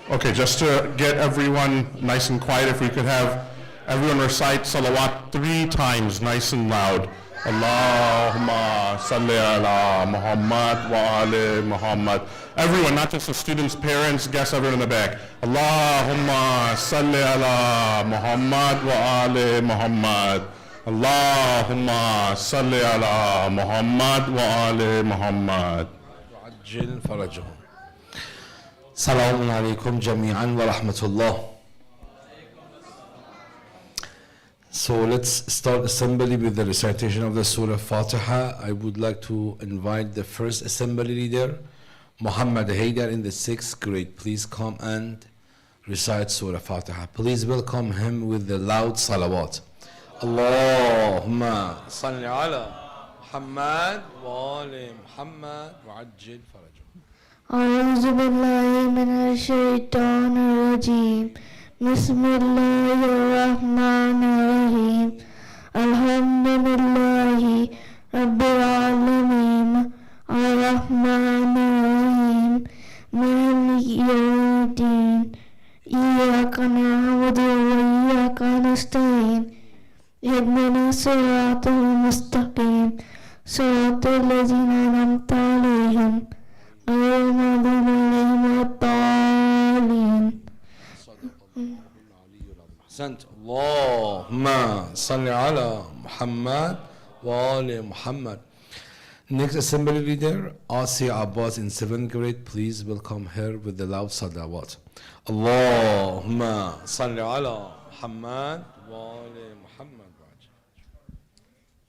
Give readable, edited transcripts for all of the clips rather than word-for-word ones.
Okay, just to get everyone nice and quiet, if we could have everyone recite salawat 3 times, nice and loud. Allahumma salli ala Muhammad wa ali Muhammad. Everyone, not just the students, parents, guests, everyone in the back. Allahumma salli ala Muhammad wa ali Muhammad. Allahumma salli ala Muhammad wa ali Muhammad. عجل فرجهم. Salamun alaykum jami'an wa rahmatullah. So let's start assembly with the recitation of the Surah Fatiha. I would like to invite the first assembly leader, Muhammad Haidar, in the 6th grade. Please come and recite Surah Fatiha. Please welcome him with the loud salawat. Allahumma salli ala Muhammad wa ali Muhammad wa ajil farajum. أعوذ بالله من الشيطان الرجيم بسم الله الرحمن الرحيم الحمد لله رب العالمين الرحمن الرحيم مالك يوم الدين إياك نعبد وإياك نستعين اهدنا الصراط المستقيم صراط الذين أنعمت عليهم غير المغضوب عليهم ولا الضالين. أحسنت. اللهم صل على محمد وآل محمد. Next assembly leader, Asiya Abbas in 7th grade. Please welcome her with the loud salawat. Allahumma salli ala Muhammad wa ali Muhammad.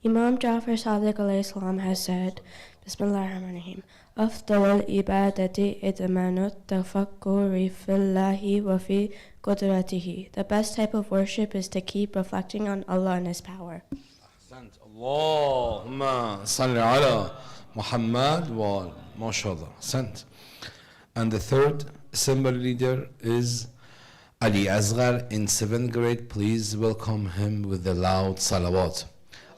Imam Jafar As-Sadiq alayhi salam has said, Bismillahirrahmanirrahim. أفضل العبادة إدمان التفكر في الله وفي قدرته. The best type of worship is to keep reflecting on Allah and His power. أحسنت. اللهم صل على محمد و ما شاء الله. أحسنت. And the third assembly leader is Ali Asghar in 7th grade. Please welcome him with the loud salawat.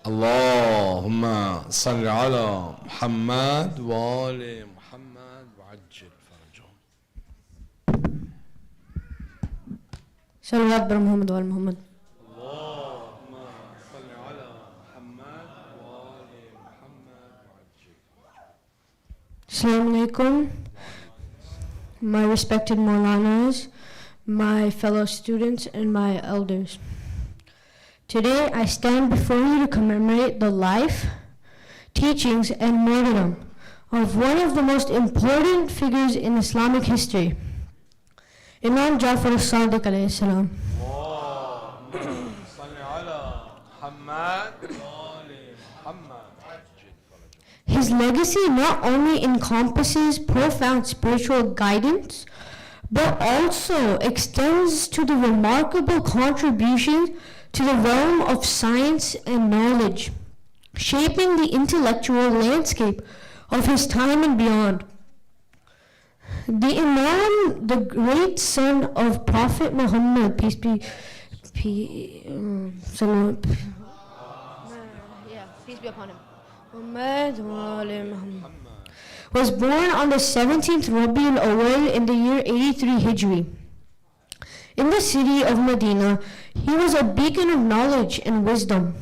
اللهم صل على محمد وآل محمد وعجل فرجهم. صلوات بر محمد وآل محمد. اللهم صل على محمد وآل محمد وعجل فرجهم. Assalamu alaikum, my respected Maulanas, my fellow students, and my elders. Today I stand before you to commemorate the life, teachings, and martyrdom of one of the most important figures in Islamic history, Imam Jafar As-Sadiq alayhi salam. His legacy not only encompasses profound spiritual guidance, but also extends to the remarkable contributions to the realm of science and knowledge, shaping the intellectual landscape of his time and beyond. The Imam, the great son of Prophet Muhammad, peace be upon him, was born on the 17th Rabiul Awwal in the year 83 Hijri. In the city of Medina, he was a beacon of knowledge and wisdom.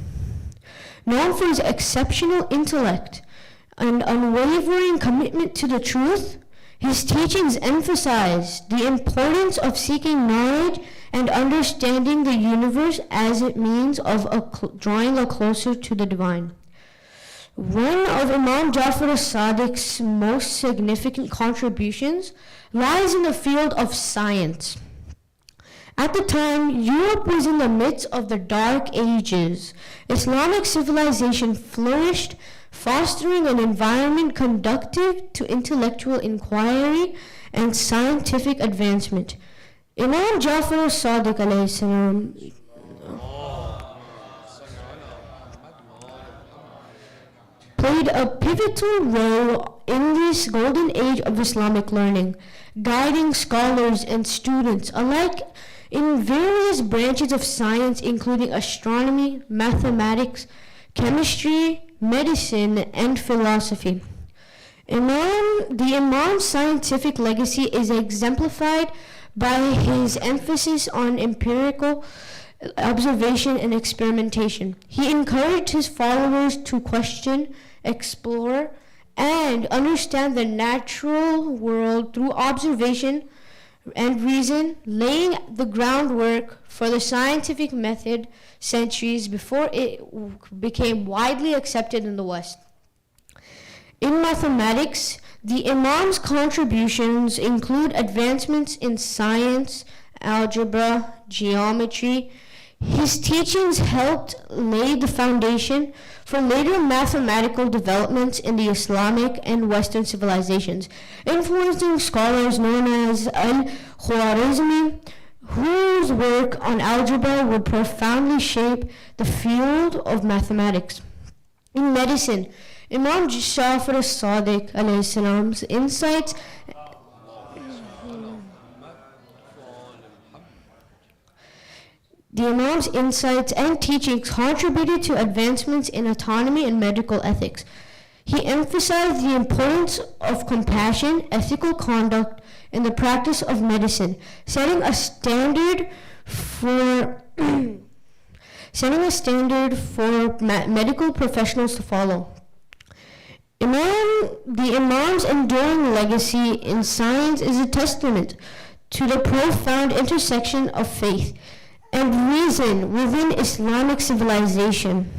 Known for his exceptional intellect and unwavering commitment to the truth, his teachings emphasize the importance of seeking knowledge and understanding the universe as it means of drawing closer to the divine. One of Imam Jafar As-Sadiq's most significant contributions lies in the field of science. At the time, Europe was in the midst of the Dark Ages. Islamic civilization flourished, fostering an environment conducive to intellectual inquiry and scientific advancement. Imam Jafar As-Sadiq alayhi salam played a pivotal role in this golden age of Islamic learning, guiding scholars and students alike in various branches of science, including astronomy, mathematics, chemistry, medicine, and philosophy. The Imam's scientific legacy is exemplified by his emphasis on empirical observation and experimentation. He encouraged his followers to question, explore, and understand the natural world through observation and reason, laying the groundwork for the scientific method centuries before it became widely accepted in the West. In mathematics, the Imam's contributions include advancements in science, algebra, geometry. His teachings helped lay the foundation for later mathematical developments in the Islamic and Western civilizations, influencing scholars known as Al-Khwarizmi, whose work on algebra would profoundly shape the field of mathematics. In medicine, Imam Jafar As-Sadiq alayhi salam's insights The Imam's insights and teachings contributed to advancements in autonomy and medical ethics. He emphasized the importance of compassion, ethical conduct, and the practice of medicine, setting a standard for medical professionals to follow. The Imam's enduring legacy in science is a testament to the profound intersection of faith and reason within Islamic civilization.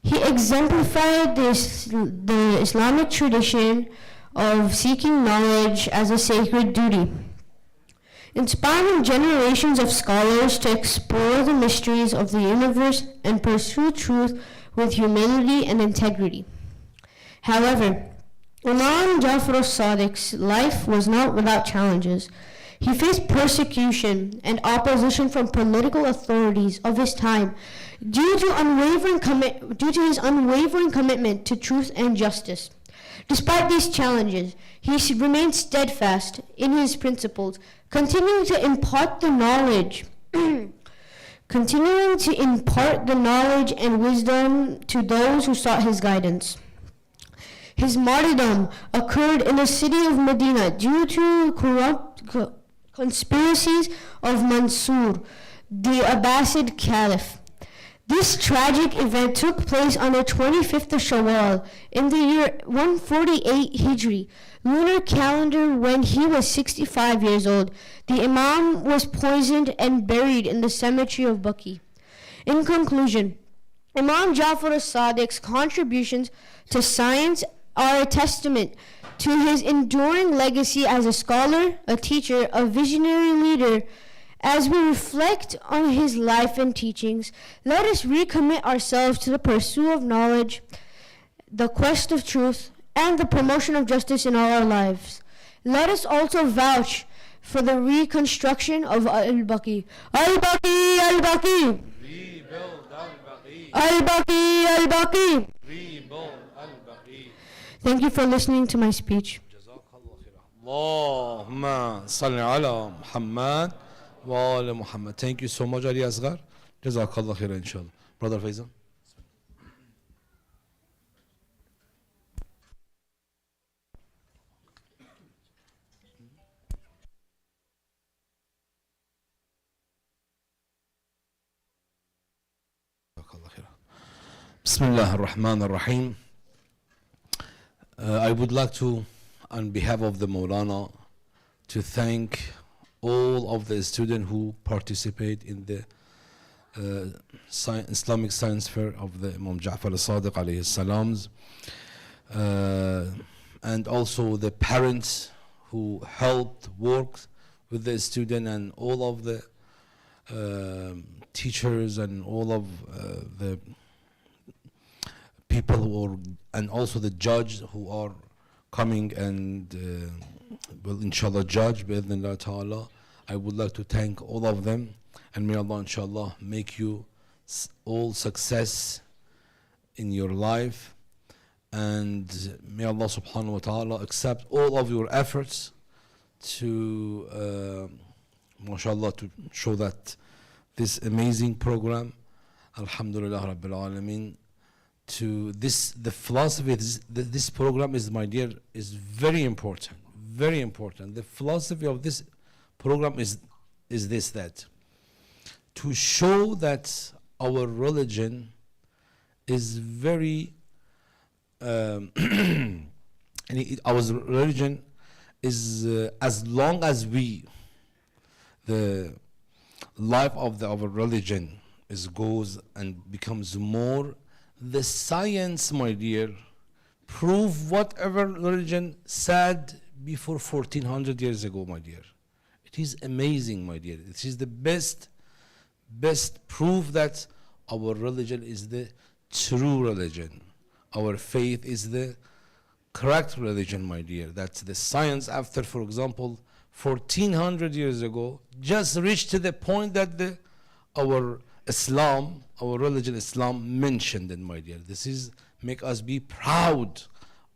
He exemplified the Islamic tradition of seeking knowledge as a sacred duty, inspiring generations of scholars to explore the mysteries of the universe and pursue truth with humility and integrity. However, Imam Jafar As-Sadiq's life was not without challenges. He faced persecution and opposition from political authorities of his time due to his unwavering commitment to truth and justice. Despite these challenges, he remained steadfast in his principles, continuing to impart the knowledge and wisdom to those who sought his guidance. His martyrdom occurred in the city of Medina due to conspiracies of Mansur, the Abbasid Caliph. This tragic event took place on the 25th of Shawwal in the year 148 Hijri, lunar calendar, when he was 65 years old. The Imam was poisoned and buried in the cemetery of Baqi. In conclusion, Imam Jafar As-Sadiq's contributions to science are a testament to his enduring legacy as a scholar, a teacher, a visionary leader. As we reflect on his life and teachings, let us recommit ourselves to the pursuit of knowledge, the quest of truth, and the promotion of justice in all our lives. Let us also vouch for the reconstruction of Al-Baqi. Al-Baqi, Al-Baqi! Rebuild Al-Baqi! Al-Baqi, Al-Baqi! Rebuild Al-Baqi! Thank you for listening to my speech. Allahumma salli ala Muhammad wa ala Muhammad. Thank you so much, Ali Asghar. Jazakallah khair, inshallah. Brother Faizan. Bismillah ar-Rahman ar-Rahim. I would like to, on behalf of the Maulana, to thank all of the students who participate in the Islamic Science Fair of the Imam Jafar As-Sadiq alayhi salams, and also the parents who helped work with the student, and all of the teachers and all of the people who are, and also the judge who are coming and will inshallah judge bi'idhnillah ta'ala. I would like to thank all of them, and may Allah inshallah make you all success in your life, and may Allah subhanahu wa ta'ala accept all of your efforts to mashallah to show that this amazing program, alhamdulillah rabbil alameen, to this, the philosophy, this program is, my dear, is very important, very important. The philosophy of this program is this, that to show that our religion is very and our religion is as long as the life of our religion goes and becomes more, the science, my dear, prove whatever religion said before 1400 years ago, my dear. It is amazing, my dear. It is the best proof that our religion is the true religion. Our faith is the correct religion, my dear. That's the science after, for example, 1400 years ago, just reached to the point that our Islam, our religion Islam mentioned it, my dear. This is make us be proud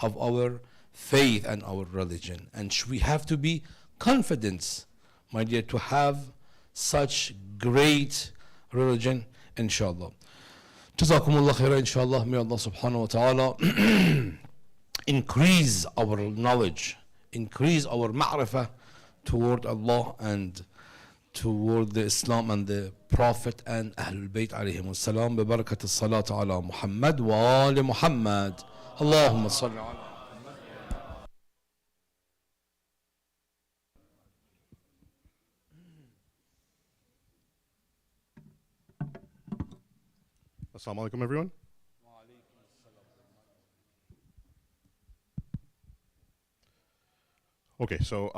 of our faith and our religion. And we have to be confident, my dear, to have such great religion, inshallah. Jazakumullah khairan, inshallah. May Allah subhanahu wa ta'ala increase our knowledge, increase our ma'rifah toward Allah and toward the Islam and the Prophet and Ahlul Bayt alayhim wassalam. Bibarakat as-salatu ala Muhammad wa ali Muhammad. Allahumma salli ala. Assalamu alaikum, everyone. Okay, so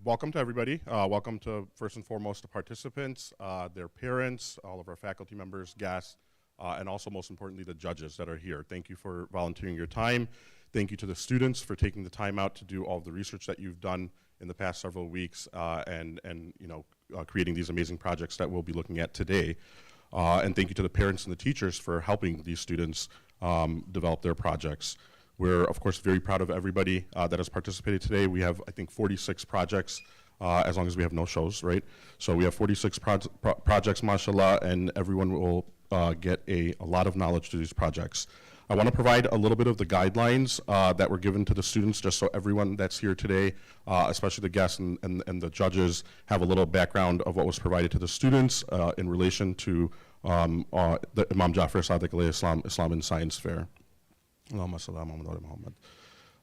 welcome to everybody. Welcome to, first and foremost, the participants, their parents, all of our faculty members, guests, and also, most importantly, the judges that are here. Thank you for volunteering your time. Thank you to the students for taking the time out to do all of the research that you've done in the past several weeks and creating these amazing projects that we'll be looking at today. And thank you to the parents and the teachers for helping these students develop their projects. We're, of course, very proud of everybody that has participated today. We have, I think, 46 projects, as long as we have no shows, right? So we have 46 projects, mashallah, and everyone will get a lot of knowledge to these projects. I want to provide a little bit of the guidelines that were given to the students, just so everyone that's here today, especially the guests and the judges, have a little background of what was provided to the students in relation to the Imam Jafar As-Sadiq alayhi Islam and Science Fair.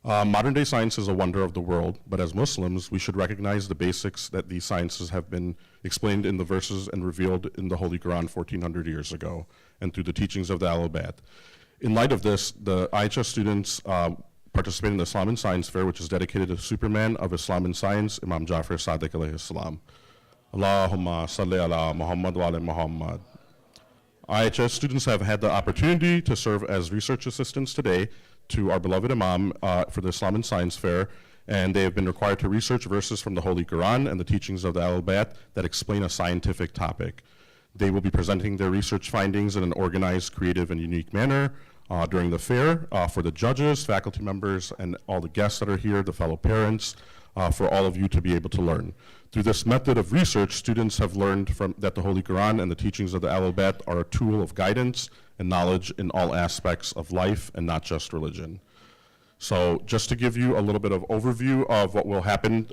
Modern day science is a wonder of the world, but as Muslims, we should recognize the basics that these sciences have been explained in the verses and revealed in the Holy Quran 1400 years ago, and through the teachings of the Al-Bayt. In light of this, the IHS students participated in the Islam and Science Fair, which is dedicated to Superman of Islam and Science, Imam Jafar As-Sadiq alayhi salam. Allahumma salli ala Muhammad wa ala Muhammad. IHS students have had the opportunity to serve as research assistants today to our beloved Imam for the Islam and Science Fair, and they have been required to research verses from the Holy Quran and the teachings of the Al-Bayt that explain a scientific topic. They will be presenting their research findings in an organized, creative, and unique manner during the fair for the judges, faculty members, and all the guests that are here, the fellow parents, for all of you to be able to learn. Through this method of research, students have learned that the Holy Quran and the teachings of the Al-Bayt are a tool of guidance and knowledge in all aspects of life and not just religion. So just to give you a little bit of overview of what will happen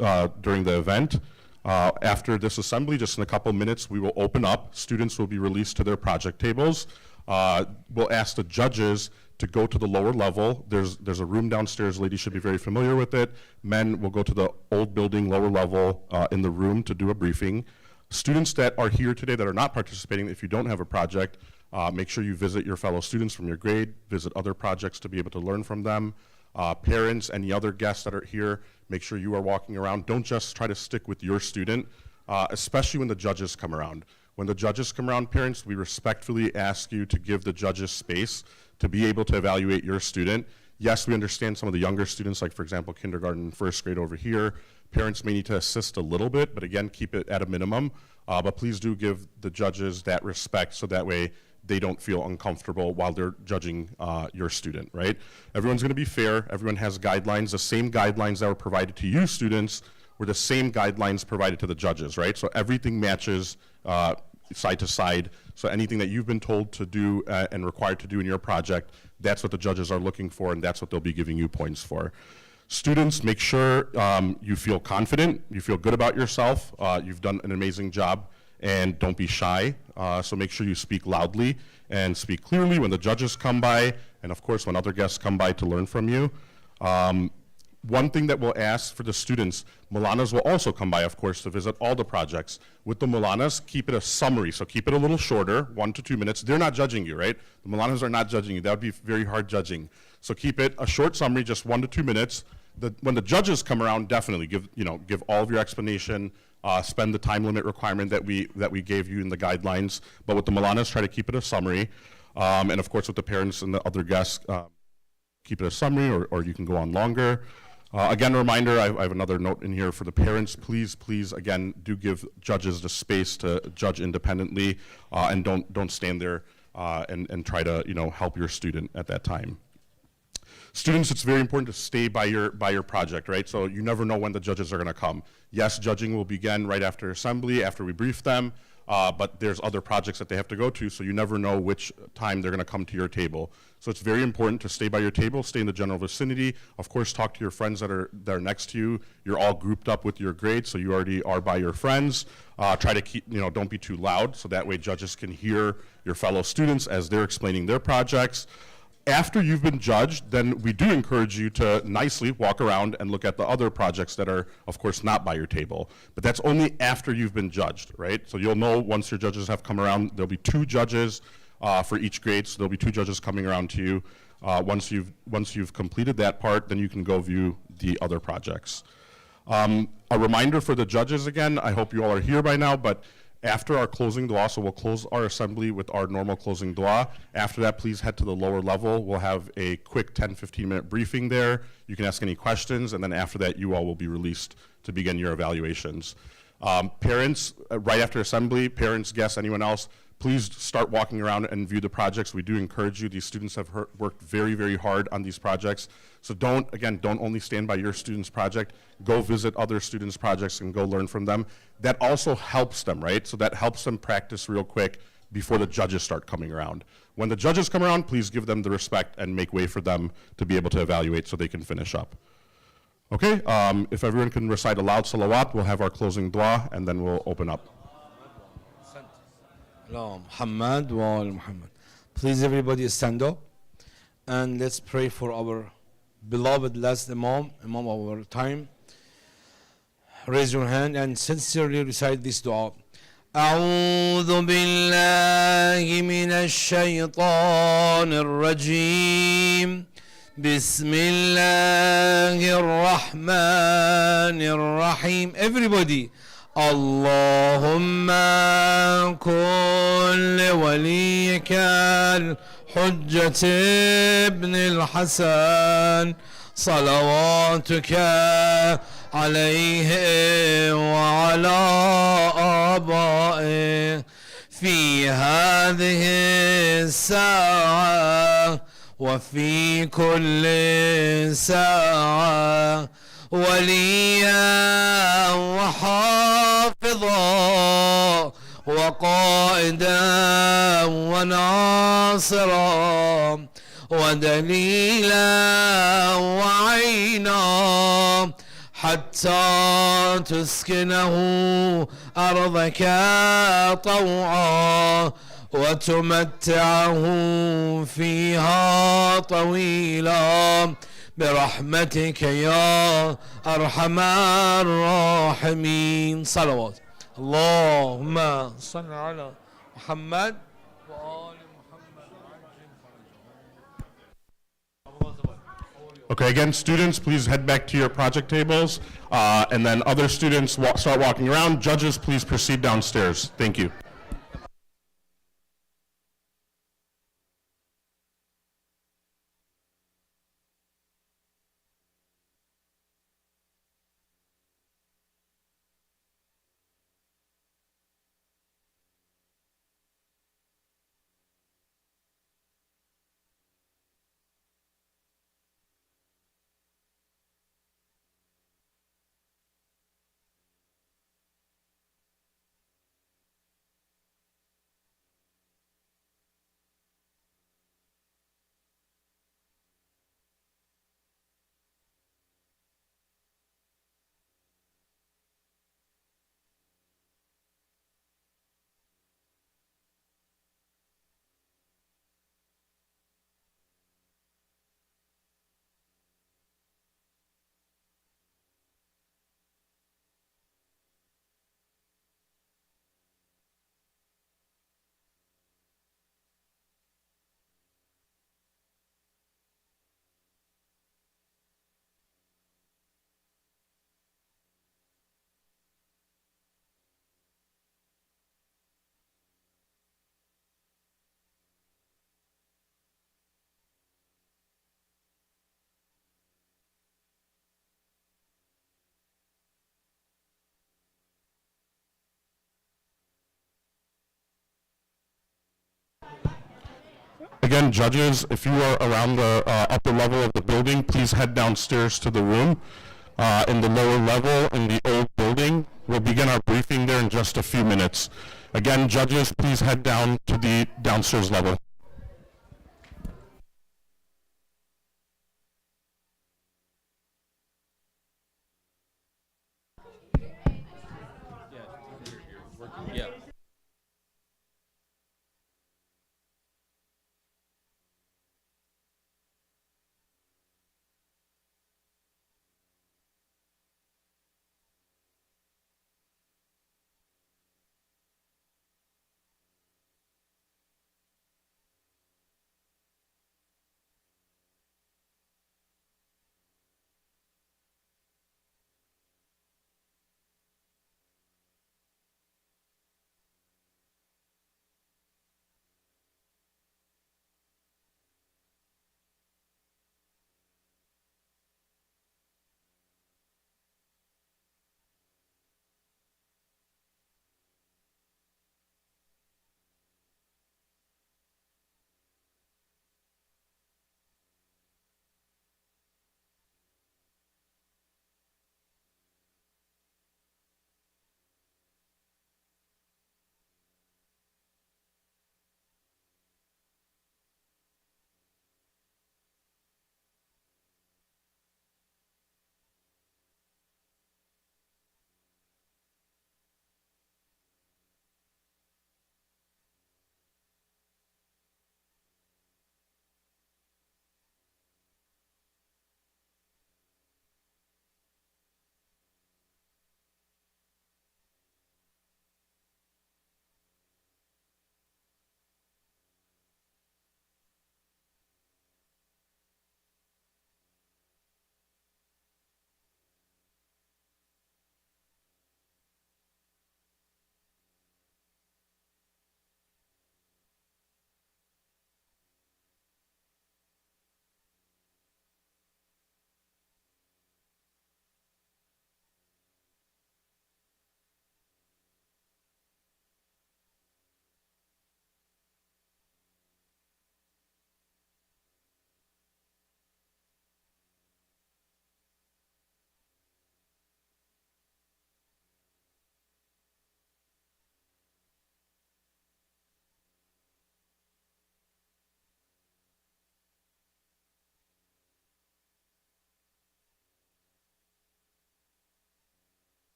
during the event, after this assembly, just in a couple minutes, we will open up. Students will be released to their project tables. We'll ask the judges to go to the lower level. There's a room downstairs. Ladies should be very familiar with it. Men will go to the old building, lower level, in the room to do a briefing. Students that are here today that are not participating, if you don't have a project, make sure you visit your fellow students from your grade, visit other projects to be able to learn from them. Parents, any other guests that are here, make sure you are walking around. Don't just try to stick with your student, especially when the judges come around. When the judges come around, parents, we respectfully ask you to give the judges space to be able to evaluate your student. Yes, we understand some of the younger students, like for example, kindergarten and first grade over here. Parents may need to assist a little bit, but again, keep it at a minimum. But please do give the judges that respect so that way they don't feel uncomfortable while they're judging your student, right? Everyone's gonna be fair. Everyone has guidelines. The same guidelines that were provided to you students were the same guidelines provided to the judges, right? So everything matches side to side. So anything that you've been told to do and required to do in your project, that's what the judges are looking for, and that's what they'll be giving you points for. Students, make sure you feel confident, you feel good about yourself. You've done an amazing job, and don't be shy. So make sure you speak loudly and speak clearly when the judges come by, and of course when other guests come by to learn from you. One thing that we'll ask for the students, Maulanas will also come by, of course, to visit all the projects. With the Maulanas, keep it a summary, so keep it a little shorter, 1 to 2 minutes. They're not judging you, right? The Maulanas are not judging you. That would be very hard judging. So keep it a short summary, just 1 to 2 minutes. When the judges come around, definitely give all of your explanation, spend the time limit requirement that we gave you in the guidelines. But with the Maulanas, try to keep it a summary. And of course, with the parents and the other guests, keep it a summary, or you can go on longer. Again, a reminder, I have another note in here for the parents. Please, again, do give judges the space to judge independently, and don't stand there and try to help your student at that time. Students, it's very important to stay by your project, right? So you never know when the judges are going to come. Yes, judging will begin right after assembly, after we brief them, but there's other projects that they have to go to, so you never know which time they're going to come to your table. So it's very important to stay by your table, stay in the general vicinity. Of course, talk to your friends that are next to you. You're all grouped up with your grades, so you already are by your friends. Try to keep, don't be too loud, so that way judges can hear your fellow students as they're explaining their projects. After you've been judged, then we do encourage you to nicely walk around and look at the other projects that are, of course, not by your table. But that's only after you've been judged, right? So you'll know once your judges have come around, there'll be 2 judges for each grade, so there'll be 2 judges coming around to you. Once you've completed that part, then you can go view the other projects. A reminder for the judges again, I hope you all are here by now, but after our closing dua, so we'll close our assembly with our normal closing dua. After that, please head to the lower level. We'll have a quick 10-15 minute briefing there. You can ask any questions, and then after that, you all will be released to begin your evaluations. Parents, right after assembly, parents, guests, anyone else, please start walking around and view the projects. We do encourage you. These students have worked very, very hard on these projects. So don't only stand by your student's project. Go visit other students' projects and go learn from them. That also helps them, right? So that helps them practice real quick before the judges start coming around. When the judges come around, please give them the respect and make way for them to be able to evaluate so they can finish up. Okay, if everyone can recite a loud salawat, we'll have our closing dua, and then we'll open up. Muhammad wa Muhammad. Please everybody stand up and let's pray for our beloved last Imam of our time. Raise your hand and sincerely recite this dua. أعوذ بالله من الشيطان الرجيم بسم الله الرحمن الرحيم. Everybody. اللهم كن لوليك الحجة ابن الحسن صلواتك عليه وعلى آبائه في هذه الساعة وفي كل ساعة وليا وحافظا وقائدا وناصرا ودليلا وعينا حتى تسكنه أرضك طوعا وتمتعه فيها طويلا برحمتك يا أرحم الراحمين. صلوات. اللهم صل على محمد وآل محمد. Okay, again, students, please head back to your project tables, and then other students start walking around. Judges, please proceed downstairs. Thank you. Again, judges, if you are around the upper level of the building, please head downstairs to the room. In the lower level, in the old building, we'll begin our briefing there in just a few minutes. Again, judges, please head down to the downstairs level.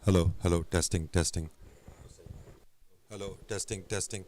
Hello, hello, testing, testing. Hello, testing, testing.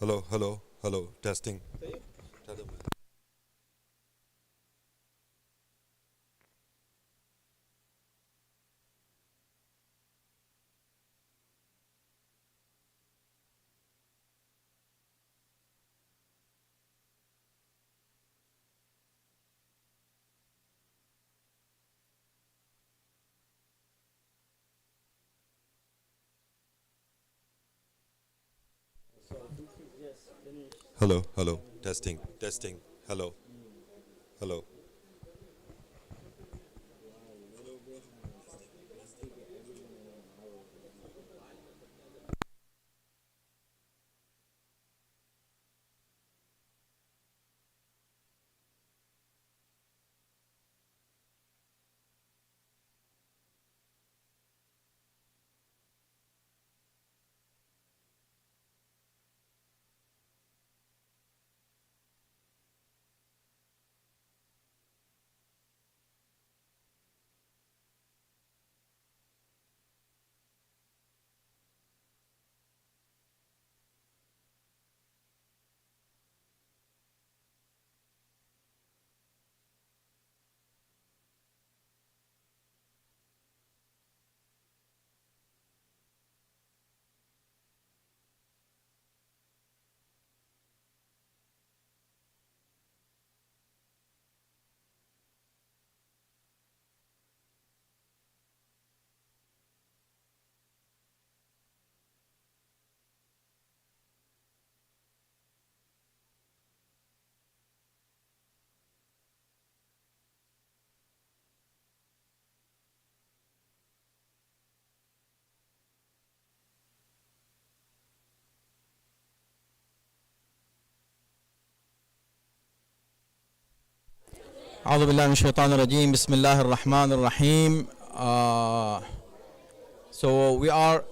Hello, hello, hello, testing. Hello, hello, testing, testing. Hello, hello. أعوذ بالله من الشيطان الرجيم بسم الله الرحمن الرحيم. So we are,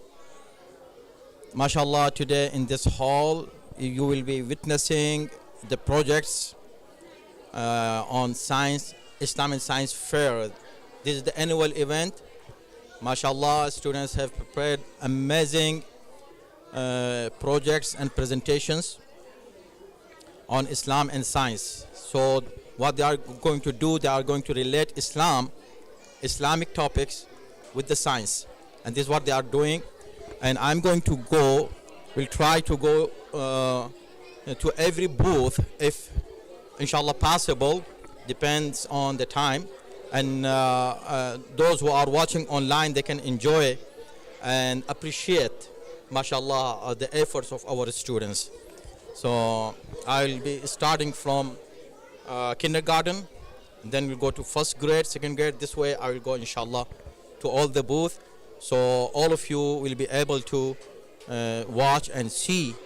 mashallah, today in this hall. You will be witnessing the projects on science, Islam and Science Fair. This is the annual event. Mashallah, students have prepared amazing projects and presentations on Islam and science. So what they are going to do, they are going to relate Islamic topics with the science. And this is what they are doing. And I'm going to we'll try to go to every booth if inshallah possible, depends on the time. And those who are watching online, they can enjoy and appreciate, mashallah, the efforts of our students. So I'll be starting from kindergarten, then we'll go to first grade, second grade. This way I will go inshallah to all the booth, so all of you will be able to watch and see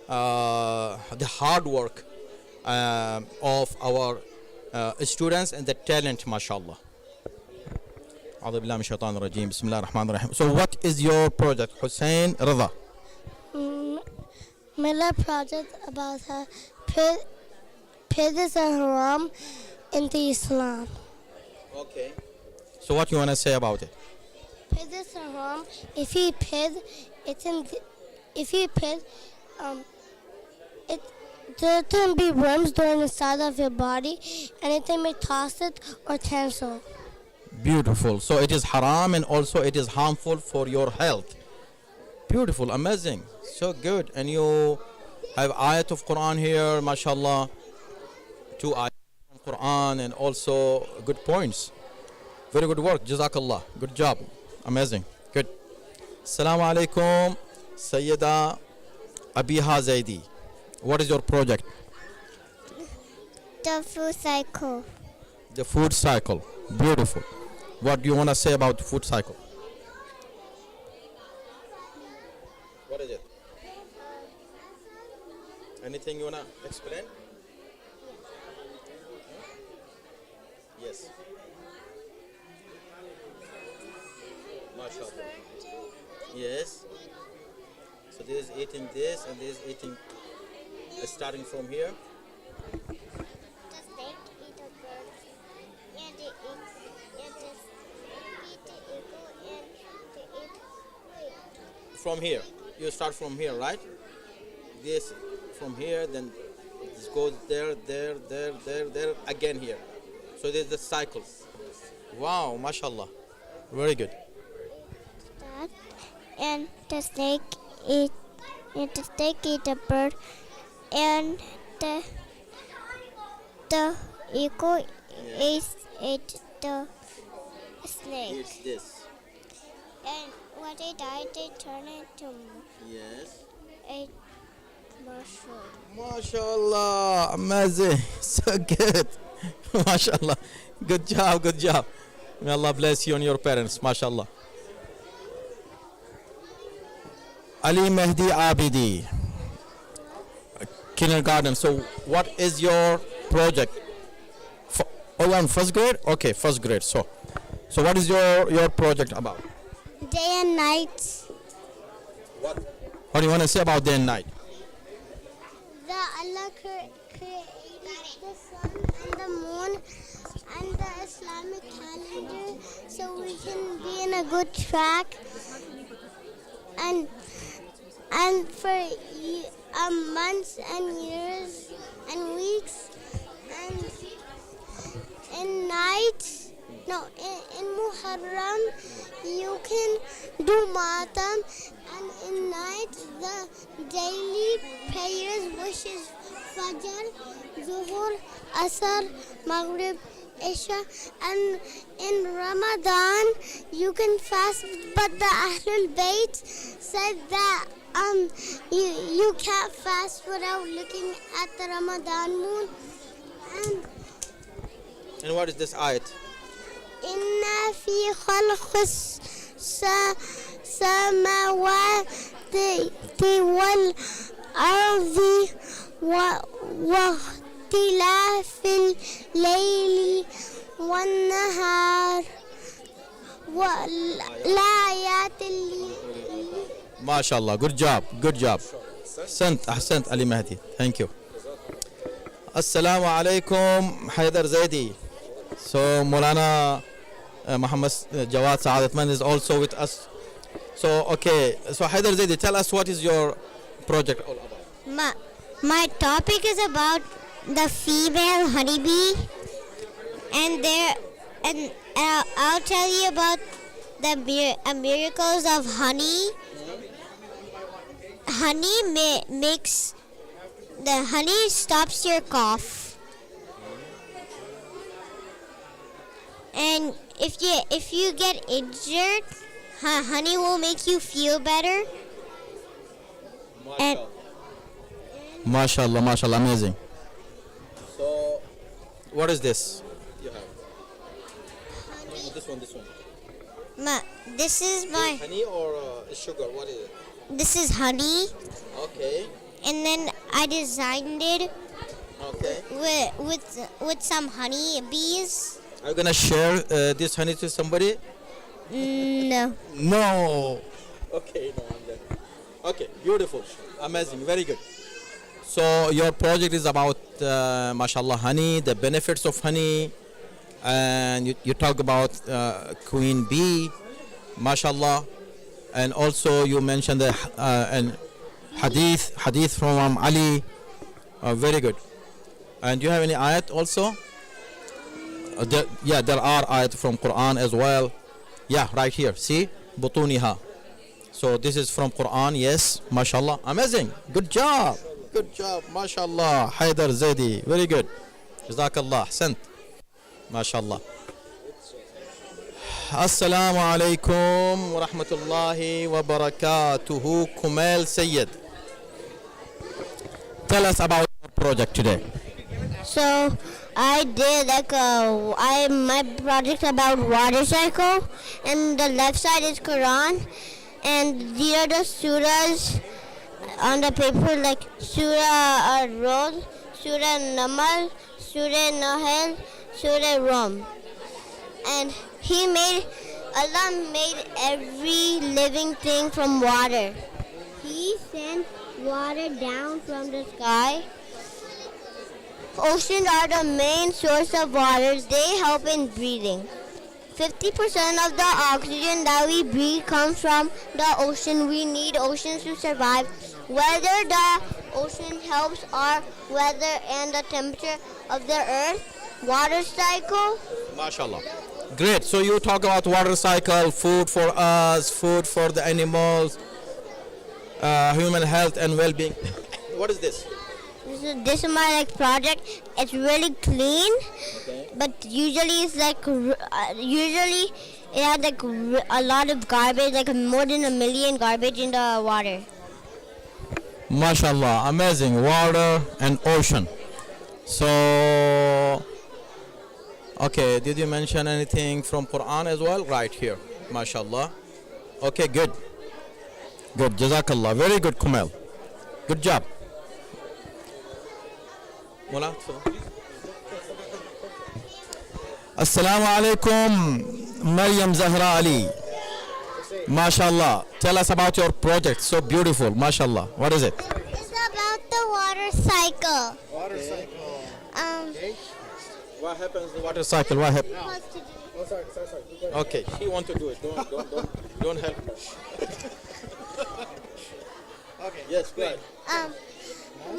the hard work of our students and the talent, mashallah. أعوذ بالله من الشيطان الرجيم بسم الله الرحمن الرحيم. So what is your project, Hussein Rida? My lab project about Pidis and Haram in the Islam. Okay. So what you want to say about it? Pidis and Haram, if you pid, there can be worms during inside of your body, and it may toss it or cancel. Beautiful. So it is haram and also it is harmful for your health. Beautiful, amazing, so good. And you have ayat of Quran here, mashallah, 2 ayat of Quran, and also good points. Very good work, jazakallah, good job, amazing, good. Assalamu alaikum, Sayyida Abiha Zaidi. What is your project? The food cycle. The food cycle, beautiful. What do you want to say about the food cycle? What is it? Anything you want to explain? Yes. MashaAllah. Yes. So this is eating this and this is eating, starting from here. The snake eat a bird, and they eat From here. You start from here, right? This from here, then this goes there, again here. So there's the cycle. Wow, mashallah. Very good. that, and the snake eat a bird, and the eagle ate the snake. It's this. And when they died, they turned into Yes. a mushroom. MashaAllah, amazing. So good. MashaAllah. Good job, good job. May Allah bless you and your parents. MashaAllah. Ali Mehdi Abidi, kindergarten. So what is your project? On first grade? Okay, first grade. So what is your project about? Day and night. What do you want to say about day and night? That Allah created the sun and the moon and the Islamic calendar so we can be in a good track. And for months and years and weeks and in nights, no, in Muharram you can do Matam, and in night the daily prayers, which is Fajr, Zuhur, Asr, Maghrib, Isha, and in Ramadan you can fast, but the Ahlul Bayt said that you can't fast without looking at the Ramadan moon. And what is this ayat? إن في خلق السماوات والأرض واختلاف الليل والنهار والآيات MashaAllah. Good job. Good job. أحسنت Ali Mahdi. Thank you. Assalamu alaikum Haidar Zaidi. So Maulana Muhammad Jawad Saadatman is also with us. So okay. So Haidar Zaidi, tell us what is your project all about? My topic is about the female honeybee, and I'll tell you about the miracles of honey. Honey stops your cough, and if you get injured, honey will make you feel better. And MashaAllah, MashaAllah, amazing. So, what is this? You have this one. this is my Honey or sugar? What is it? this is honey, Okay. and then I designed it Okay. with some honey bees. Are you gonna share this honey to somebody? No. No. Okay, no. Okay, beautiful, amazing, very good. So your project is about, mashallah, honey, the benefits of honey, and you talk about queen bee, mashallah, and also you mentioned the and hadith from Ali, very good. And do you have any ayat also? There are ayat from Quran as well. Yeah, right here. See, butuniha. So this is from Quran. Yes, mashallah, amazing. Good job, mashallah. Haidar Zaidi, very good. Jazakallah, ahsant. Mashallah. Assalamu alaikum wa rahmatullahi wa barakatuhu. Kumail Sayyid, tell us about your project today. So I did my project about water cycle, and the left side is Quran, and these are the surahs on the paper, like Surah Ar-Rod, Surah Namal, Surah Nahl, Surah Rum. And Allah made every living thing from water. He sent water down from the sky. Oceans are the main source of water. They help in breathing. 50% of the oxygen that we breathe comes from the ocean. We need oceans to survive. Whether the ocean helps our weather and the temperature of the earth. Water cycle. MashaAllah. Great. So you talk about water cycle, food for us, food for the animals, human health and well-being. What is this? This is my project. It's really clean, but usually it's usually it has a lot of garbage, like more than 1 million garbage in the water. MashaAllah, amazing. Water and ocean. So, okay, did you mention anything from Quran as well? Right here, MashaAllah. Okay, good. Good, Jazakallah. Very good, Kumail. Good job. Mola, Assalamu alaikum, Maryam Zahra Ali. MashaAllah. Tell us about your project. So beautiful, MashaAllah. What is it? It's about the water cycle. Water cycle. Okay. What happens in the water cycle? What happens? Oh, sorry. Okay, he want to do it. Don't help her. Okay. Yes, go ahead.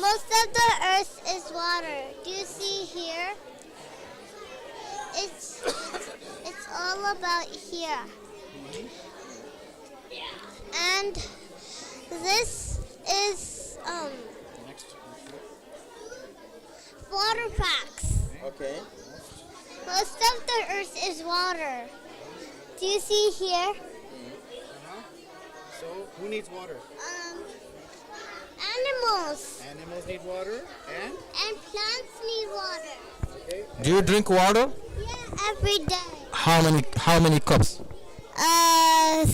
Most of the earth is water. Do you see here? It's all about here. And this is water packs. Okay. Most of the earth is water. Do you see here? So, who needs water? Animals. Animals need water, and? And plants need water. Okay. Do you drink water? Yeah, every day. How many cups? I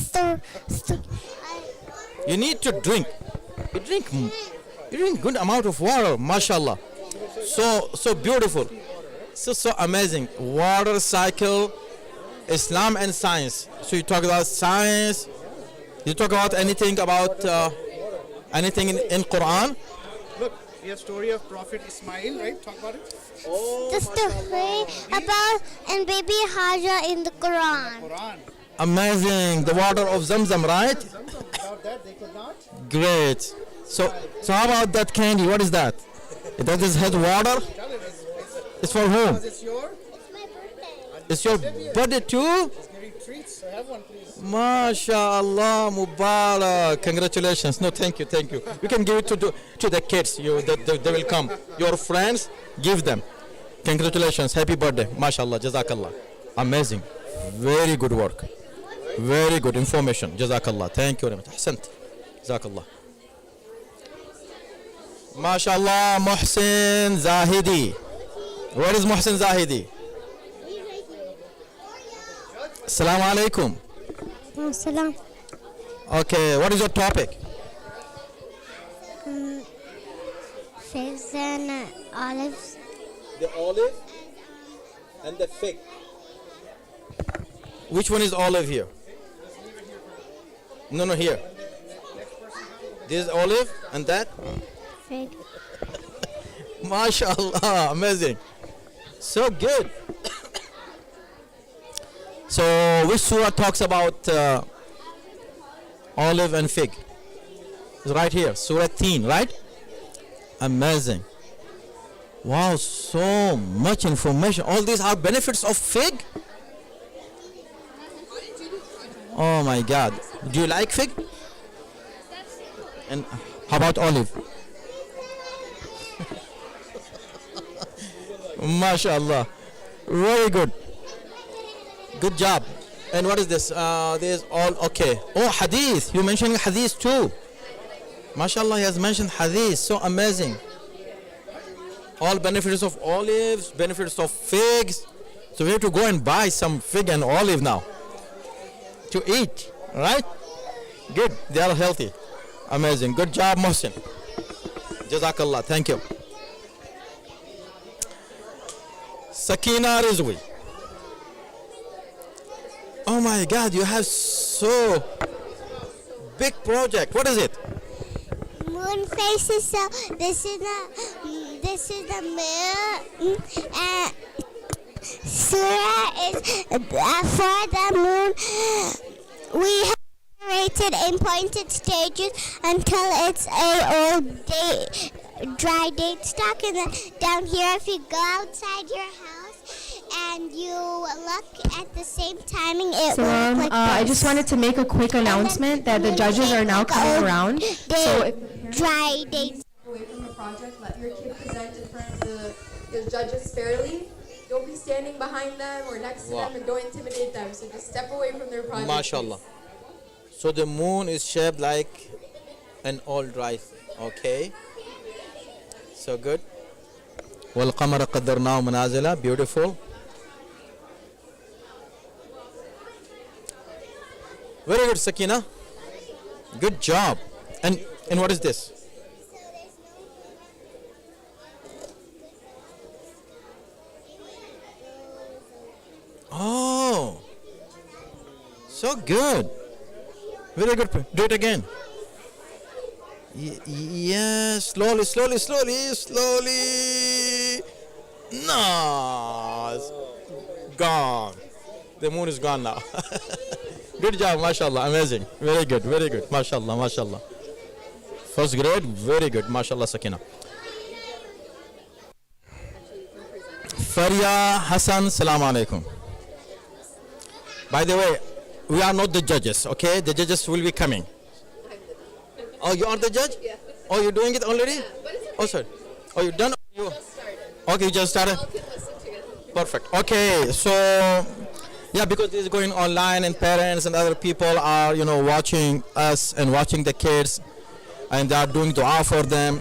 You need to drink. You drink good amount of water, mashallah. So beautiful. So amazing. Water cycle, Islam and science. So you talk about science. You talk about anything anything in Quran? Look, we have story of Prophet Ismail, right? Talk about it. The story about and baby Hajar in the Quran. Quran. Amazing. The water of Zamzam, right? Without that, they could not. Great. So how about that candy? What is that? Does this have water? Tell it. It's for whom? It's your. It's your birthday too? It's giving treats. So have one, please. MashaAllah, Mubarak. Congratulations. No, thank you. You can give it to the kids. They will come. Your friends, give them. Congratulations. Happy birthday. MashaAllah. Jazakallah. Amazing. Very good work. Very good information. Jazakallah. Thank you very much. Ahsant. Jazakallah. MashaAllah, Muhsin Zahidi. Where is Muhsin Zahidi? Assalamu alaikum. Salam. Okay, what is your topic? Figs and olives. The olive and the fig. Which one is olive here? No, here. This is olive and that? Fig. MashaAllah, amazing. So good. So which surah talks about olive and fig? It's right here, Surah Teen, right? Amazing. Wow, so much information. All these are benefits of fig? Oh my God. Do you like fig? And how about olive? MashaAllah. Very good. Good job. And what is this? This is all okay. Oh, hadith. You mentioned hadith too. MashaAllah, he has mentioned hadith. So amazing. All benefits of olives, benefits of figs. So we have to go and buy some fig and olive now to eat. Right? Good. They are healthy. Amazing. Good job, Mohsin. Jazakallah. Thank you. Sakina Rizwi. Oh my God, you have so big project. What is it? Moon faces. So this is the moon. And Surah is for the moon. We have rated in pointed stages until it's a old date, dry date stock. And then down here, if you go outside your house and you look at the same timing, it will look like I this. just wanted to make a quick announcement that the judges are now coming around. So Dry date. Away from the project, let your kid present in front of the judges fairly. Don't be standing behind them or next to them, and don't intimidate them. So just step away from their project. MashaAllah. So the moon is shaped like an old rice. Okay. So good. وَالْقَمَرَ قَدَّرْنَاهُ مَنَازِلَ. Beautiful. Very good, Sakina. Good job. And what is this? Oh, so good. Very good. Do it again. Yes, slowly. No, it's gone. The moon is gone now. Good job, mashallah, amazing. Very good, mashallah. First grade, very good, mashallah, Sakina. Faria Hassan, salam alaikum. By the way, we are not the judges, okay? The judges will be coming. Oh, you are the judge? Yeah. Oh, you're doing it already? Yeah, oh, sorry. Oh, you done? You okay, you just started? Perfect. Okay, so yeah, because this is going online and parents and other people are, watching us and watching the kids and they are doing dua for them.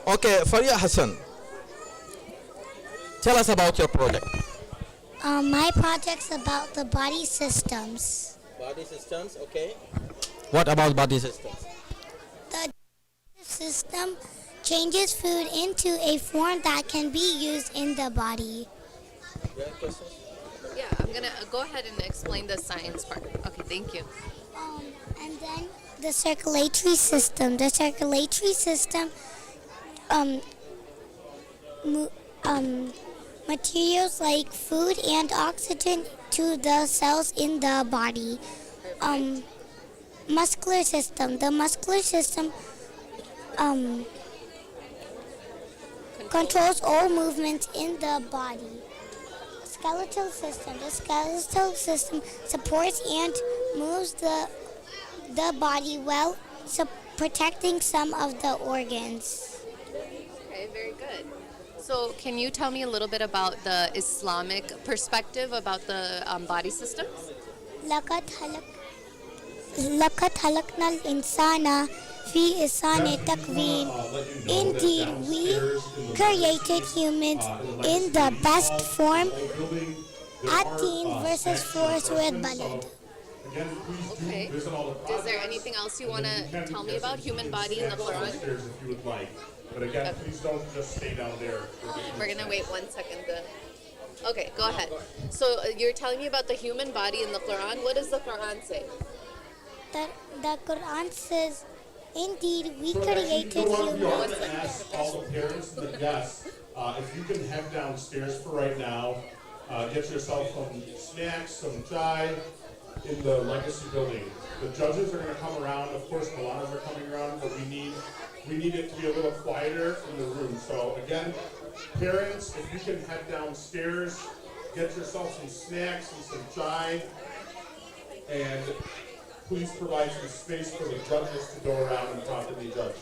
Okay, Faria Hassan, tell us about your project. My project's about the body systems. Body systems, okay. What about body systems? The system changes food into a form that can be used in the body. Yeah, I'm gonna go ahead and explain the science part. Okay, thank you. And then the circulatory system. The circulatory system mo- materials like food and oxygen to the cells in the body. Muscular system. The muscular system controls all movements in the body. Skeletal system. The skeletal system supports and moves the body well, protecting some of the organs. Okay, very good. So, can you tell me a little bit about the Islamic perspective about the body systems? لقد خلقنا الإنسان في إحسن تقويم. Indeed, we created humans in the best form. 18 verses 4 Surah Balad. Okay. Is there anything else you want to tell me about human body in the Quran? But again, please don't just stay down there. We're gonna wait 1 second then. Okay, go ahead. So you're telling me about the human body in the Quran. What does the Quran say? The Quran says, indeed, we So created actually, you humans. are to ask all the parents that yes, if you can head downstairs for right now, get yourself some snacks, some chai in the legacy building. The judges are going to come around. Of course, Malanas are coming around, but we need it to be a little quieter in the room. So again, parents, if you can head downstairs, get yourself some snacks and some chai, and please provide some space for the judges to go around and properly judge.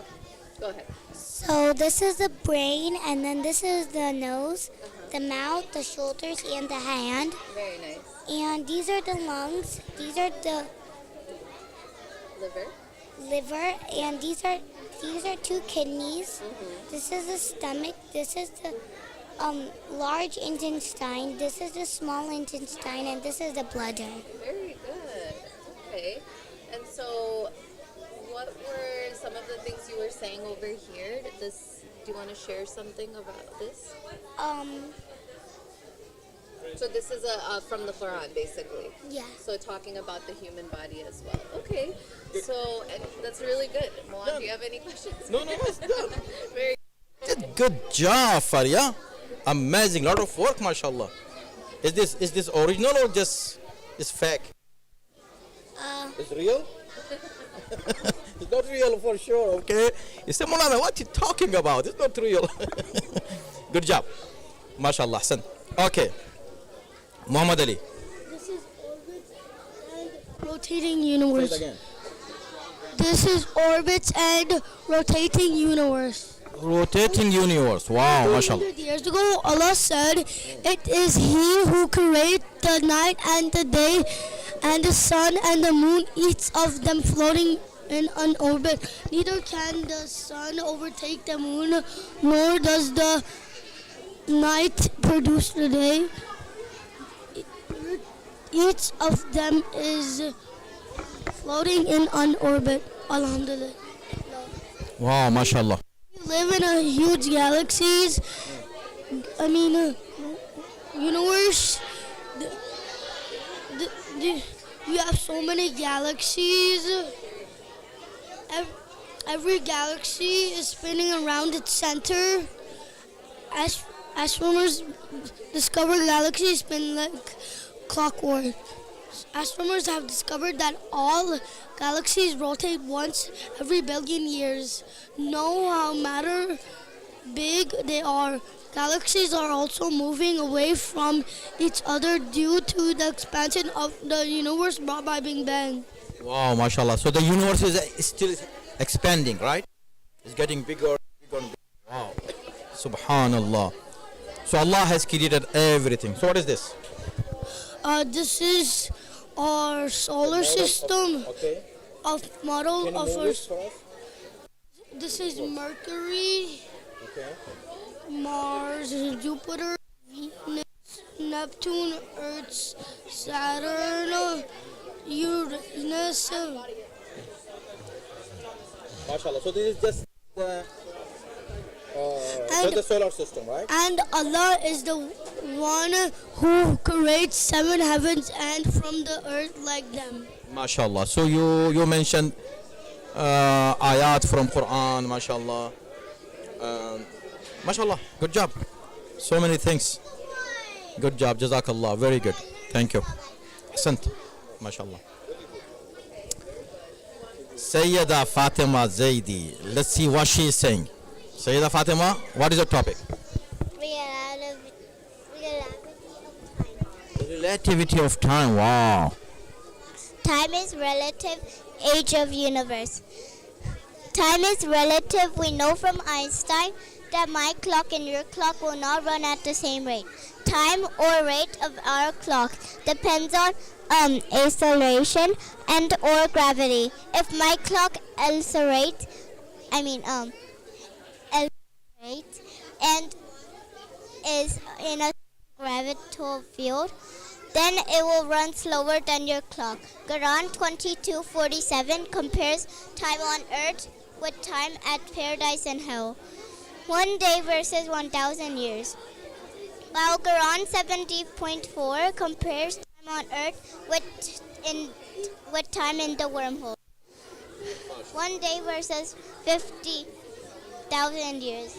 Okay, go ahead. So this is the brain, and then this is the nose, the mouth, the shoulders, and the hand. Very nice. And these are the lungs. These are the liver, and these are 2 kidneys. This is the stomach. This is the large intestine. This is the small intestine, and this is the bladder. Very good. Okay. And so, what were some of the things you were saying over here? Do you want to share something about this? So this is from the Quran, basically. Yeah. So talking about the human body as well. Okay. So and that's really good. Mohan, do you have any questions? No, it's done. Very Good job, Faria. Amazing. Lot of work, mashallah. Is this original or just is fake? It's real? It's not real for sure, okay? You say, Mulana, what you talking about? It's not real. Good job. Mashallah. Ahsan. Okay. Muhammad Ali. This is orbits and rotating universe. Say it again. This is orbits and rotating universe. Rotating universe. Wow, mashallah. 200 years ago, Allah said, "It is He who created the night and the day, and the sun and the moon, each of them floating in an orbit. Neither can the sun overtake the moon, nor does the night produce the day. Each of them is floating in an orbit." Alhamdulillah. Wow, mashallah. We live in a huge galaxies. Universe. You have so many galaxies. Every galaxy is spinning around its center. Astronomers discover galaxies spin like clockwork. Astronomers have discovered that all galaxies rotate once every billion years. No matter big they are, galaxies are also moving away from each other due to the expansion of the universe brought by Big Bang. Wow, mashallah. So the universe is still expanding, right? It's getting bigger, bigger and bigger. Wow. Subhanallah. So Allah has created everything. So what is this? This is our solar system. Okay. Of model Can you of move our. this for us? This is Mercury, Okay. Mars, Jupiter, Venus, Neptune, Earth, Saturn, Uranus. MashaAllah. So this is just And- the solar system, right? And Allah is the one who creates seven heavens and from the earth like them. MashaAllah. So you mentioned ayat from Quran, MashaAllah. MashaAllah. Good job. So many things. Good job. Jazakallah. Very good. Thank you. Ahsant. MashaAllah. Sayyida Fatima Zaidi. Let's see what she is saying. Sayyida Fatima, what is your topic? Relativity of time. Wow. Time is relative age of universe. Time is relative. We know from Einstein that my clock and your clock will not run at the same rate. Time or rate of our clock depends on acceleration and or gravity. If my clock accelerates and is in a gravitational field, then it will run slower than your clock. Quran 22:47 compares time on earth with time at paradise and hell. 1 day versus 1,000 years. While Quran 70.4 compares time on earth with time in the wormhole. 1 day versus 50,000 years.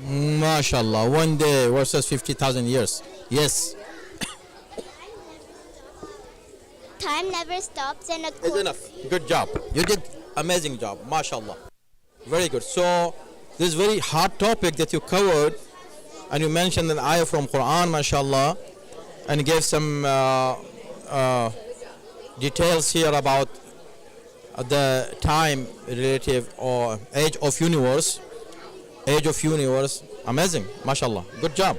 MashaAllah. 1 day versus 50,000 years. Yes. Time never stops in a It's enough. Good job. You did amazing job. MashaAllah. Very good. So this very hot topic that you covered, and you mentioned an ayah from Quran, MashaAllah, and gave some details here about the time relative or age of universe. Age of universe. Amazing. MashaAllah. Good job.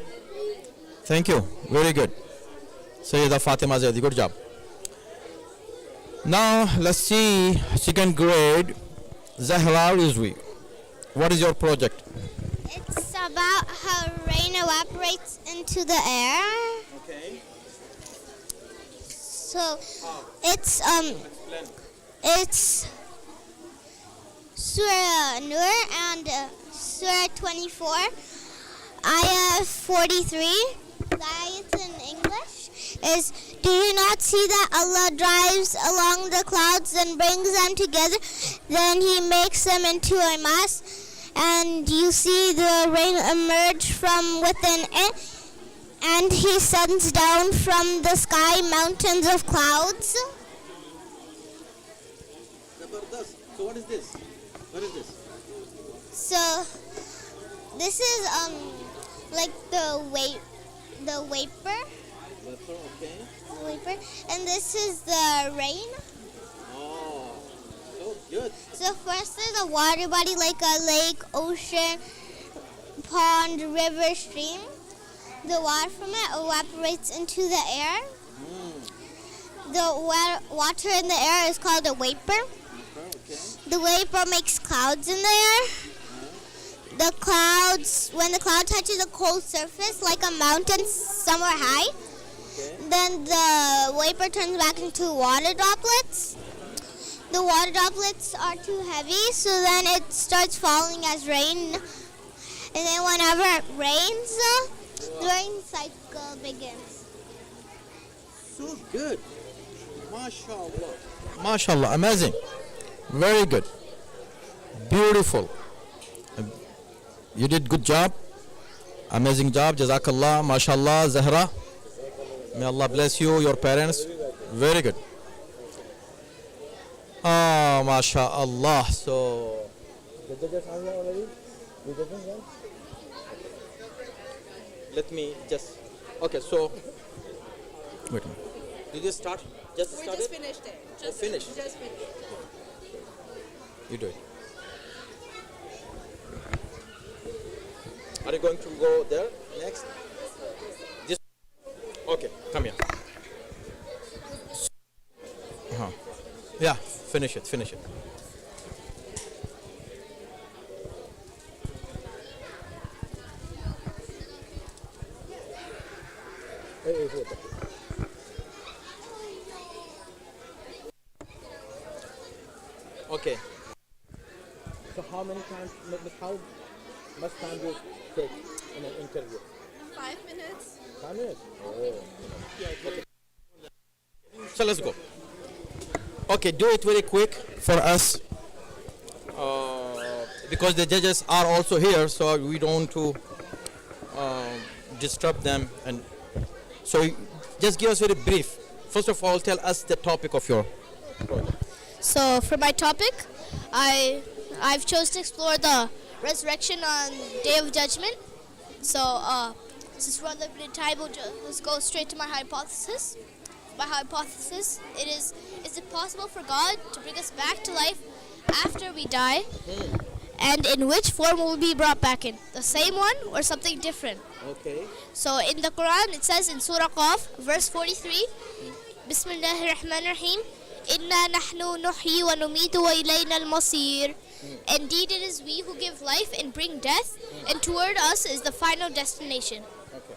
Thank you. Very good. Sayyida Fatima Zaidi. Good job. Now let's see second grade. Zahra Rizwi. What is your project? It's about how rain evaporates into the air. Okay. So it's Surah Nur and Surah 24, Ayah 43. The ayat in English is, do you not see that Allah drives along the clouds and brings them together? Then He makes them into a mass, and you see the rain emerge from within it, and He sends down from the sky mountains of clouds. So what is this? What is this? So this is like the vapor. Okay. Vapor, and this is the rain. Oh, so good. So first there's a water body like a lake, ocean, pond, river, stream. The water from it evaporates into the air. The water in the air is called a vapor. The vapor makes clouds in the air. The clouds, when the cloud touches a cold surface like a mountain somewhere high, then the vapor turns back into water droplets. The water droplets are too heavy, so then it starts falling as rain. And then whenever it rains, the rain cycle begins. So good. MashaAllah. MashaAllah. Amazing. Very good. Beautiful. You did good job. Amazing job. Jazakallah. MashaAllah. Zahra. May Allah bless you, your parents. Very good. Oh, MashaAllah. So, the judges are here already? The judges are? Let me just. Okay, so. Wait a minute. Did you start? Just We started? just finished it. Just finished? Just finished. You do it. Are you going to go there next? This. Okay, come here. Yeah, finish it, finish it. Okay. many times, how much time do you take in an interview? 5 minutes. 5 minutes? Oh. Okay. So let's go. Okay, do it very quick for us. Because the judges are also here, so we don't want to disturb them. And so just give us very brief. First of all, tell us the topic of your project. So for my topic, I've chose to explore the resurrection on Day of Judgment. So since we're on limited time, we'll just go straight to my hypothesis. My hypothesis, is it possible for God to bring us back to life after we die? And in which form will we be brought back in? The same one or something different? Okay. So in the Quran, it says in Surah Qaf, verse 43, Bismillahir Rahmanir Rahim, Inna nahnu nuhyi wa numitu wa ilayna al-masir. Indeed, it is we who give life and bring death, and toward us is the final destination. Okay.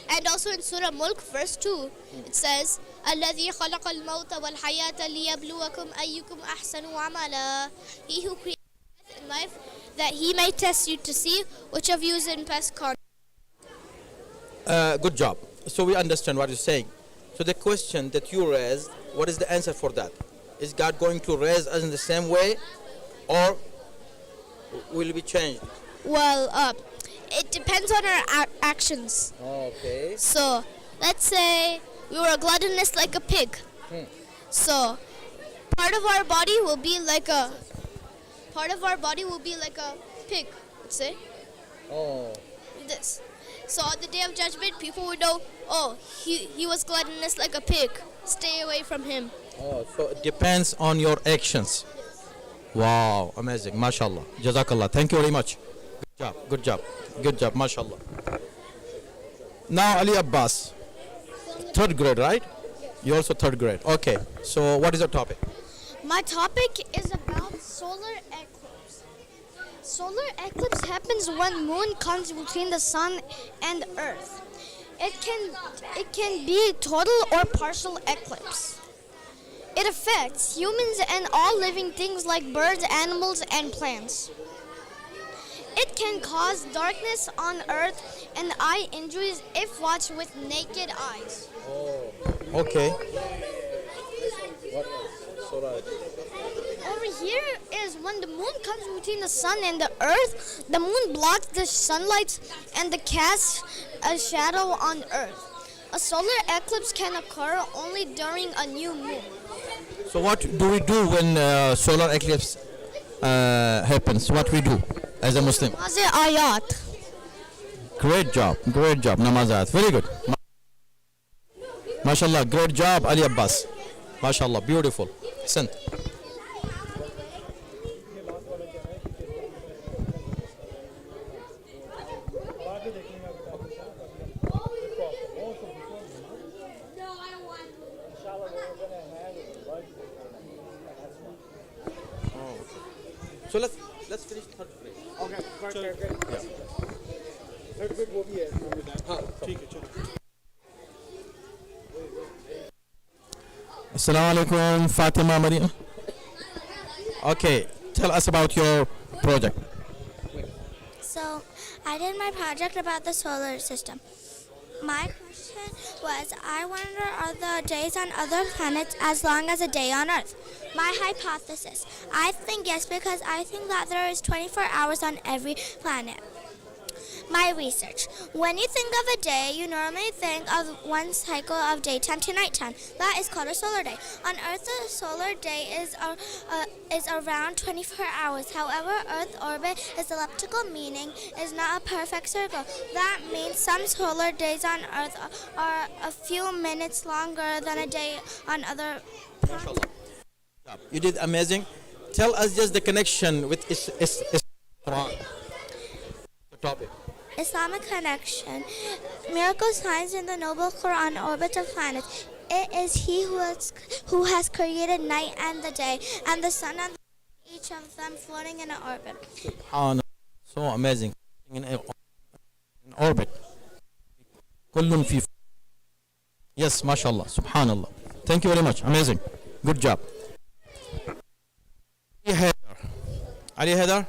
And also in Surah Mulk, verse 2, it says, الَّذِي خَلَقَ الْمَوْتَ وَالْحَيَاةَ لِيَبْلُوَكُمْ أَيُّكُمْ أَحْسَنُ عَمَلًا. He who created death and life, that he may test you to see which of you is in best conduct. Good job. So we understand what you're saying. So the question that you raised, what is the answer for that? Is God going to raise us in the same way, or will it be changed? Well, it depends on our actions. Okay. So, let's say we were gluttonous like a pig. So, part of our body will be like a pig, let's say. Oh. This. So on the Day of Judgment, people would know, oh, he was gluttonous like a pig. Stay away from him. Oh, so it depends on your actions. Wow, amazing, mashallah. Jazakallah, thank you very much. Good job, mashallah. Now Ali Abbas, 3rd grade, right? You're also 3rd grade. Okay, so what is your topic? My topic is about solar eclipse. Solar eclipse happens when moon comes between the sun and earth. It can be total or partial eclipse. It affects humans and all living things like birds, animals, and plants. It can cause darkness on earth and eye injuries if watched with naked eyes. Oh, okay. Over here is when the moon comes between the sun and the earth, the moon blocks the sunlight and casts a shadow on earth. A solar eclipse can occur only during a new moon. So what do we do when solar eclipse happens? What we do as a Muslim? Ayat. Great job, namazat. Very good. MashaAllah, great job, Ali Abbas. MashaAllah, beautiful. Sent. So let's finish 3rd grade. Okay, third grade. Third grade will be it. Assalamu alaikum, Fatima Maria. Okay, tell us about your project. So, I did my project about the solar system. My question was, I wonder, are the days on other planets as long as a day on Earth? My hypothesis, I think yes, because I think that there is 24 hours on every planet. My research, when you think of a day, you normally think of one cycle of daytime to nighttime. That is called a solar day. On Earth, the solar day is around 24 hours. However, Earth orbit is elliptical, meaning is not a perfect circle. That means some solar days on Earth are a few minutes longer than a day on other planets. You did amazing. Tell us just the connection with Quran. The topic. Islamic connection. Miracle signs in the noble Quran orbit of planets. It is He who has created night and the day, and the sun and the each of them floating in an orbit. So amazing. In orbit. كل في. Yes, mashallah, subhanallah. Thank you very much. Amazing. Good job. Ali Haidar.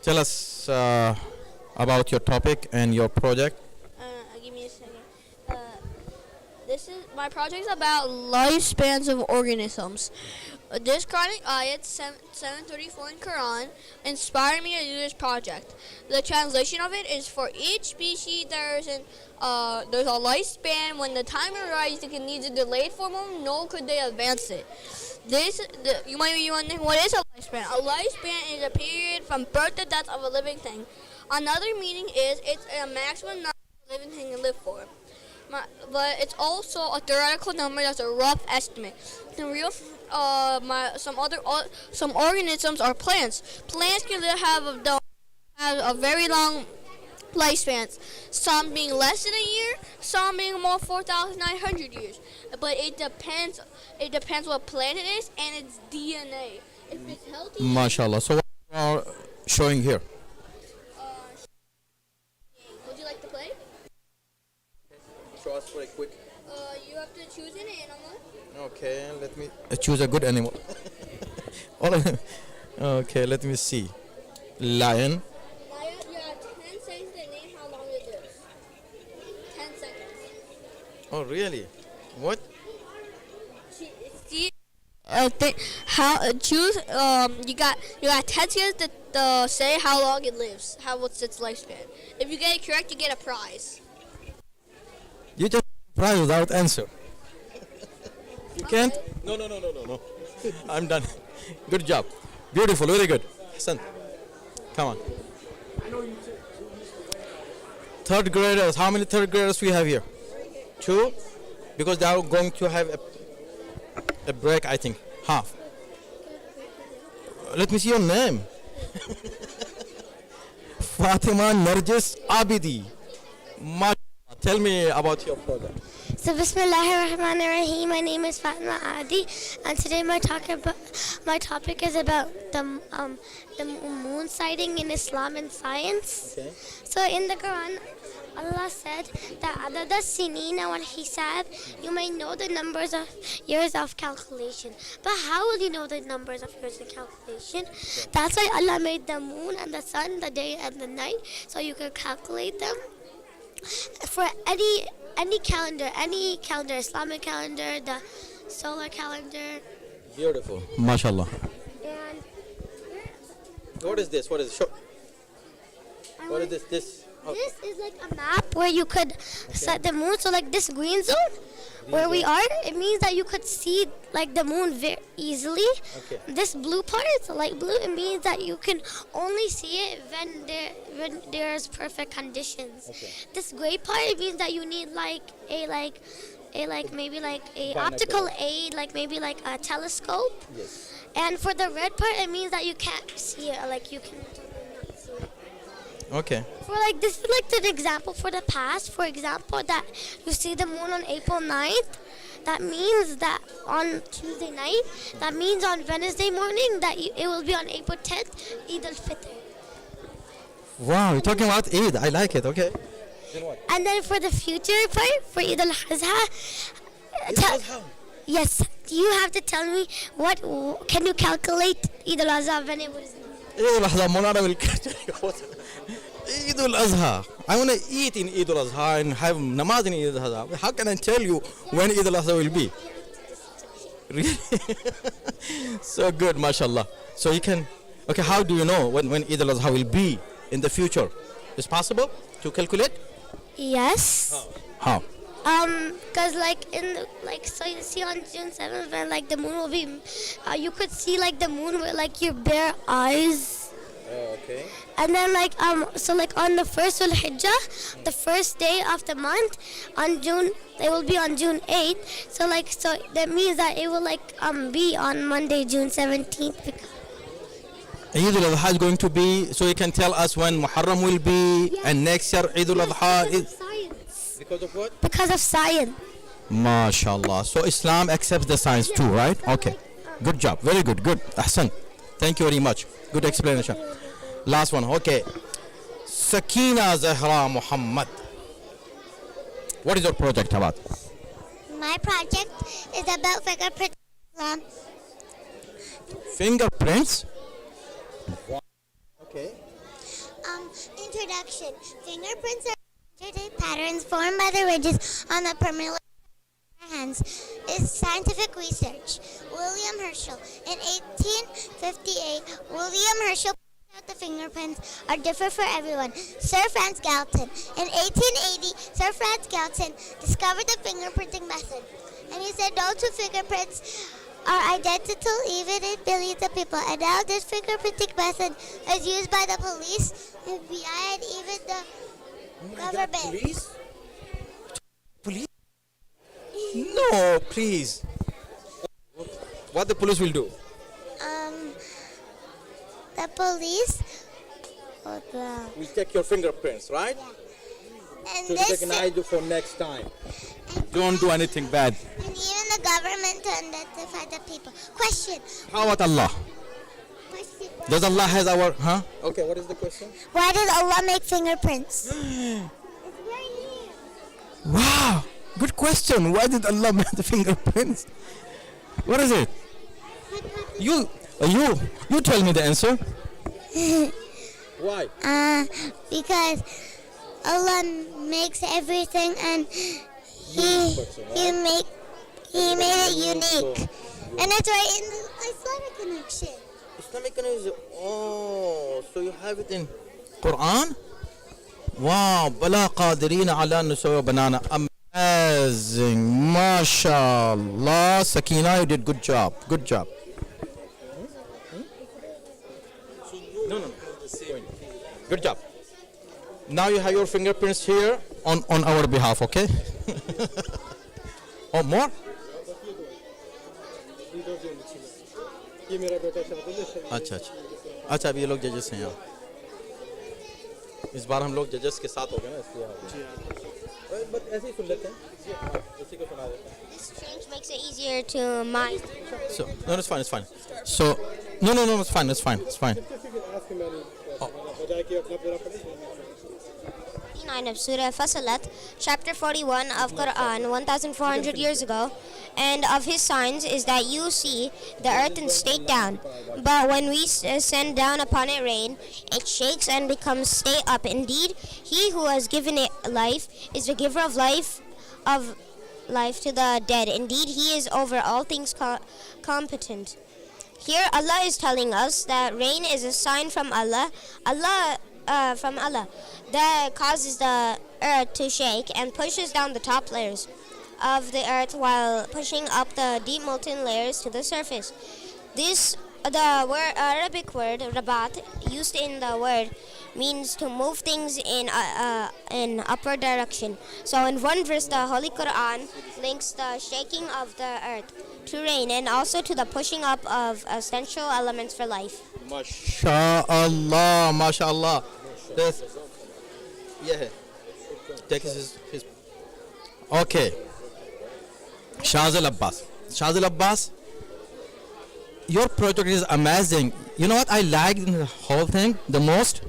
Tell us about your topic and your project. Give me a second. This is my project is about lifespans of organisms. This Quranic ayat 734 in Quran inspired me to do this project. The translation of it is for each species there's a lifespan. When the time arrives, it can neither delayed for them nor could they advance it. You might be wondering, what is a lifespan? A lifespan is a period from birth to death of a living thing. Another meaning is it's a maximum number of living thing to live for. But it's also a theoretical number that's a rough estimate. In real, some organisms are plants. Plants can have a very long lifespans. Some being less than a year, some being more 4,900 years. But it depends. It depends what plant it is and its DNA. If it's healthy. MashaAllah. So what you are showing here? Would you like to play? Show us for a quick. You have to choose an animal. Okay, let me choose a good animal. Okay, let me see. Lion. Lion, you have 10 seconds to name how long it lives. 10 seconds. Oh, really? What? See, choose. You got 10 seconds to say how long it lives. What's its lifespan? If you get it correct, you get a prize. You just prize without answer. You can't? No. I'm done. Good job. Beautiful, very good. Hassan, come on. Third graders, how many third graders we have here? 2? Because they are going to have a break, I think. Half. Let me see your name. Fatima Narjis Abidi. Tell me about your project. So Bismillahirrahmanirrahim. My name is Fatima Adi, and today my topic is about the moon sighting in Islam and science. Okay. So in the Quran, Allah said that adad as-sinina wal hisab, you may know the numbers of years of calculation. But how will you know the numbers of years of calculation? That's why Allah made the moon and the sun, the day and the night, so you can calculate them. For any calendar, Islamic calendar, the solar calendar. Beautiful. MashaAllah. And What is this? What is it? Show. What is this? This is like a map where you could set the moon. So like this green zone where we are, it means that you could see like the moon very easily. Okay. This blue part is light blue. It means that you can only see it when there's perfect conditions. Okay. This gray part, it means that you need maybe like a optical aid, like maybe like a telescope. Yes. And for the red part, it means that you can't see it, like you can not see it. Okay. For like this is like an example for the past. For example, that you see the moon on April 9th. That means that on Tuesday night. That means on Wednesday morning that it will be on April 10th, Eid al-Fitr. Wow, you're talking about Eid. I like it. Okay. And then for the future part, for Eid al-Adha, yes, you have to tell me what can you calculate Eid al-Adha when it was. Eid al-Adha. I want to eat in Eid al-Adha and have namaz in Eid al-Adha. How can I tell you when Eid al-Adha will be? Really? So good, mashallah. So you can, okay, how do you know when Eid al-Adha will be in the future? Is possible to calculate? Yes. How? Cause so you see on June 7th when like the moon will be, you could see like the moon with like your bare eyes. Oh, okay. And then so like on the first Hijjah, the first day of the month, it will be on June 8th. So that means that it will be on Monday, June 17th. Eid al-Adha is going to be, so you can tell us when Muharram will be, yes. And next year Eid al-Adha is science. Because of what? Because of science. MashaAllah. So Islam accepts the science too, right? Okay. Good job. Very good. Good. Ahsan. Thank you very much. Good explanation. Last one. Okay. Sakina Zahra Muhammad. What is your project about? My project is about fingerprint Islam. Fingerprints? Okay. Introduction. Fingerprints are patterns formed by the ridges on the permanent hands. Is scientific research. William Herschel. In 1858, William Herschel pointed out the fingerprints are different for everyone. Sir Franz Galton. In 1880, Sir Franz Galton discovered the fingerprinting method. And he said no two fingerprints are identical even in billions of people. And now this fingerprinting method is used by the police, FBI, and even the government. Police? Police? No, please. What the police will do? The police or the We'll take your fingerprints, right? and So this they can ID for next time. Don't do anything bad. and even the government to identify the people. Question. How about Allah? Question. Does Allah has our, huh? Okay, what is the question? Why did Allah make fingerprints? Wow, good question. Why did Allah make the fingerprints? What is it? You tell me the answer. Why? Because Allah makes everything and he made it unique. And it's right in the Islamic connection. Islamic connection. Oh, so you have it in Quran? Wow, bala qadirina ala nusawa banana. Amazing. MashaAllah. Sakina, you did good job. Good job. No. Good job. Now you have your fingerprints here on our behalf, okay? Oh, more? अच्छा अच्छा अच्छा अब ये लोग जजेस हैं यहाँ इस बार हम लोग जजेस के साथ हो गए ना इसलिए बस ऐसे ही सुन लेते हैं इसी को सुना देते हैं This change makes it easier to mind. so no it's fine so no it's fine 9 of Surah Fasalat, chapter 41 of Quran, 1,400 years ago, and of his signs is that you see the earth in state down. But when we send down upon it rain, it shakes and becomes stay up. Indeed, he who has given it life is the giver of life to the dead. Indeed, he is over all things competent. Here Allah is telling us that rain is a sign from Allah that causes the earth to shake and pushes down the top layers of the earth while pushing up the deep molten layers to the surface. The Arabic word rabat used in the word means to move things in upward direction. So in one verse the Holy Quran links the shaking of the earth to rain and also to the pushing up of essential elements for life. MashaAllah. This, yeah. Take his. Okay. Shazil Abbas. Your project is amazing. You know what I liked in the whole thing the most?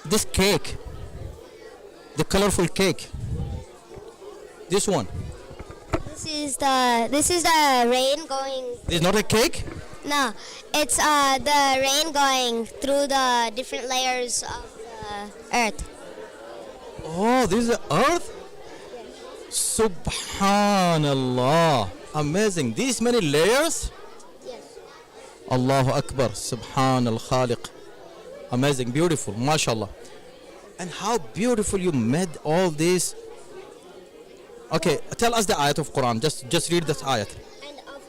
This cake. The colorful cake. This one. This is the rain going. This is not a cake? No, it's the rain going through the different layers of the earth. Oh, this is the earth? Subhanallah. Amazing. These many layers? Yes. Allahu Akbar. Subhan al-Khaliq. Amazing. Beautiful. MashaAllah. And how beautiful you made all this. Okay, tell us the ayat of Quran. Just read this ayat.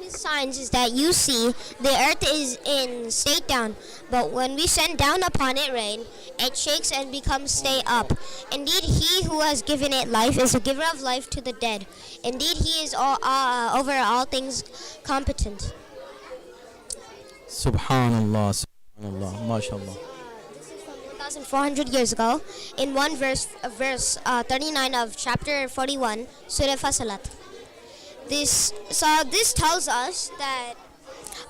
Signs is that you see the earth is in state down, but when we send down upon it rain, it shakes and becomes stay up. Indeed, he who has given it life is a giver of life to the dead. Indeed, he is over all things competent. Subhanallah, mashallah. 1,400 years ago, in one verse 39 of chapter 41, Surah Fasalat. This tells us that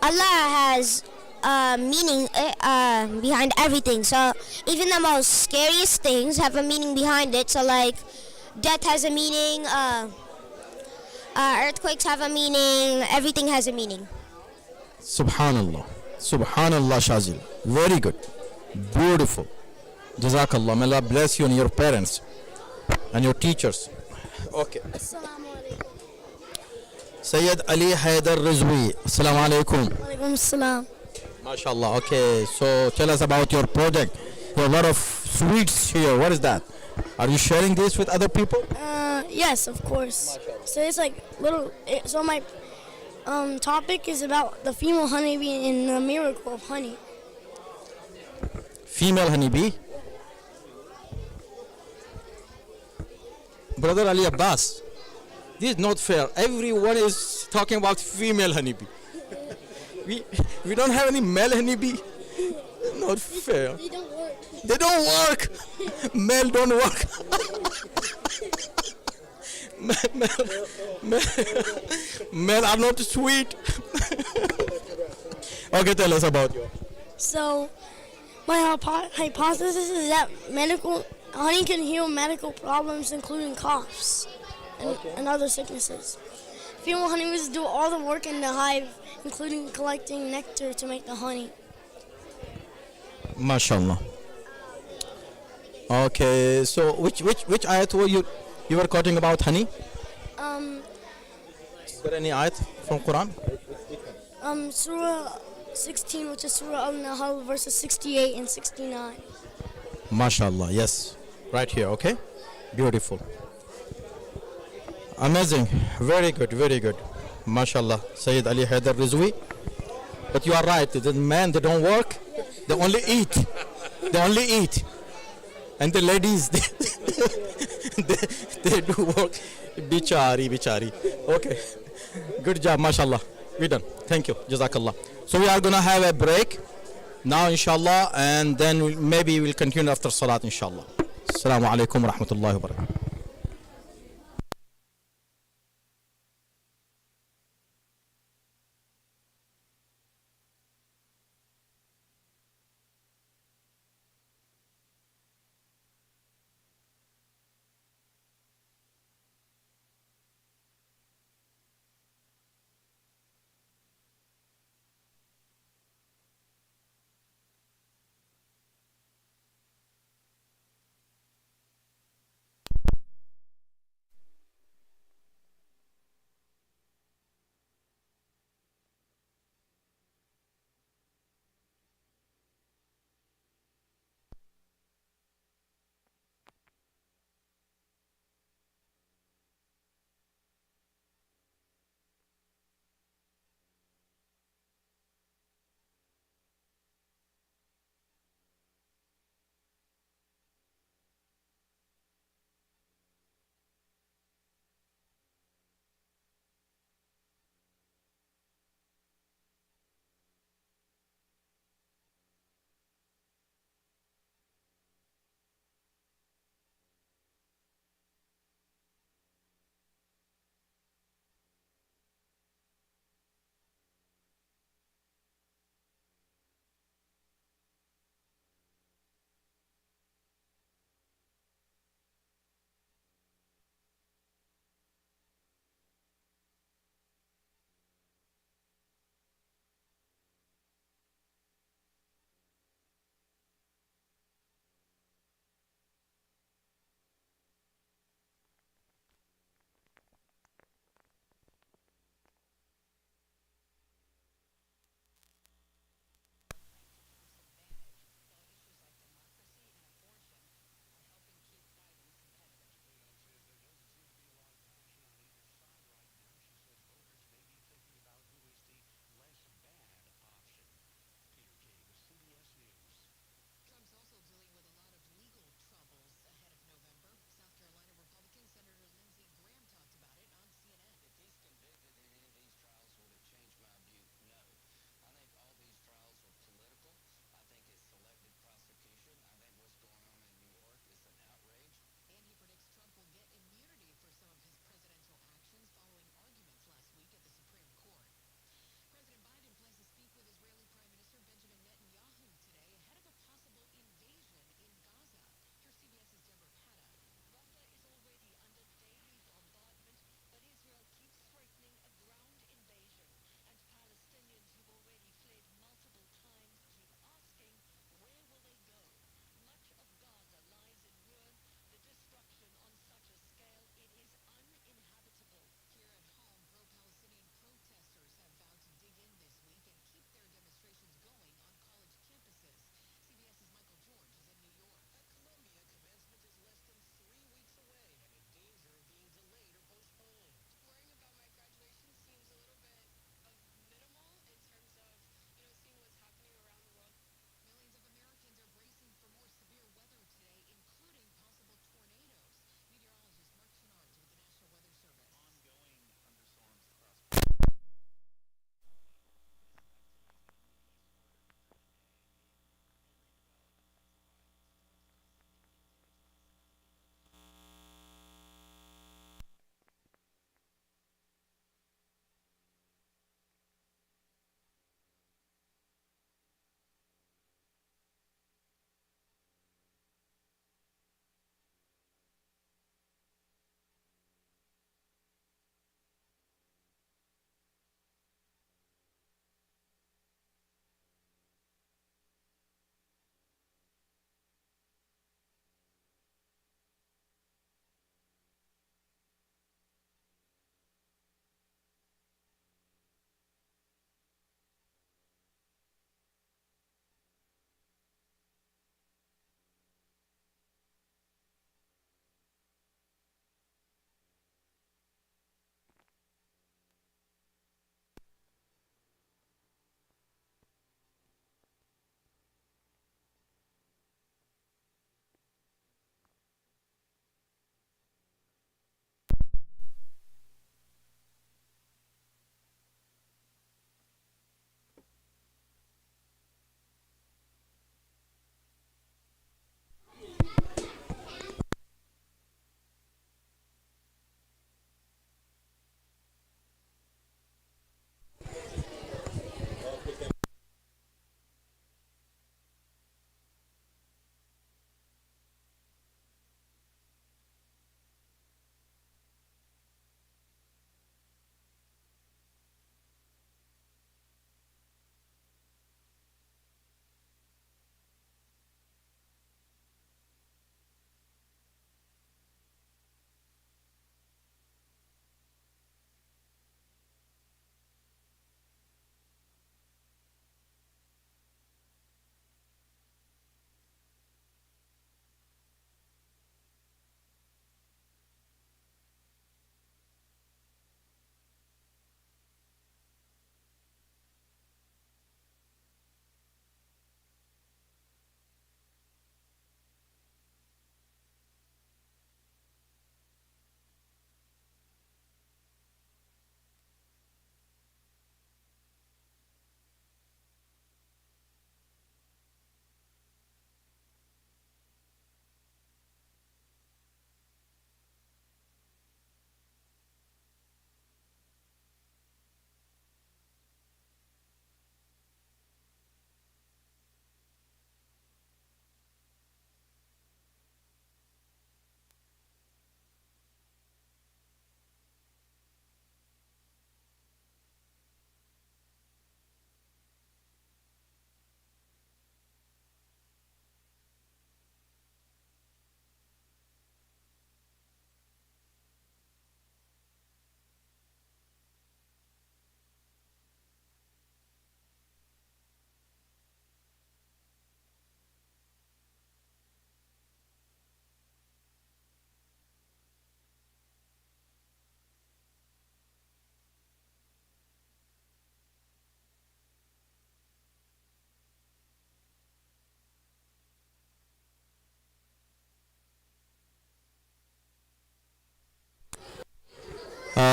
Allah has meaning behind everything. So even the most scariest things have a meaning behind it. So like death has a meaning, earthquakes have a meaning, everything has a meaning. Subhanallah, Shazil. Very good. Beautiful. Jazakallah. May Allah bless you and your parents and your teachers. Okay. Assalamu alaikum. Sayyid Ali Haidar Rizwi. Assalamu alaikum. Alaikum assalam. MashaAllah. Okay, so tell us about your project. There are a lot of sweets here. What is that? Are you sharing this with other people? Yes, of course. So it's like little. So my topic is about the female honeybee and the miracle of honey. Female honeybee? Brother Ali Abbas, this is not fair. Everyone is talking about female honeybee. We don't have any male honeybee. Not fair. They don't work. They don't work. Male don't work. Male are not sweet. Okay, tell us about you. So my hypothesis is that honey can heal medical problems, including coughs and other sicknesses. Female honeybees do all the work in the hive, including collecting nectar to make the honey. MashaAllah. Okay, so which ayat were you were quoting about honey? Is there any ayat from Quran? Surah 16, which is Surah Al-Nahl, verses 68 and 69. MashaAllah, yes. Right here, okay? Beautiful. Amazing. Very good, very good. MashaAllah. Sayyid Ali Haidar Rizwi. But you are right, the men, they don't work. They only eat. They only eat. And the ladies, they do work. Bichari. Okay. Good job, mashallah. We done. Thank you. Jazakallah. So we are going to have a break now, inshallah, and then maybe we'll continue after salat, inshallah. Assalamu alaikum wa rahmatullahi wa barakatuh.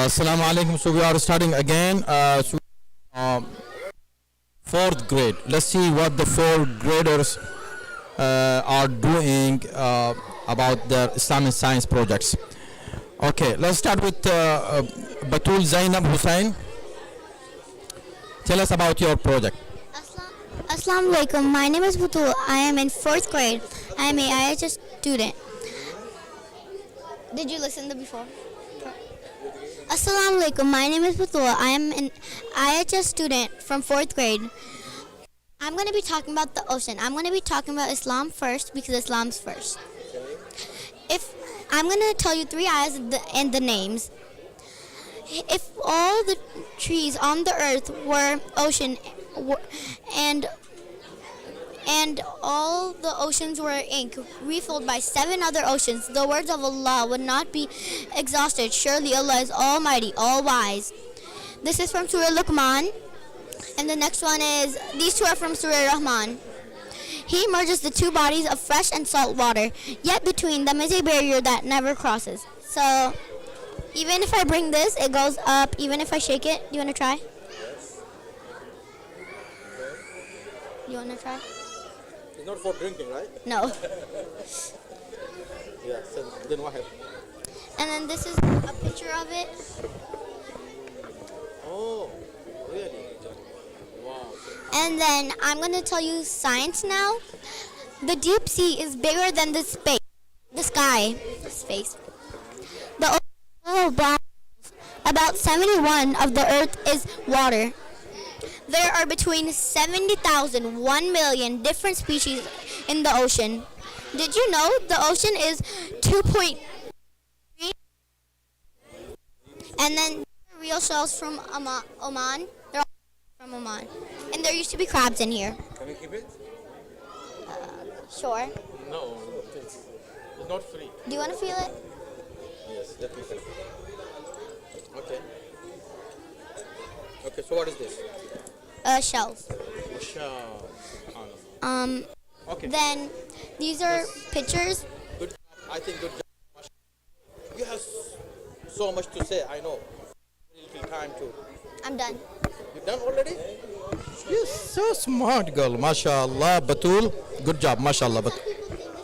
Assalamu alaikum. So we are starting again. Fourth grade. Let's see what the fourth graders are doing about their Islamic science projects. Okay, let's start with Batul Zainab Hussain. Tell us about your project. Assalamu alaikum. My name is Batul. I am in 4th grade. I am a IHS student. Did you listen to before? Assalamu alaikum. My name is Batul. I am an IHS student from 4th grade. I'm going to be talking about the ocean. I'm going to be talking about Islam first because Islam's first. If I'm going to tell you 3 ayahs and the names. If all the trees on the earth were ocean and all the oceans were ink, refilled by 7 other oceans, the words of Allah would not be exhausted. Surely Allah is almighty, all-wise. This is from Surah Luqman. And the next one is, these 2 are from Surah Rahman. He merges the 2 bodies of fresh and salt water, yet between them is a barrier that never crosses. So, even if I bring this, it goes up. Even if I shake it, do you want to try? You want to try? It's not for drinking, right? No. Yeah, so then what happened? And then this is a picture of it. Oh, really? Wow. And then I'm going to tell you science now. The deep sea is bigger than the sky. Space. The ocean, about 71 of the earth is water. There are between 70,000, 1 million different species in the ocean. Did you know the ocean is 2.3? And then real shells from Oman. They're all from Oman. And there used to be crabs in here. Can we keep it? Sure. No, it's not free. Do you want to feel it? Yes, let me see. Okay. Okay, so what is this? Shells. Shell. Okay. Then these are pictures. Good. I think good job. You have so much to say. I know. Little time to. I'm done. You done already? You're so smart, girl. MashaAllah, Batul. Good job, MashaAllah. This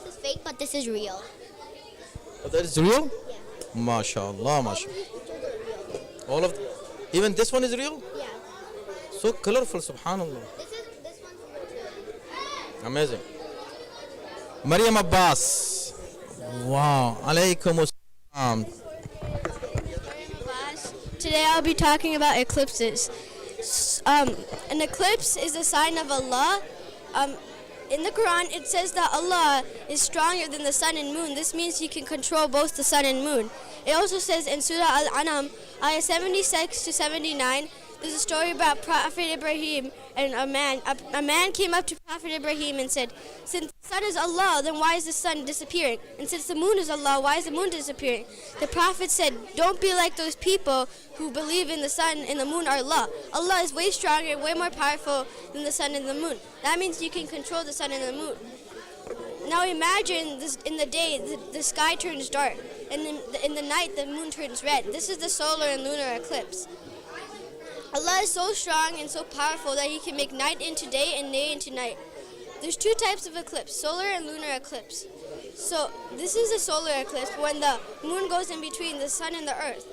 is fake, but this is real. Oh, that is real? Yeah. MashaAllah, MashaAllah. All of even this one is real? Yeah. So colorful, subhanallah. This one's real too. Amazing. Maryam Abbas. Wow. Alaykum assalam. Today I'll be talking about eclipses. An eclipse is a sign of Allah. In the Quran, it says that Allah is stronger than the sun and moon. This means He can control both the sun and moon. It also says in Surah Al-An'am, ayah 76 to 79, there's a story about Prophet Ibrahim and a man. A man came up to Prophet Ibrahim and said, since the sun is Allah, then why is the sun disappearing? And since the moon is Allah, why is the moon disappearing? The Prophet said, don't be like those people who believe in the sun and the moon are Allah. Allah is way stronger, way more powerful than the sun and the moon. That means you can control the sun and the moon. Now imagine this, in the day, the sky turns dark, and in the night, the moon turns red. This is the solar and lunar eclipse. Allah is so strong and so powerful that He can make night into day and day into night. There's 2 types of eclipse, solar and lunar eclipse. So this is a solar eclipse when the moon goes in between the sun and the earth.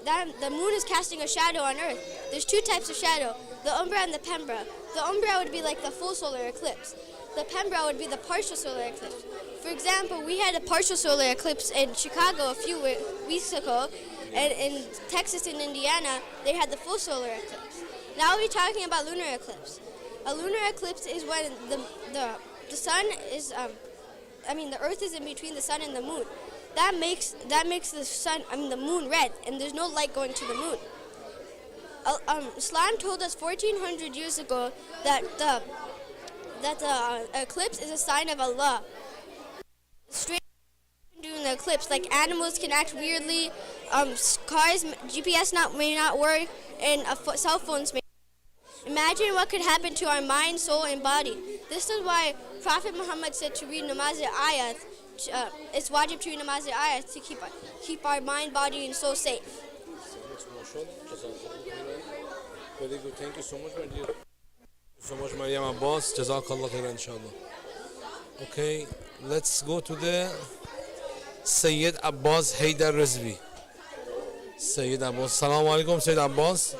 The moon is casting a shadow on earth. There's 2 types of shadow, the umbra and the penumbra. The umbra would be like the full solar eclipse. The penumbra would be the partial solar eclipse. For example, we had a partial solar eclipse in Chicago a few weeks ago, and in Texas and Indiana, they had the full solar eclipse. Now we're talking about lunar eclipse. A lunar eclipse is when the sun is, the earth is in between the sun and the moon. That makes the moon red, and there's no light going to the moon. Islam told us 1400 years ago that the eclipse is a sign of Allah. Straight during the eclipse, like animals can act weirdly, cars, GPS may not work, and cell phones may. Imagine what could happen to our mind, soul, and body. This is why Prophet Muhammad said to read namaz ayat. It's wajib to read namaz ayat to keep our mind, body, and soul safe. Very good. Thank you so much, my dear. So much, Maryam Abbas. Jazakallah khairan, inshallah. Okay, let's go to the Sayyid Abbas Haydar Rizvi. Sayyid Abbas. Assalamu alaikum, Sayyid Abbas.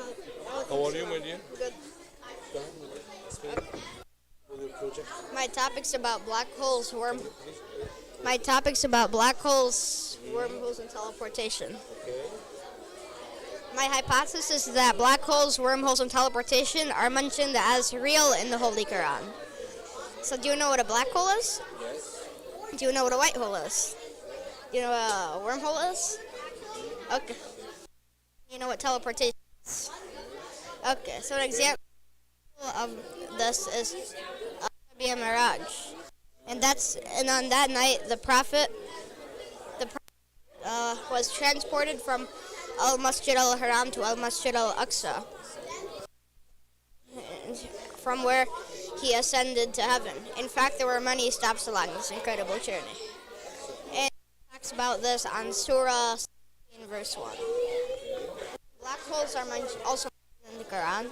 How are you, my dear? Good. Project. My topic's about black holes, wormholes, and teleportation. My hypothesis is that black holes, wormholes, and teleportation are mentioned as real in the Holy Quran. So do you know what a black hole is? Yes. Do you know what a white hole is? Do you know what a wormhole is? Okay. You know what teleportation is? Okay, so an example of this is be a mirage, and on that night the prophet was transported from Al Masjid Al Haram to Al Masjid Al Aqsa, from where he ascended to heaven. In fact, there were many stops along this incredible journey, and it talks about this on Surah 16, verse 1. Black holes are also mentioned in the Quran.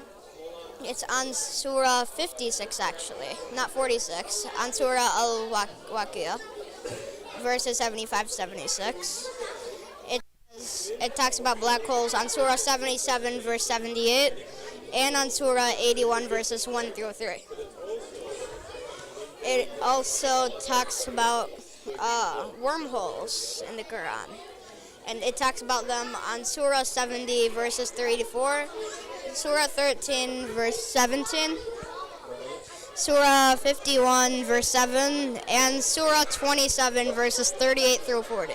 It's on Surah 56, actually, not 46, on Surah Al-Waqi'ah, verses 75-76. It talks about black holes on Surah 77, verse 78, and on Surah 81, verses 1 through 3. It also talks about wormholes in the Quran, and it talks about them on Surah 70, verses 3 to 4, Surah 13, verse 17, Surah 51, verse 7, and Surah 27, verses 38 through 40.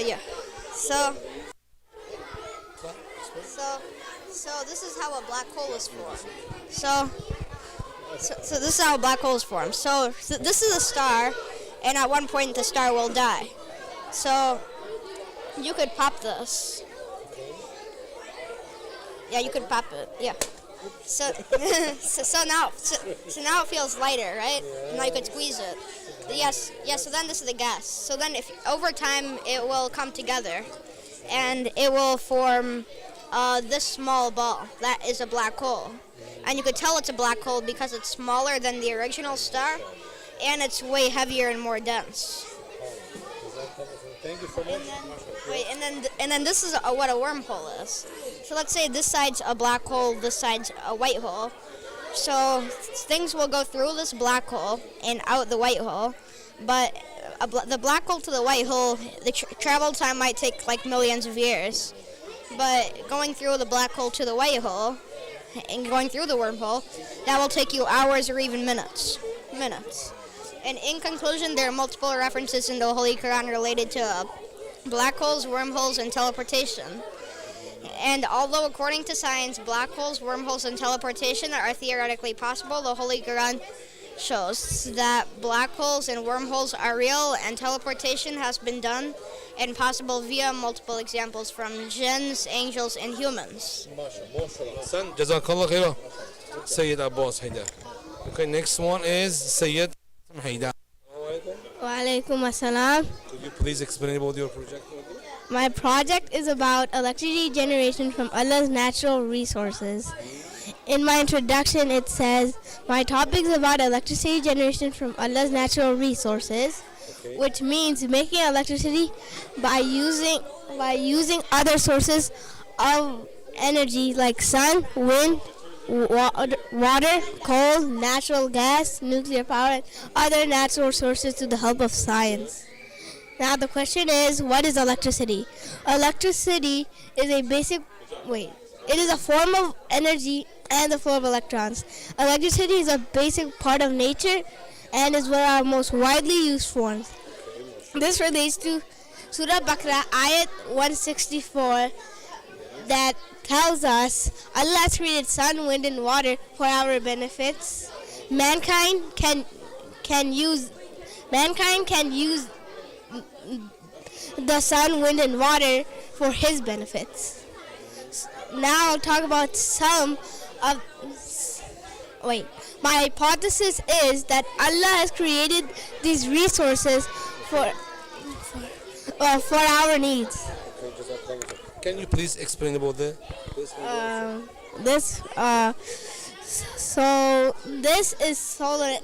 Yeah. So this is how a black hole is formed. So this is how a black hole is formed. So this is a star, and at one point the star will die. So you could pop this. Yeah, you could pop it. Yeah. So now it feels lighter, right? Now you could squeeze it. Yes. So then this is the gas. So then, if over time it will come together, and it will form this small ball that is a black hole, and you could tell it's a black hole because it's smaller than the original star, and it's way heavier and more dense. Thank you so much. And then this is what a wormhole is. So let's say this side's a black hole, this side's a white hole. So things will go through this black hole and out the white hole. But the black hole to the white hole, the travel time might take like millions of years. But going through the black hole to the white hole and going through the wormhole, that will take you hours or even minutes. And in conclusion, there are multiple references in the Holy Quran related to black holes, wormholes, and teleportation. And although according to science, black holes, wormholes, and teleportation are theoretically possible, the Holy Quran shows that black holes and wormholes are real, and teleportation has been done and possible via multiple examples from jinns, angels, and humans. Jazakallah khairan, Sayyid Abbas Haydar. Okay, next one is Sayyid Haydar. Wa alaikum assalam. Could you please explain about your project? My project is about electricity generation from Allah's natural resources. In my introduction, it says, my topic is about electricity generation from Allah's natural resources, which means making electricity by using other sources of energy like sun, wind, water, coal, natural gas, nuclear power, and other natural sources to the help of science. Now the question is, what is electricity? Electricity is it is a form of energy and the flow of electrons. Electricity is a basic part of nature and is one of our most widely used forms. This relates to Surah Baqarah, Ayat 164, that tells us Allah has created sun, wind, and water for our benefits. Mankind can use the sun, wind, and water for his benefits. now I'll talk about some of. Wait. My hypothesis is that Allah has created these resources for our needs. Can you please explain about that? This is solar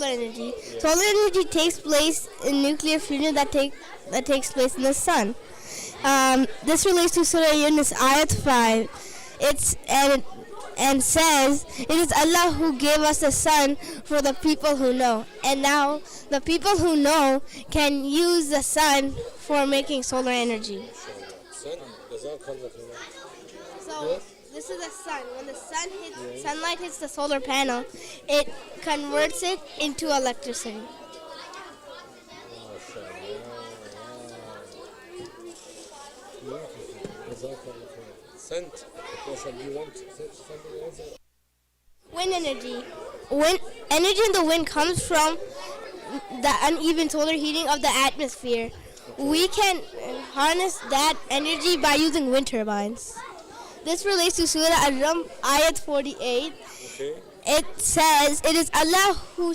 energy. Solar energy takes place in nuclear fusion that takes place in the sun. This relates to Surah Yunus ayat 5. And says, it is Allah who gave us the sun for the people who know. And now the people who know can use the sun for making solar energy. So this is the sun. When the sunlight hits the solar panel, it converts it into electricity. Wind energy. Energy in the wind comes from the uneven solar heating of the atmosphere. We can harness that energy by using wind turbines. This relates to Surah Al-Rum, ayat 48. Okay. It says, it is Allah who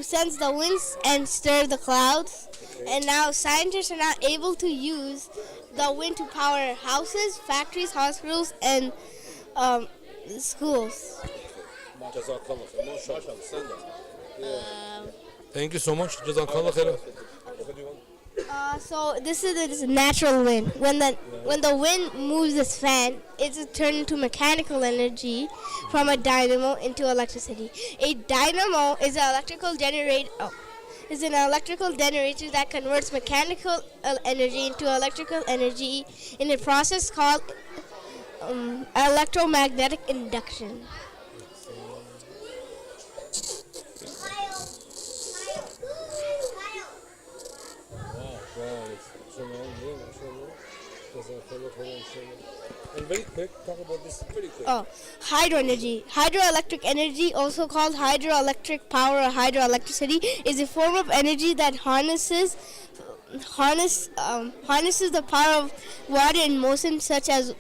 sends the winds and stirs the clouds. Okay. And now scientists are now able to use the wind to power houses, factories, hospitals, and schools. Thank you so much. Jazakallah khair. So this is natural wind. When the wind moves this fan, it's turned into mechanical energy from a dynamo into electricity. A dynamo is an electrical generator. Is an electrical generator that converts mechanical energy into electrical energy in a process called electromagnetic induction. And very quick, talk about this very quick. Hydro energy. Hydroelectric energy, also called hydroelectric power or hydroelectricity, is a form of energy that harnesses the power of water in motion, such as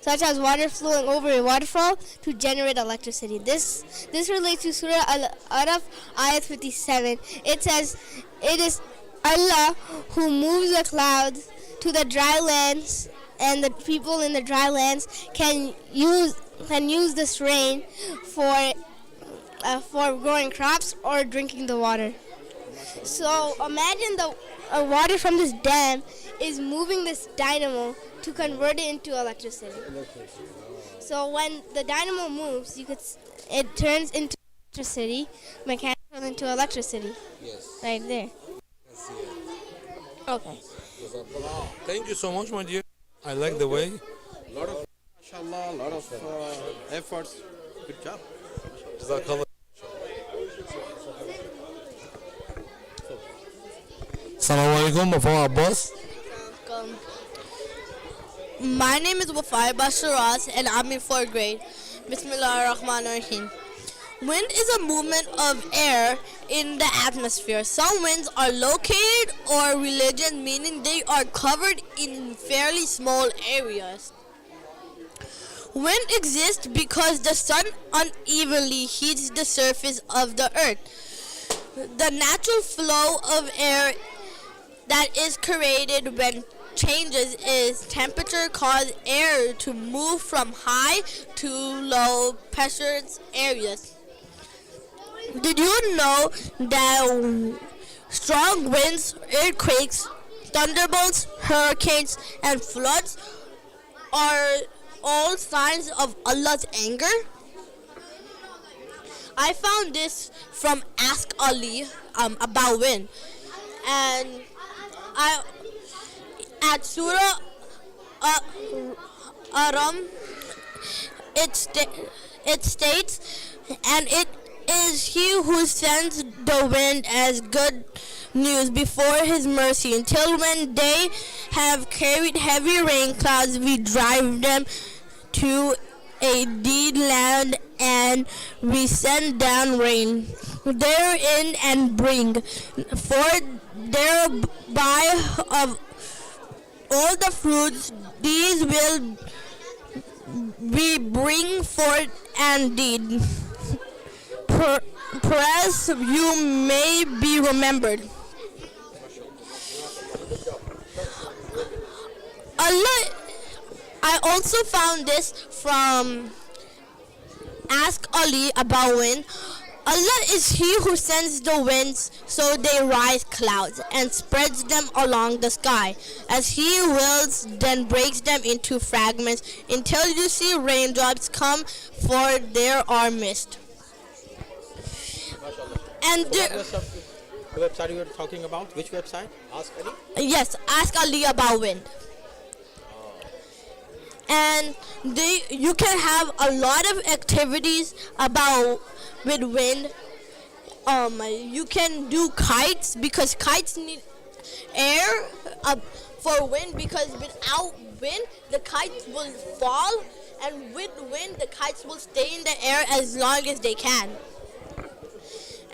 water flowing over a waterfall, to generate electricity. This relates to Surah Al-Araf, ayat 57. It says, it is Allah who moves the clouds to the dry lands, and the people in the dry lands can use this rain for growing crops or drinking the water. So imagine the water from this dam is moving this dynamo to convert it into electricity. So when the dynamo moves, it turns into electricity, mechanical into electricity. Yes. Right there. Okay. Thank you so much, my dear. I like the way. Lot of efforts. Good job. Jazakallah. Assalamu alaikum, Mafam Abbas. My name is Wafai Basharaz and I'm in 4th grade. Bismillah ar-Rahman ar-Rahim. Wind is a movement of air in the atmosphere. Some winds are located or religious, meaning they are covered in fairly small areas. Wind exists because the sun unevenly heats the surface of the earth. The natural flow of air that is created when changes is temperature cause air to move from high to low pressure areas. Did you know that strong winds, earthquakes, thunderbolts, hurricanes, and floods are all signs of Allah's anger? I found this from Ask Ali about wind, and at Surah Aram it states, and it is He who sends the wind as good news before His mercy, until when they have carried heavy rain clouds, we drive them to a dead land, and we send down rain therein and bring forth thereby of all the fruits, these will we bring forth and did. Perhaps you may be remembered. Allah, I also found this from Ask Ali about wind. Allah is He who sends the winds so they rise clouds and spreads them along the sky. As He wills, then breaks them into fragments until you see raindrops come, for there are mist. And The website you were talking about? Which website? Ask Ali? yes, Ask Ali about wind. And you can have a lot of activities about with wind. You can do kites because kites need air for wind, because without wind the kites will fall, and with wind the kites will stay in the air as long as they can.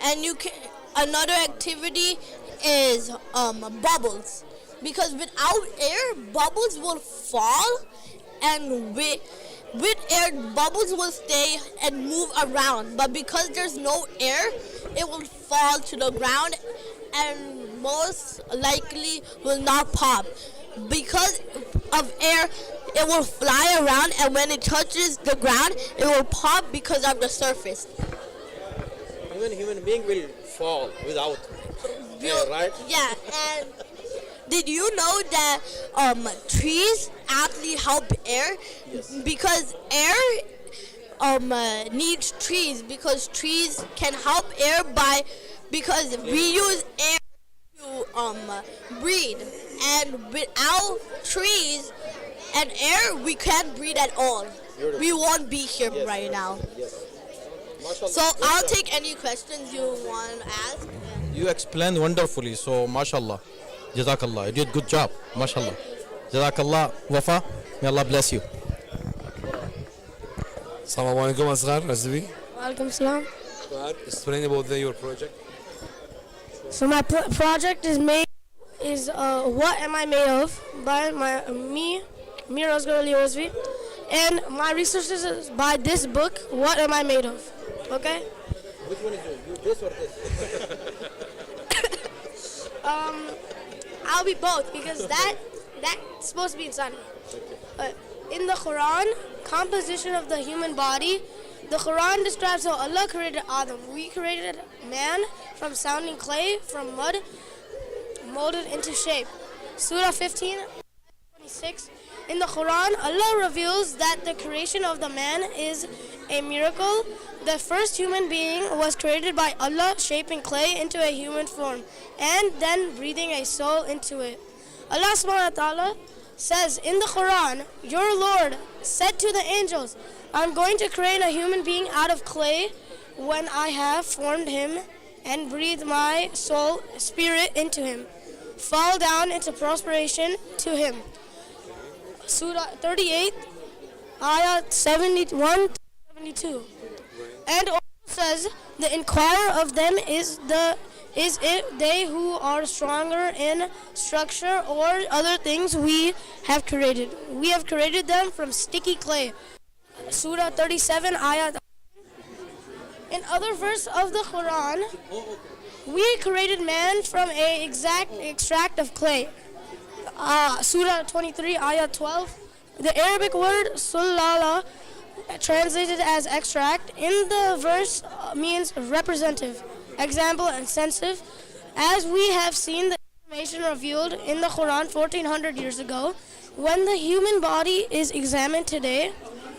And another activity is bubbles, because without air bubbles will fall, and with air bubbles will stay and move around, but because there's no air it will fall to the ground and most likely will not pop. Because of air it will fly around, and when it touches the ground it will pop because of the surface. Even human being will fall without air, right? Yeah, and did you know that trees actually help air? Yes. Because air needs trees, because trees can help air because we use air to breathe, and without trees and air we can't breathe at all. Beautiful. We won't be here right now. Yes. So I'll take any questions you want to ask. You explained wonderfully, so mashallah. Jazakallah. You did good job. Mashallah. Jazakallah. Wafa, may Allah bless you. Assalamu alaikum, Asghar Razvi. Walaikum salam. Explain about your project. So my project is What Am I Made Of by me, Mir Asghar Ali Razvi, and my resources is by this book, What Am I Made Of? Okay? Which one is yours? You this or this? I'll be both, because that's supposed to be inside me. In the Quran, composition of the human body, the Quran describes how Allah created Adam. We created man from sounding clay, from mud, molded into shape. Surah 15, 26. In the Quran, Allah reveals that the creation of the man is a miracle. The first human being was created by Allah, shaping clay into a human form and then breathing a soul into it. Allah subhanahu wa ta'ala says in the Quran, your Lord said to the angels, I'm going to create a human being out of clay when I have formed him and breathe my soul, spirit into him. Fall down into prostration to him. Surah 38, ayah 71 to 72. And also says, the inquirer of them is it they who are stronger in structure or other things we have created. We have created them from sticky clay. Surah 37, ayah. In other verse of the Quran, we created man from an exact extract of clay. Surah 23, ayah 12. The Arabic word sulala, translated as extract, in the verse means representative, example, and sensitive. As we have seen the information revealed in the Quran 1400 years ago, when the human body is examined today,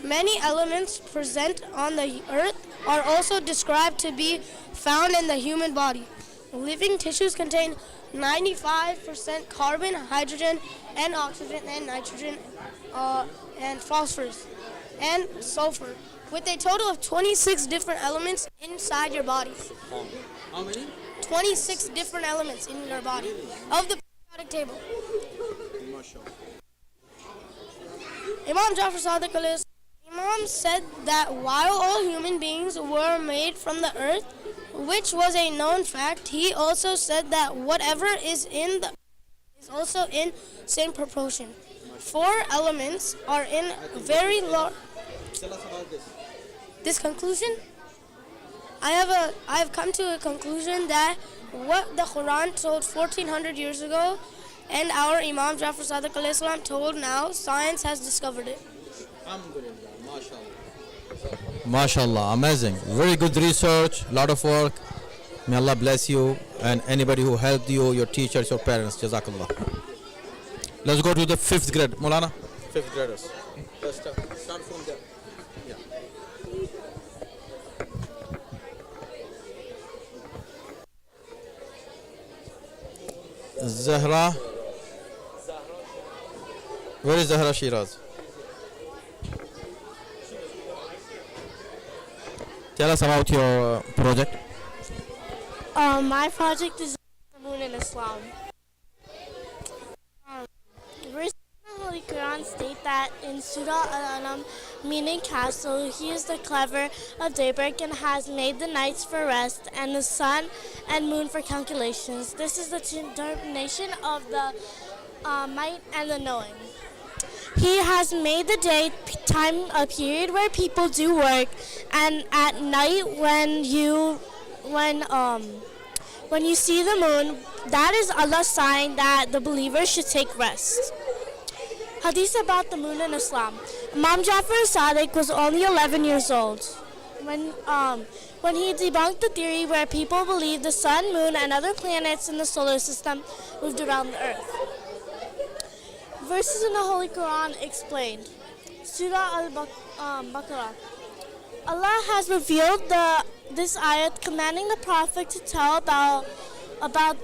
many elements present on the earth are also described to be found in the human body. Living tissues contain 95% carbon, hydrogen, and oxygen, and nitrogen, and phosphorus, and sulfur, with a total of 26 different elements inside your body. How many? 26 different elements in your body of the periodic table. Imam Jafar Sadiq Imam said that while all human beings were made from the earth, which was a known fact, he also said that whatever is in the is also in same proportion. 4 elements are in very large. Tell us about this. This conclusion, I have come to a conclusion that what the Quran told 1400 years ago and our Imam Jafar Sadiq alayhi salam told now, science has discovered it. Alhamdulillah, mashallah. MashaAllah, amazing. Very good research, lot of work. May Allah bless you and anybody who helped you, your teachers, your parents. Jazakallah. Let's go to the 5th grade. Maulana, 5th graders. Let's start from there. Yeah. Zahra. Where is Zahra Shiraz? Tell us about your project. My project is the moon in Islam. Verses in the Holy Quran state that in Surah Al-Anam, meaning castle, he is the clever of daybreak and has made the nights for rest and the sun and moon for calculations. This is the determination of the might and the knowing. He has made the day time a period where people do work, and at night when you see the moon, that is Allah's sign that the believer should take rest. Hadith about the moon in Islam. Imam Jafar As-Sadiq was only 11 years old when he debunked the theory where people believed the sun, moon, and other planets in the solar system moved around the earth. Verses in the Holy Quran explained. Surah Al-Baqarah. Allah has revealed this ayat commanding the Prophet to tell about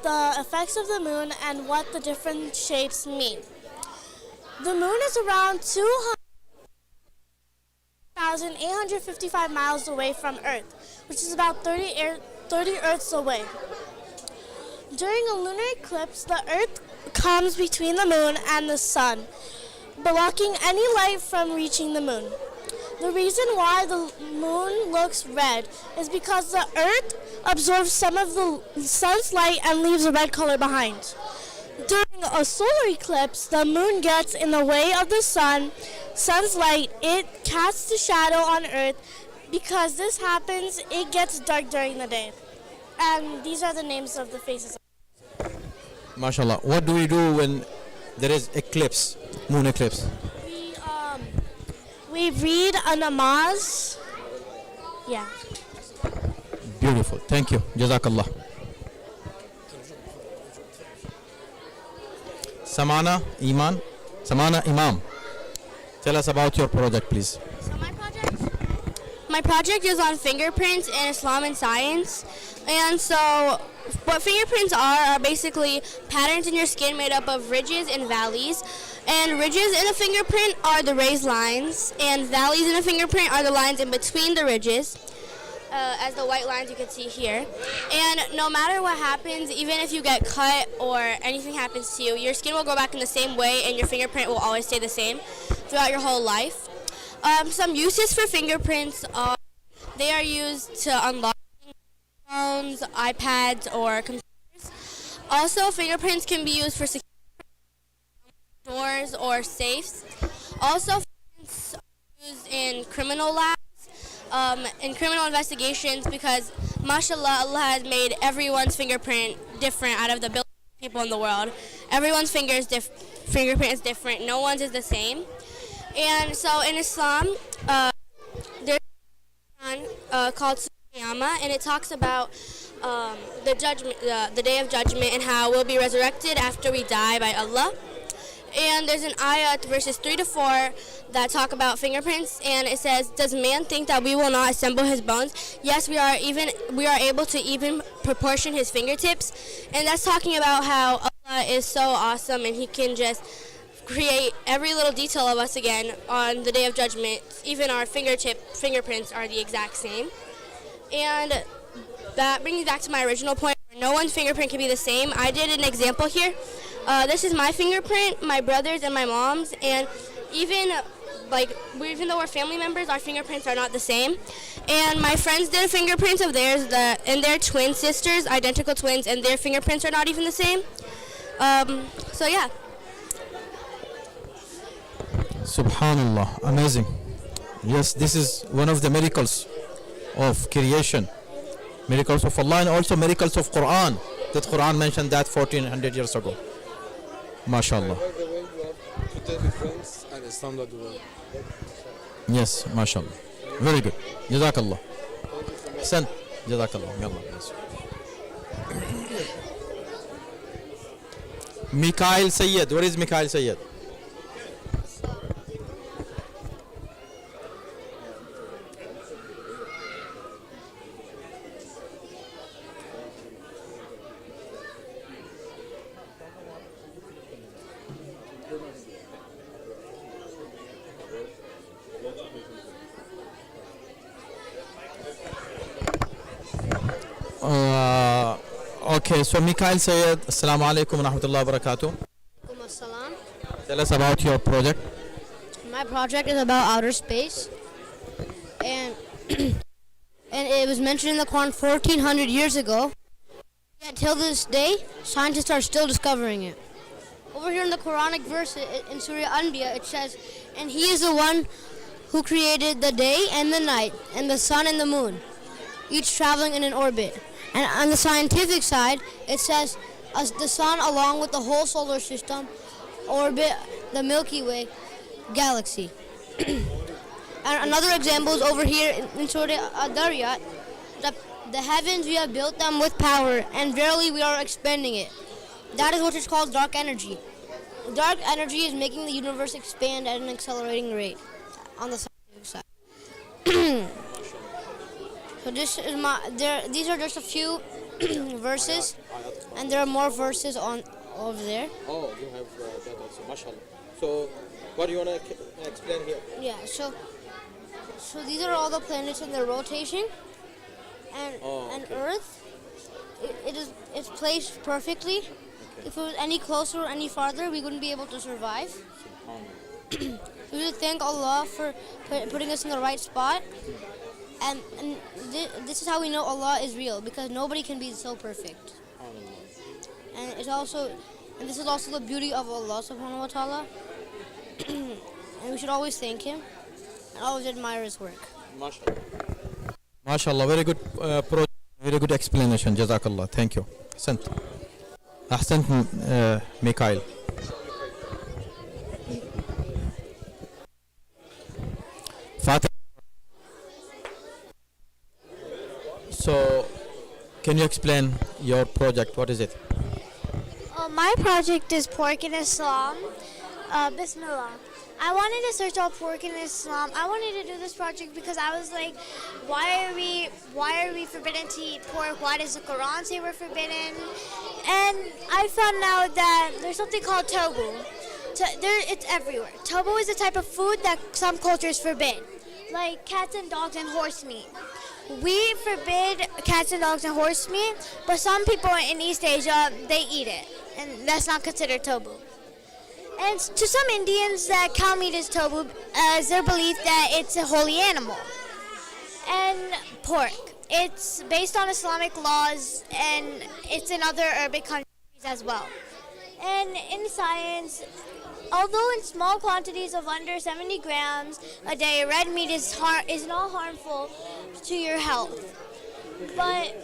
the effects of the moon and what the different shapes mean. The moon is around 200,855 miles away from Earth, which is about 30 Earths away. During a lunar eclipse, the Earth comes between the moon and the sun, blocking any light from reaching the moon. The reason why the moon looks red is because the Earth absorbs some of the sun's light and leaves a red color behind. During a solar eclipse, the moon gets in the way of the sun's light. It casts a shadow on Earth. Because this happens, it gets dark during the day. And these are the names of the faces. MashaAllah. What do we do when there is eclipse, moon eclipse? We read a namaz. Yeah. Beautiful. Thank you. Jazakallah. Samana Imam. Tell us about your project, please. My project is on fingerprints in Islam and science. And so what fingerprints are basically patterns in your skin made up of ridges and valleys. And ridges in a fingerprint are the raised lines, and valleys in a fingerprint are the lines in between the ridges, as the white lines you can see here. And no matter what happens, even if you get cut or anything happens to you, your skin will go back in the same way and your fingerprint will always stay the same throughout your whole life. Some uses for fingerprints are they are used to unlock phones, iPads, or computers. Also, fingerprints can be used for security doors or safes. Also, fingerprints are used in criminal labs, in criminal investigations, because mashallah, Allah has made everyone's fingerprint different out of the billion people in the world. Everyone's fingerprint is different. No one's is the same. And so in Islam, there's a Quran called Surah, and it talks about the judgment, the day of judgment, and how we'll be resurrected after we die by Allah. And there's an ayat, verses 3 to 4, that talk about fingerprints, and it says, "Does man think that we will not assemble his bones? Yes, we are able to even proportion his fingertips." And that's talking about how Allah is so awesome, and He can just create every little detail of us again on the day of judgment. Even our fingerprints are the exact same. And that brings me back to my original point. No one's fingerprint can be the same. I did an example here. This is my fingerprint, my brother's, and my mom's. And even though we're family members, our fingerprints are not the same. And my friends did fingerprints of theirs, and they're twin sisters, identical twins, and their fingerprints are not even the same. So yeah. Subhanallah, amazing. Yes, this is one of the miracles of creation, miracles of Allah, and also miracles of Quran. That Quran mentioned that 1400 years ago. MashaAllah. The way you have to tell your friends and Islam that way. Yes, MashaAllah. Very good. Jazakallah. Ahsan. Jazakallah. Yalla, yes. Mikhail Sayyed. Where is Mikhail Sayyed? Okay, so Mikhail Sayyed, Assalamu alaikum wa rahmatullahi wa barakatuh. Tell us about your project. My project is about outer space, and and it was mentioned in the Quran 1400 years ago. Yet till this day, scientists are still discovering it. Over here in the Quranic verse in Surah Anbiya, it says, "And He is the one who created the day and the night, and the sun and the moon, each traveling in an orbit." And on the scientific side, it says, "As the sun, along with the whole solar system, orbit the Milky Way galaxy." And another example is over here in Surah Ad-Dariyat. The heavens, we have built them with power, and verily we are expanding it. That is what is called dark energy. Dark energy is making the universe expand at an accelerating rate on the scientific side. So this is these are just a few verses, and there are more verses on over there. Oh, you have that also, mashallah. So, what do you want to explain here? Yeah, so these are all the planets in their rotation, and Earth, it's placed perfectly. Okay. If it was any closer or any farther, we wouldn't be able to survive. We should thank Allah for putting us in the right spot. And this is how we know Allah is real, because nobody can be so perfect. And this is also the beauty of Allah subhanahu wa ta'ala. And we should always thank Him and always admire His work. MashaAllah. MashaAllah, very good project, very good explanation. Jazakallah. Thank you. Ahsant. Ahsant, Mikhail. Fatih. So, can you explain your project? What is it? My project is pork in Islam. Bismillah. I wanted to search out pork in Islam. I wanted to do this project because I was like, why are we forbidden to eat pork? Why does the Quran say we're forbidden? And I found out that there's something called tobu. It's everywhere. Tobu is a type of food that some cultures forbid, like cats and dogs and horse meat. We forbid cats and dogs and horse meat, but some people in East Asia, they eat it, and that's not considered tobu. And to some Indians, that cow meat is tobu, as their belief that it's a holy animal. And pork, it's based on Islamic laws, and it's in other Arabic countries as well. And in science, although in small quantities of under 70 grams a day, red meat is not harmful to your health. But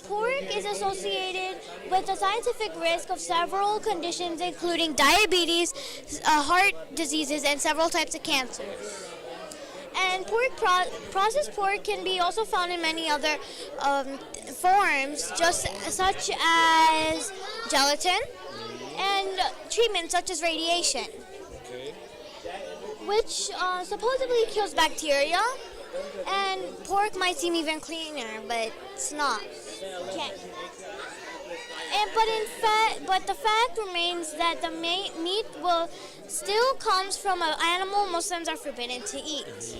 pork is associated with the scientific risk of several conditions, including diabetes, heart diseases, and several types of cancer. And processed pork can be also found in many other forms, such as gelatin and treatments such as radiation, which supposedly kills bacteria. And pork might seem even cleaner, but it's not. But the fact remains that the meat still comes from an animal Muslims are forbidden to eat.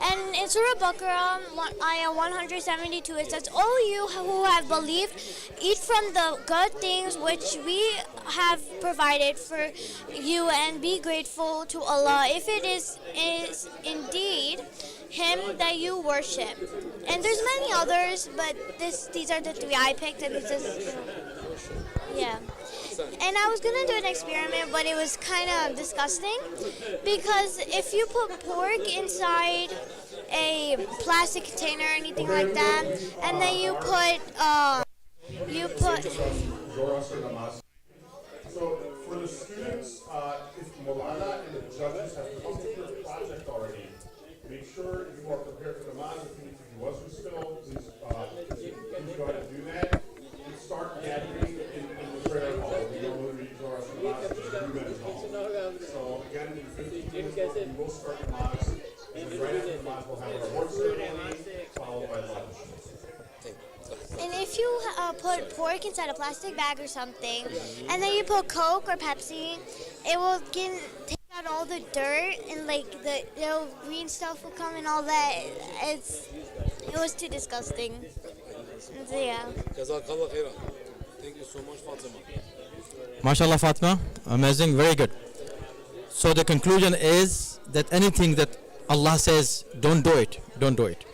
And in Surah Baqarah, ayah 172, it says, "O you who have believed, eat from the good things which we have provided for you, and be grateful to Allah if it is indeed Him that you worship." And there's many others, but these are the three I picked, and this is, Yeah. And I was gonna do an experiment, but it was kind of disgusting because if you put pork inside a plastic container or anything like that, and then you put So for the students, if Molana and the judges have come to your project already, make sure you are prepared for the Namaz. If you need to do wazoo still, please go ahead and do that. And start gathering in the prayer hall. We normally read Zohar and Namaz in the women's hall. So again, in 15 minutes, we will start Namaz. And then right after Namaz, we'll have our award ceremony, followed by lunch. And if you put pork inside a plastic bag or something, and then you put Coke or Pepsi, it will take out all the dirt and like the green stuff will come and all that. It was too disgusting. So, yeah. Jazakallah khairan. Thank you so much, Fatima. MashaAllah, Fatima. Amazing. Very good. So the conclusion is that anything that Allah says, don't do it. Don't do it.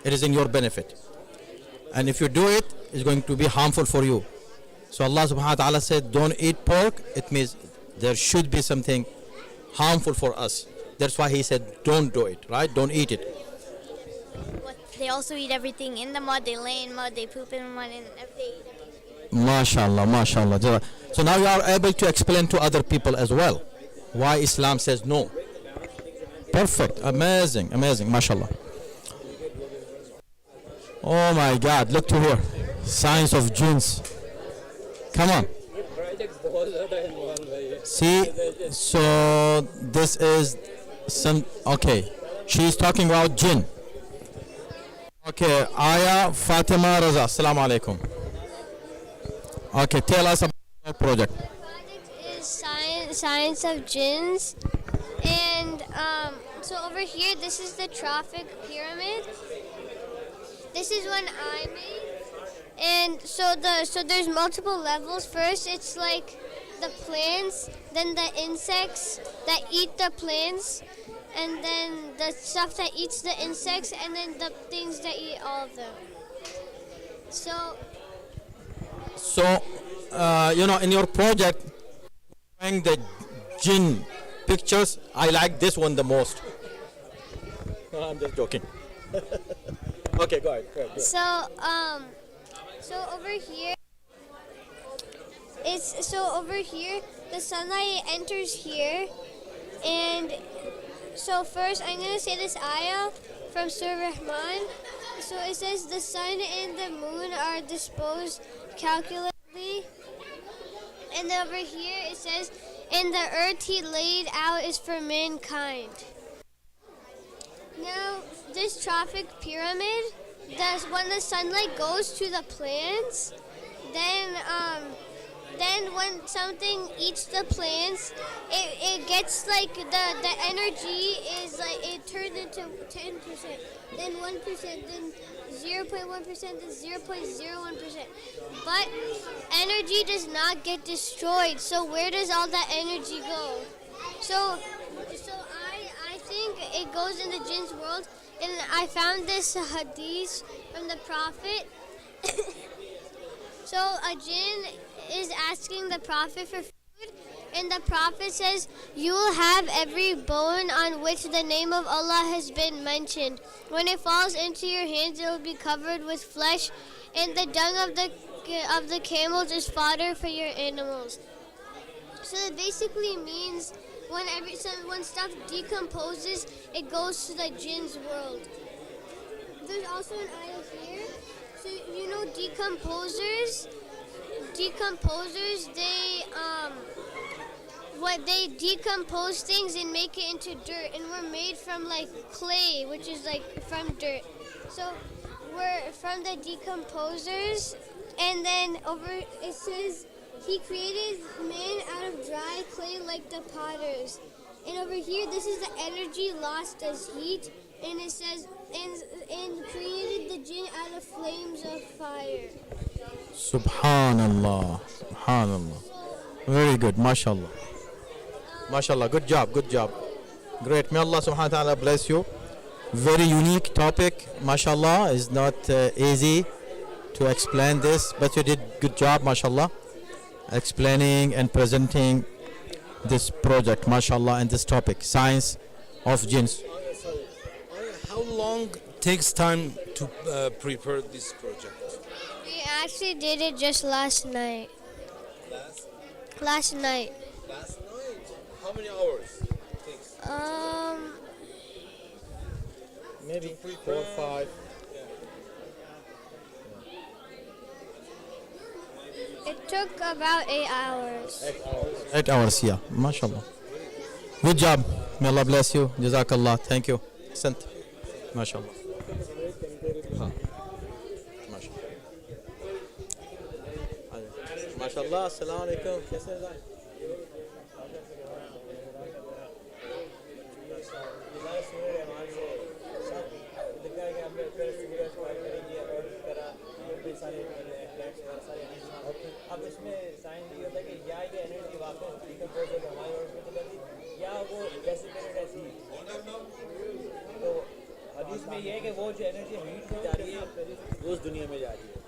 It is in your benefit. And if you do it, it's going to be harmful for you. So Allah subhanahu wa ta'ala said, don't eat pork. It means there should be something harmful for us. That's why he said, don't do it, right? Don't eat it. They also eat everything in the mud. They lay in mud. They poop in mud, and they eat everything. MashaAllah, MashaAllah. So now you are able to explain to other people as well why Islam says no. Perfect. Amazing, amazing. MashaAllah. Oh my God, look to here. Science of genes. Come on. See, so this is some, okay. She's talking about jinn. Okay, Aya Fatima Raza. Assalamu alaikum. Okay, tell us about your project. The project is science of jinns. And so over here, this is the trophic pyramid. This is one I made, and so there's multiple levels. First, it's like the plants, then the insects that eat the plants, and then the stuff that eats the insects, and then the things that eat all of them. So in your project, showing the jinn pictures, I like this one the most. No, I'm just joking. Okay, go ahead. So over here, the sunlight enters here, and so first I'm gonna say this ayah from Surah Rahman. So it says the sun and the moon are disposed calculatedly, and over here it says, and the earth he laid out is for mankind. Now, this trophic pyramid, when the sunlight goes to the plants, then when something eats the plants, it gets like the energy is like it turns into 10%, then 1%, then 0.1%, then 0.01%. But energy does not get destroyed. So where does all that energy go? So I think it goes in the jinn's world, and I found this hadith from the Prophet. So a jinn is asking the Prophet for food, and the Prophet says, you will have every bone on which the name of Allah has been mentioned. When it falls into your hands, it will be covered with flesh, and the dung of the camels is fodder for your animals. So it basically means when stuff decomposes, it goes to the jinn's world. There's also an ayah here. So you know decomposers, they decompose things and make it into dirt, and we're made from like clay, which is like from dirt. So we're from the decomposers, and then over it says he created man out of dry clay like the potters. And over here, this is the energy lost as heat, and it says and created the jinn out of flames of fire. Subhanallah, Subhanallah. Very good, MashaAllah. MashaAllah, good job, good job. Great, may Allah subhanahu wa ta'ala bless you. Very unique topic, MashaAllah. It's not easy to explain this, but you did good job, MashaAllah. explaining and presenting this project, mashallah, and this topic, science of jinns. How long takes time to prepare this project? We actually did it just last night. Last night. Last night. How many hours it takes? Maybe 4 or 5. It took about 8 hours. 8 hours, yeah, mashallah. Good job. May Allah bless you. Jazakallah. Thank you. Sent. Mashallah. Mashallah. Assalamu alaikum. अब इसमें sign ये होता है कि या ये energy वापस decompose होकर हमारे वर्ल्ड में चला गई या वो डेसिपेटेड ऐसी तो हदीस में ये है कि वो जो एनर्जी हीट में जा रही है वो उस दुनिया में जा रही है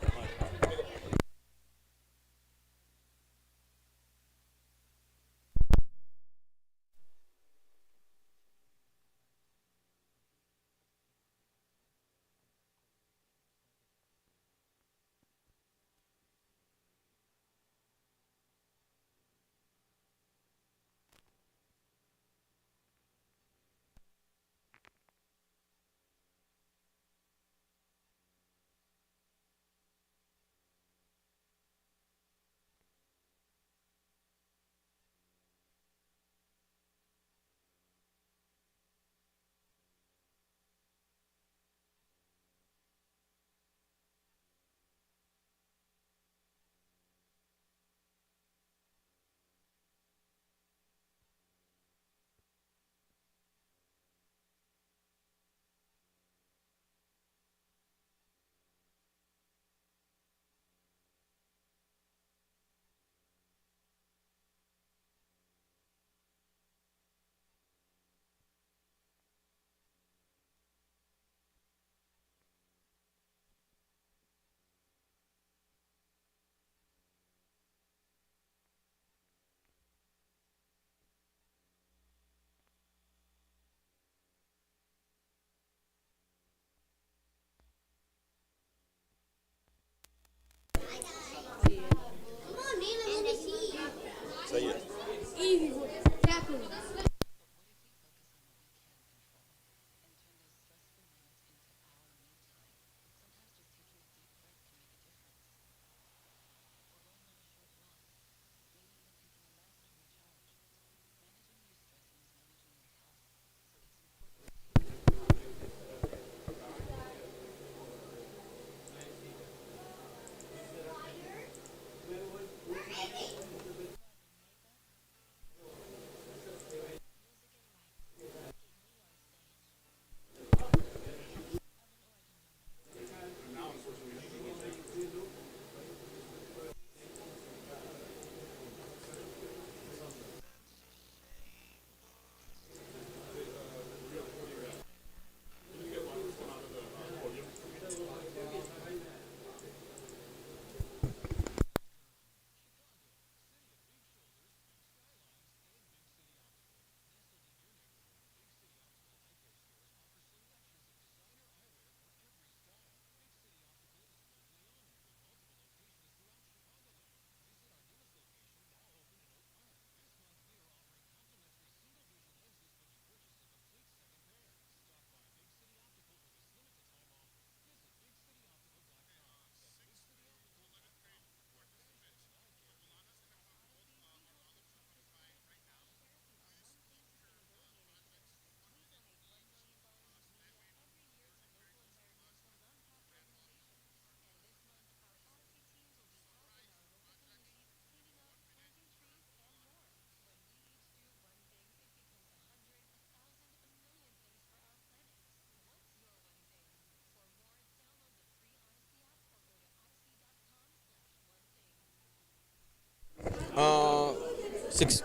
Six.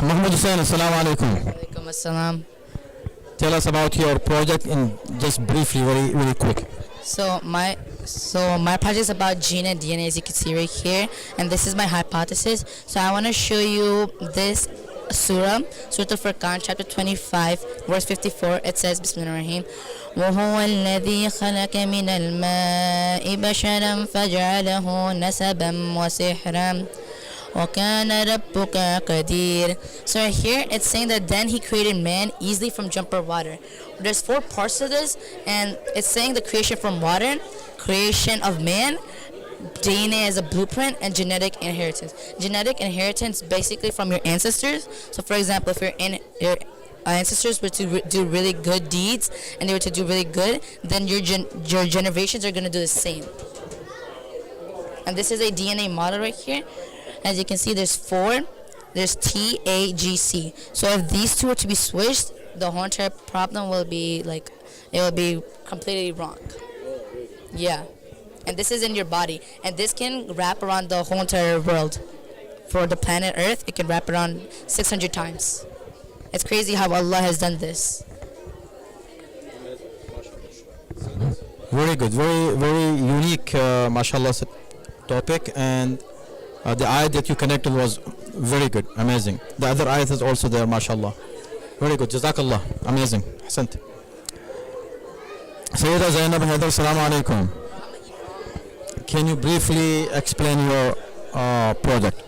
Muhammad Hussain, assalamu alaikum. Alaikum assalam. Tell us about your project in just briefly, very quick. So So my project is about gene and DNA, as you can see right here, and this is my hypothesis. So I want to show you this surah, Surah Al-Furqan, chapter 25, verse 54. It says, Bismillahirrahmanirrahim, وهو الذي خلق من الماء بشرا فجعله نسبا وسحرا وكان ربك قدير. So right here it's saying that then he created man easily from jumper water. There's 4 parts to this, and it's saying the creation from water, creation of man, DNA as a blueprint, and genetic inheritance. Genetic inheritance basically from your ancestors. So for example, if your ancestors were to do really good deeds and they were to do really good, then your generations are going to do the same. And this is a DNA model right here. As you can see, there's 4. There's T, A, G, C. So if these 2 are to be switched, the whole entire problem will be like, it will be completely wrong. Yeah. And this is in your body. And this can wrap around the whole entire world. For the planet Earth, it can wrap around 600 times. It's crazy how Allah has done this. Very good, very unique, mashallah, topic, and the ayat that you connected was very good, amazing. The other ayat is also there, mashallah. Very good, jazakallah, amazing, ahsant. Sayyida Zainab Haidar, assalamu alaikum. Can you briefly explain your project?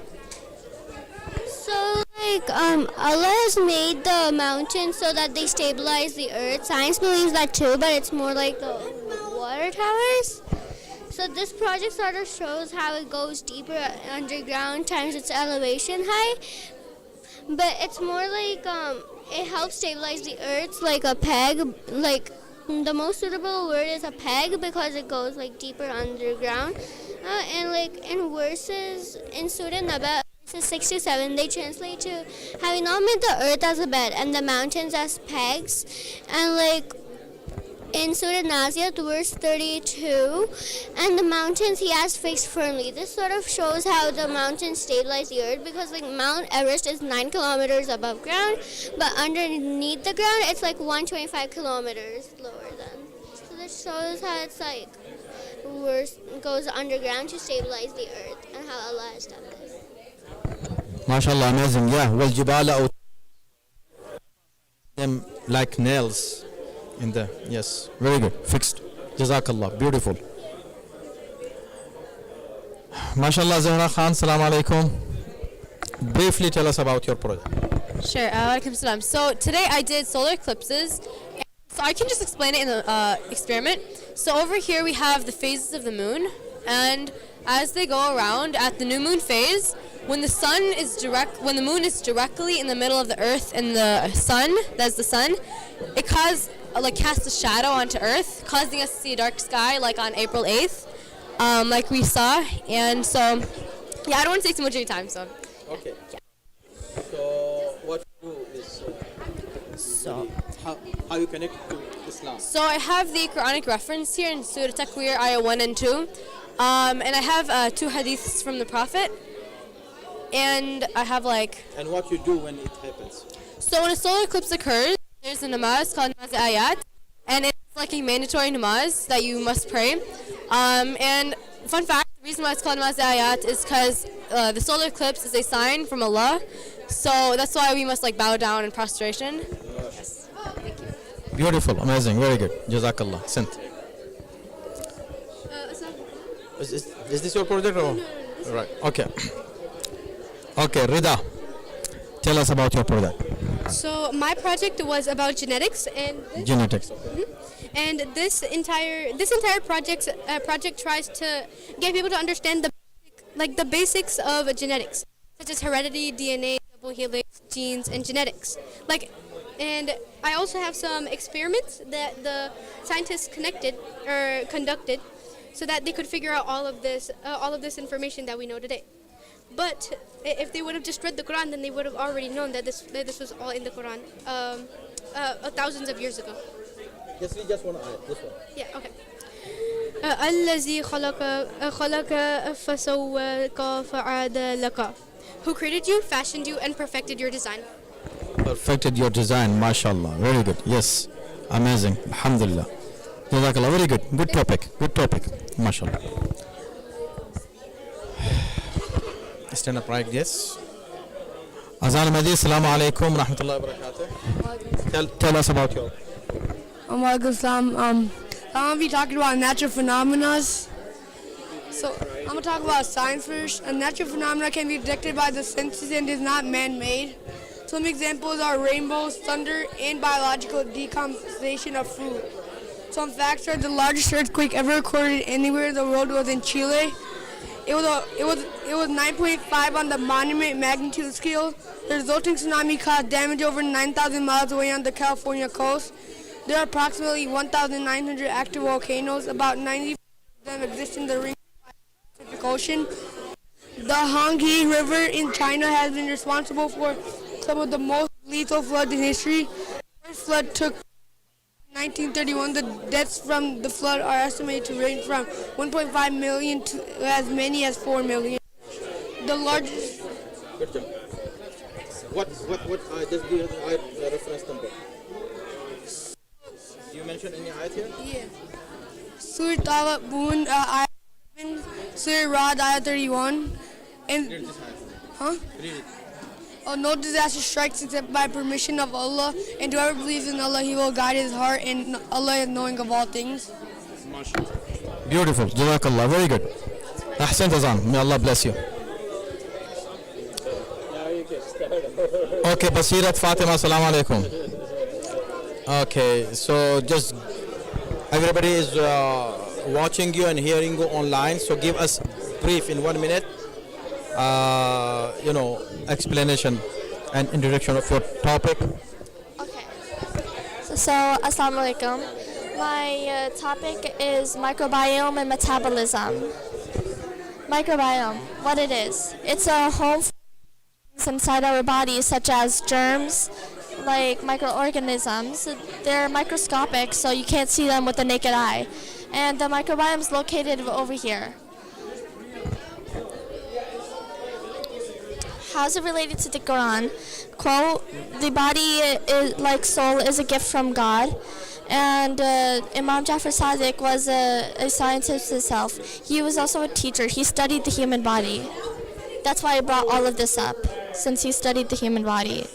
So, Allah has made the mountains so that they stabilize the earth. Science believes that too, but it's more like the water towers. So this project sort of shows how it goes deeper underground times its elevation high. But it's more like it helps stabilize the earth like a peg. Like the most suitable word is a peg because it goes like deeper underground. And like in verses in Surah Naba, verses 6 to 7, they translate to having not made the earth as a bed and the mountains as pegs. And like in Surah Naziat, verse 32, and the mountains he has fixed firmly. This sort of shows how the mountains stabilize the earth because like Mount Everest is 9 kilometers above ground, but underneath the ground it's like 125 kilometers lower than. So this shows how it's like goes underground to stabilize the earth and how Allah has done this. MashaAllah, amazing. Yeah, well, Jibala them like nails in the, yes, very good, fixed. Jazakallah, beautiful. MashaAllah, Zahra Khan, Assalamu alaikum. Briefly tell us about your project. Sure, alaikum salam. So today I did solar eclipses. So I can just explain it in the experiment. So over here we have the phases of the moon, and as they go around at the new moon phase, when the moon is directly in the middle of the earth and the sun, that's the sun, it casts a shadow onto earth, causing us to see a dark sky like on April 8th, like we saw. And so, yeah, I don't want to take too much of your time, so. Okay. Yeah. So what you do is how you connect to Islam. So I have the Quranic reference here in Surah Takwir, ayah 1 and 2. And I have 2 hadiths from the Prophet. And I have And what you do when it happens? So when a solar eclipse occurs, there's a namaz called namaz ayat. And it's like a mandatory namaz that you must pray. And fun fact, the reason why it's called namaz ayat is because the solar eclipse is a sign from Allah. So that's why we must bow down in prostration. Yes. Thank you. Beautiful, amazing, very good. Jazakallah. Sent. Is this your project or? No. Right. Okay. Okay, Rida. Tell us about your project. So my project was about genetics and genetics. And this entire project tries to get people to understand the basics of genetics, such as heredity, DNA, double helix, genes, and genetics. And I also have some experiments that the scientists conducted, so that they could figure out all of this information that we know today. But if they would have just read the Quran, then they would have already known that this was all in the Quran thousands of years ago. Just read just one ayat, this one. Yeah, okay. الذي خلق فسواك فعدل لك. Who created you, fashioned you, and perfected your design. Perfected your design, mashallah. Very good. Yes, amazing. Alhamdulillah. Jazakallah. Very good. Good topic. Good topic. MashaAllah. Stand up right, yes. Azan Mahdi, Assalamu alaikum, rahmatullahi wa barakatuh. Tell us about your. Walaikum salam. I'm going to be talking about natural phenomena. So, I'm going to talk about science first. A natural phenomena can be detected by the senses and is not man-made. Some examples are rainbows, thunder, and biological decomposition of food. Some facts are the largest earthquake ever recorded anywhere in the world was in Chile. It was 9.5 on the monument magnitude scale. The resulting tsunami caused damage over 9,000 miles away on the California coast. There are approximately 1,900 active volcanoes. About 90% of them exist in the ring of the Pacific Ocean. The Honghe River in China has been responsible for some of the most lethal floods in history. The first flood took 1931. The deaths from the flood are estimated to range from 1.5 million to as many as 4 million. The largest. Good job. What just give the reference number. Do you mention any ayat here? Yeah. Surah Talat Boon, ayat 7, Surah Rad, ayat 31. And, huh? Oh, no disaster strikes except by permission of Allah, and whoever believes in Allah, He will guide his heart, and Allah is knowing of all things. Beautiful. Jazakallah. Very good. Ahsan Azan. May Allah bless you. Okay, Basirat Fatima, assalamu alaikum. Okay, so just everybody is watching you and hearing you online, so give us brief in 1 minute, explanation and introduction of your topic. Okay. So assalamu alaikum. My topic is microbiome and metabolism. Microbiome, what it is. It's a home for things inside our bodies, such as germs, like microorganisms. They're microscopic, so you can't see them with the naked eye. And the microbiome is located over here. How's it related to the Quran? Quote, the body is like soul is a gift from God. And Imam Jafar As-Sadiq was a scientist himself. He was also a teacher. He studied the human body. That's why I brought all of this up, since he studied the human body.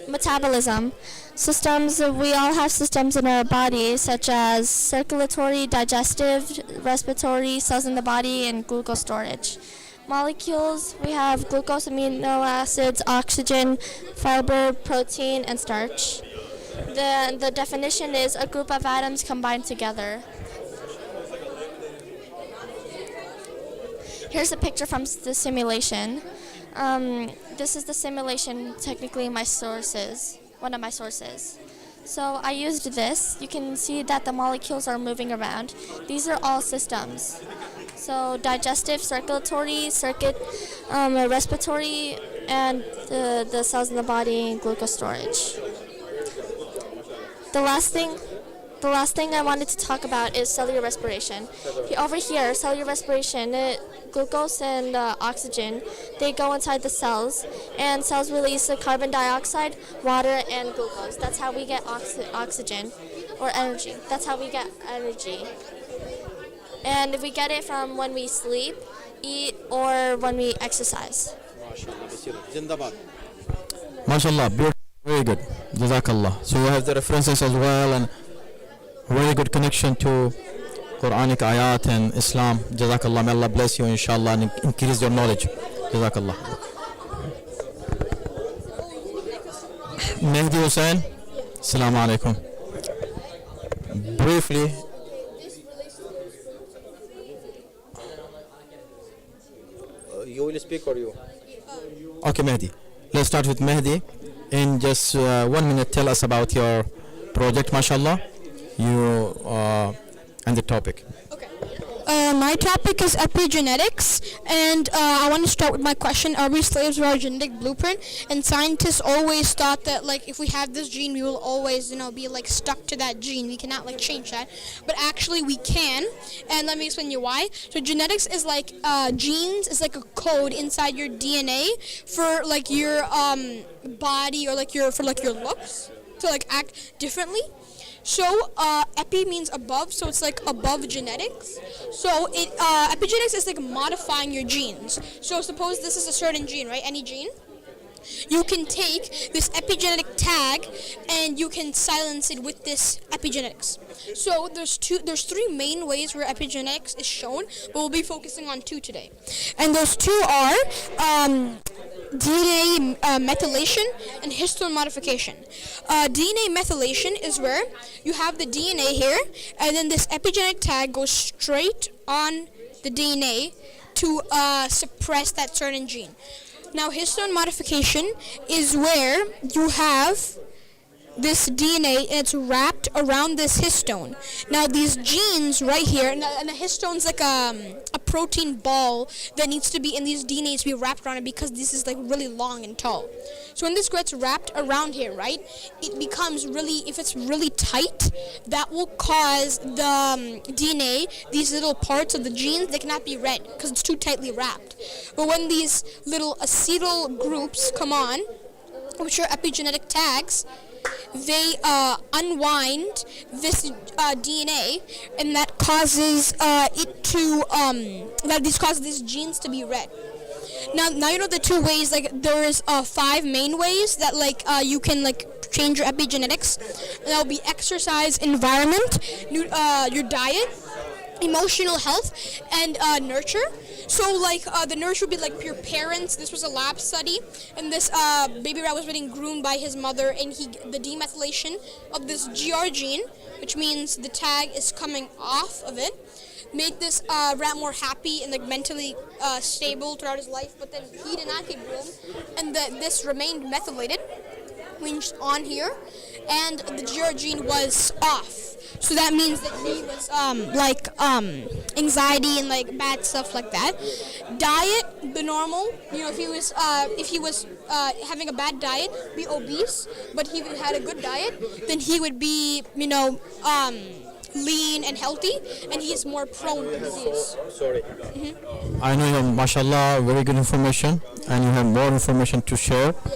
Metabolism. Systems, we all have systems in our body, such as circulatory, digestive, respiratory, cells in the body, and glucose storage. Molecules, we have glucose, amino acids, oxygen, fiber, protein, and starch. The definition is a group of atoms combined together. Here's a picture from the simulation. This is the simulation, technically one of my sources. So I used this. You can see that the molecules are moving around. These are all systems. So digestive, circulatory, respiratory, and the cells in the body, and glucose storage. The last thing I wanted to talk about is cellular respiration. Over here, cellular respiration, glucose and oxygen, they go inside the cells, and cells release the carbon dioxide, water, and glucose. That's how we get oxygen, or energy. That's how we get energy. And we get it from when we sleep, eat, or when we exercise. MashaAllah, beautiful. Very good. Jazakallah. So you have the references as well, and very good connection to Quranic ayat and Islam. Jazakallah. May Allah bless you, inshallah, and increase your knowledge. Jazakallah. Mehdi Hussain, assalamu alaikum. Briefly. You will speak or you? Okay, Mehdi. Let's start with Mehdi. In just 1 minute, tell us about your project, mashallah, and the topic. My topic is epigenetics, and I want to start with my question. Are we slaves to our genetic blueprint? And scientists always thought that, like, if we have this gene, we will always, be, like, stuck to that gene. We cannot, like, change that. But actually, we can, and let me explain you why. So genetics is like, genes is like a code inside your DNA for, like, your body or, like, your looks to, like, act differently. So epi means above, so it's like above genetics. So epigenetics is like modifying your genes. So suppose this is a certain gene, right? Any gene. You can take this epigenetic tag and you can silence it with this epigenetics. So there's three main ways where epigenetics is shown, but we'll be focusing on two today. And those two are DNA methylation and histone modification. DNA methylation is where you have the DNA here, and then this epigenetic tag goes straight on the DNA to suppress that certain gene. Now, histone modification is where you have this DNA and it's wrapped around this histone. Now, these genes right here, and the histone's like a protein ball that needs to be in these DNAs to be wrapped around it because this is like really long and tall. So when this gets wrapped around here, right, it becomes really, if it's really tight, that will cause the DNA, these little parts of the genes, they cannot be read because it's too tightly wrapped. But when these little acetyl groups come on, which are epigenetic tags, they unwind this DNA, and that causes causes these genes to be read. Now you know the two ways. Like there is 5 main ways that you can change your epigenetics. That will be exercise, environment, your diet, emotional health, and nurture. So the nurture would be like your parents. This was a lab study, and this baby rat was getting groomed by his mother, and the demethylation of this GR gene, which means the tag is coming off of it, made this rat more happy and mentally stable throughout his life. But then he did not get groomed, and this remained methylated, which on here, and the GR gene was off. So that means that he was anxiety and bad stuff like that. Diet, the normal. If he was having a bad diet, be obese. But he had a good diet, then he would be lean and healthy, and he is more prone to disease. Sorry. I know you have, mashallah, very good information, and you have more information to share. Yeah.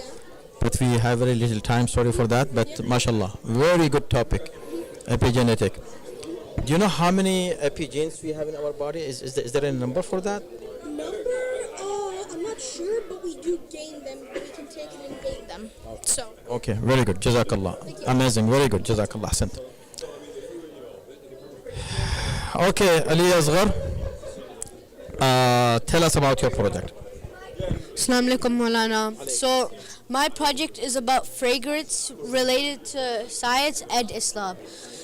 But we have very little time. Sorry for that. But mashallah, very good topic. Epigenetic. Do you know how many epigenes we have in our body? Is there a number for that? Number? I'm not sure, but we do gain them. We can take it and gain them. So. Okay, very good. Jazakallah. Amazing. Very good. Jazakallah. Ahsant. Okay, Ali Asghar. Tell us about your project. Assalamu alaikum, Maulana. So, my project is about fragrance related to science and Islam.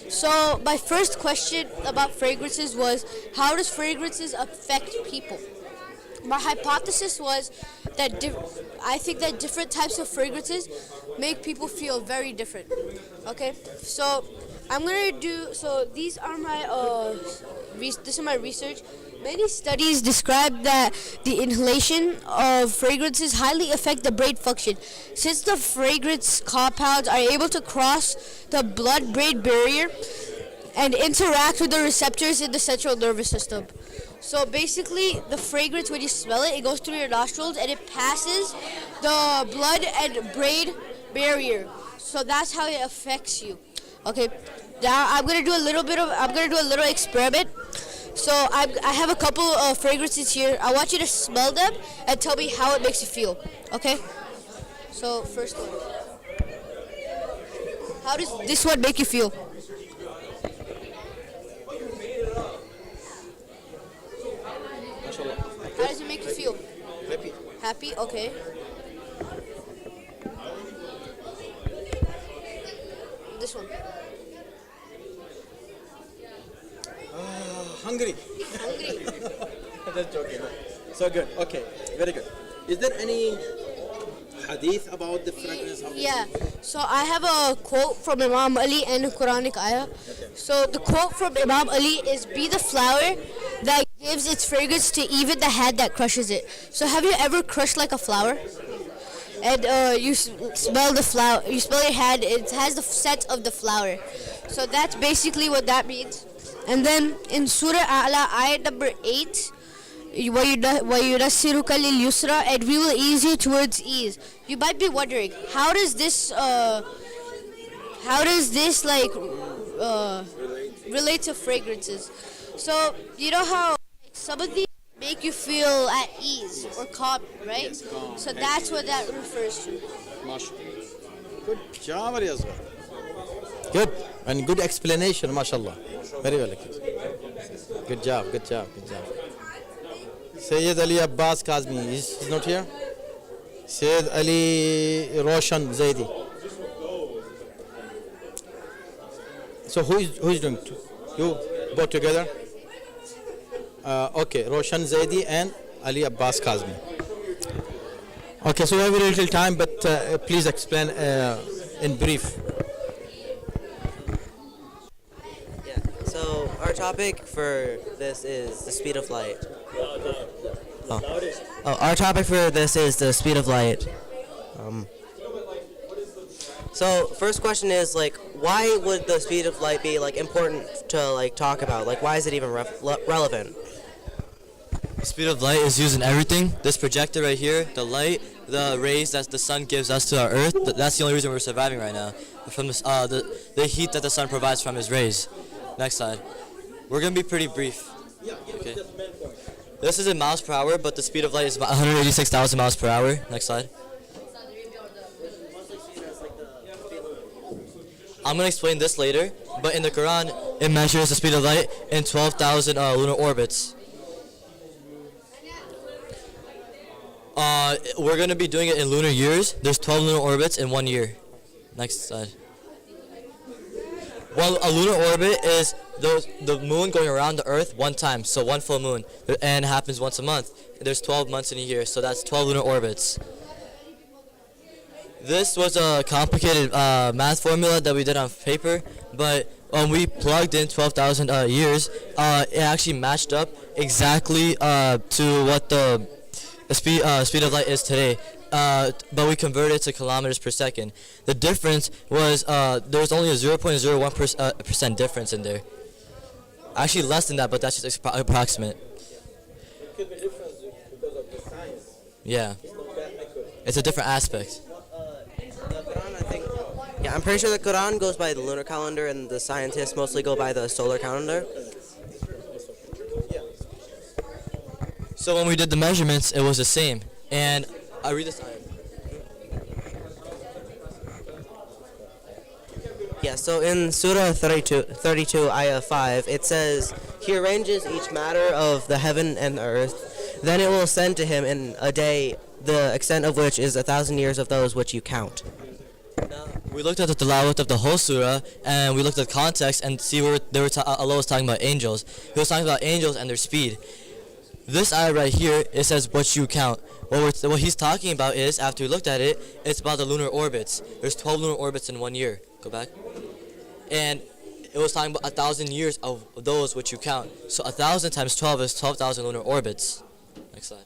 So, my first question about fragrances was, how does fragrances affect people? My hypothesis was that I think that different types of fragrances make people feel very different. Okay, so I'm gonna do. So these are my this is my research. Many studies describe that the inhalation of fragrances highly affect the brain function, since the fragrance compounds are able to cross the blood-brain barrier and interact with the receptors in the central nervous system. So basically, the fragrance, when you smell it, it goes through your nostrils and it passes the blood and brain barrier. So that's how it affects you. Okay, now I'm gonna do a little experiment. So I have a couple of fragrances here. I want you to smell them and tell me how it makes you feel. Okay? So first one. How does this one make you feel? How does it make you feel? Happy. Happy? Okay. This one. Hungry. Hungry. Just joking. So good. Okay. Very good. Is there any hadith about the fragrance? Yeah. So I have a quote from Imam Ali and a Quranic ayah. So the quote from Imam Ali is, "Be the flower that gives its fragrance to even the hand that crushes it." So have you ever crushed like a flower? And you smell the flower. You smell your hand. It has the scent of the flower. So that's basically what that means. And then in Surah A'la, ayat number 8, وَيُنَسِّرُكَ لِلْيُسْرَى, and we will ease you towards ease. You might be wondering, how does this relate to fragrances. So you know how some of these make you feel at ease or calm, right? Yes, calm. So that's what that refers to. MashaAllah. Good job, Azgar. Good. And good explanation, mashallah. Very well. Good job, good job, good job. Sayyid Ali Abbas Kazmi, he's not here? Sayyid Ali Roshan Zaidi. So who is doing? You both together? Okay, Roshan Zaidi and Ali Abbas Kazmi. Okay, so we have very little time, but please explain in brief. So our topic for this is the speed of light. Our topic for this is the speed of light. So first question is like, why would the speed of light be like important to like talk about? Like, why is it even relevant? Speed of light is used in everything. This projector right here, the light, the rays that the sun gives us to our earth, that's the only reason we're surviving right now. From this, the heat that the sun provides from his rays. Next slide. We're going to be pretty brief. Okay. This is in miles per hour, but the speed of light is about 186,000 miles per hour. Next slide. I'm going to explain this later, but in the Quran, it measures the speed of light in 12,000 lunar orbits. We're going to be doing it in lunar years. There's 12 lunar orbits in 1 year. Next slide. Well, a lunar orbit is the moon going around the Earth one time, so one full moon, and it happens once a month. There's 12 months in a year, so that's 12 lunar orbits. This was a complicated math formula that we did on paper, but when we plugged in 12,000 years, it actually matched up exactly to what the speed of light is today. But we converted it to kilometers per second. The difference was there was only a 0.01% difference in there. Actually less than that, but that's just approximate. It could be different because of the science. Yeah. It's not that accurate. It's a different aspect. The Quran, I think. Yeah, I'm pretty sure the Quran goes by the lunar calendar, and the scientists mostly go by the solar calendar. So when we did the measurements, it was the same. And I read this. Yeah, so in Surah 32 Ayah 5, it says, He arranges each matter of the heaven and the earth, then it will ascend to him in a day, the extent of which is 1,000 years of those which you count. We looked at the tilawat of the whole surah, and we looked at the context and see where Allah was talking about angels. He was talking about angels and their speed. This ayah right here, it says what you count. What he's talking about is, after we looked at it, it's about the lunar orbits. There's 12 lunar orbits in 1 year. Go back. And it was talking about 1,000 years of those which you count. So 1,000 times 12 is 12,000 lunar orbits. Next slide.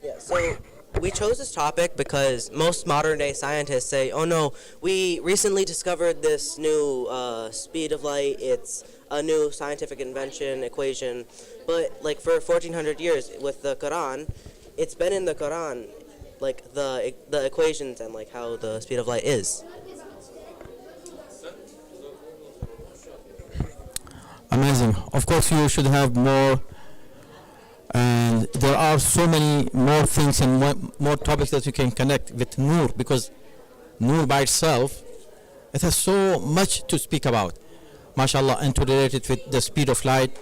Yeah, so we chose this topic because most modern day scientists say, oh no, we recently discovered this new speed of light. It's a new scientific invention, equation. But like for 1,400 years with the Quran, it's been in the Quran, like the equations and like how the speed of light is. Amazing. Of course, you should have more, and there are so many more things and more topics that you can connect with Noor, because Noor by itself, it has so much to speak about, mashallah, and to relate it with the speed of light.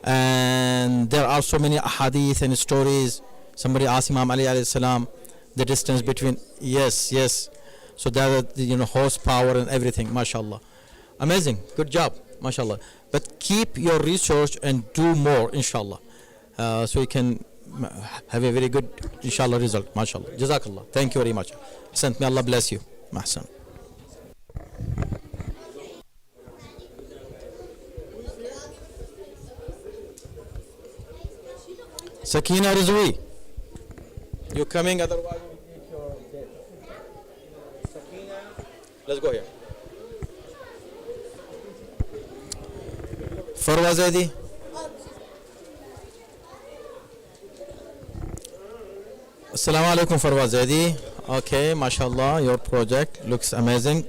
And there are so many hadith and stories. Somebody asked Imam Ali alayhi salam the distance between, yes. So there are, horsepower and everything, mashallah. Amazing, good job, mashallah. But keep your research and do more, inshallah. So you can have a very good, inshallah, result, mashallah. Jazakallah. Thank you very much. May Allah bless you. Mahsan. Sakina Rizwi. You're coming, otherwise we eat your dead. Sakina. Let's go here. Farwa Zaidi. Assalamu alaikum Farwa Zaidi. Okay, mashallah, your project looks amazing.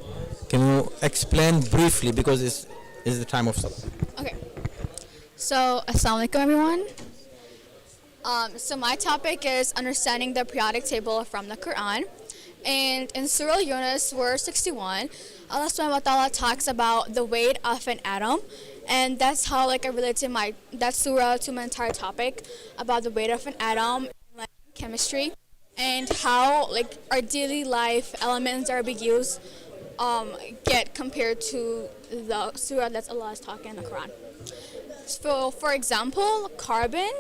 Can you explain briefly because it's the time of Salah? Okay. So, Assalamu alaikum, everyone. So my topic is understanding the periodic table from the Quran. And in Surah Yunus, verse 61, Allah subhanahu wa ta'ala talks about the weight of an atom. And that's how I related that surah to my entire topic about the weight of an atom, like chemistry, and how our daily life elements are being used get compared to the surah that Allah is talking in the Quran. So, for example, carbon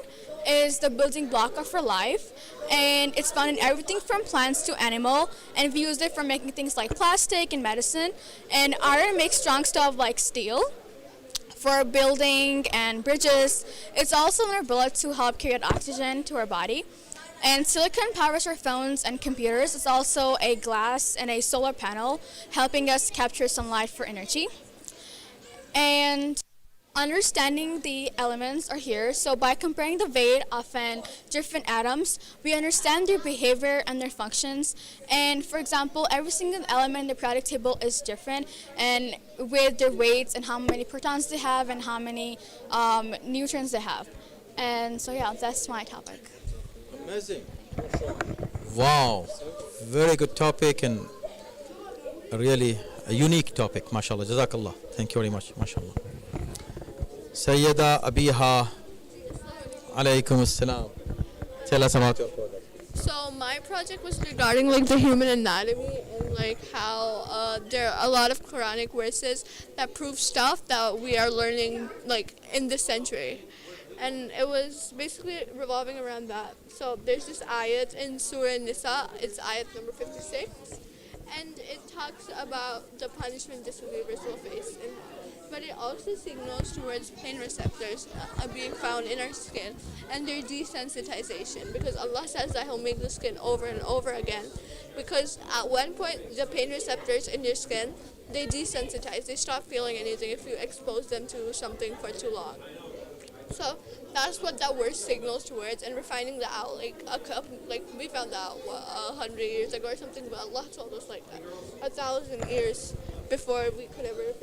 is the building block of our life, and it's found in everything from plants to animal, and we use it for making things like plastic and medicine. And iron makes strong stuff like steel for building and bridges. It's also in our blood to help carry out oxygen to our body. And silicon powers our phones and computers. It's also a glass and a solar panel helping us capture sunlight for energy. And understanding the elements are here. So by comparing the weight of different atoms, we understand their behavior and their functions. And for example, every single element in the periodic table is different, and with their weights and how many protons they have and how many neutrons they have. And so yeah, that's my topic. Amazing. Wow. Very good topic and really a unique topic. MashaAllah. Jazakallah. Thank you very much. MashaAllah. Sayyida Abiha, alaykum assalam. Tell us about your project. So my project was regarding the human anatomy and how there are a lot of Quranic verses that prove stuff that we are learning in this century. And it was basically revolving around that. So there's this ayat in Surah Nisa, it's ayat number 56, and it talks about the punishment disbelievers will face. But it also signals towards pain receptors being found in our skin and their desensitization, because Allah says that He'll make the skin over and over again, because at one point the pain receptors in your skin, they desensitize, they stop feeling anything if you expose them to something for too long. So that's what that word signals towards, and we're finding that out we found out 100 years ago or something, but Allah told us 1,000 years before we could ever.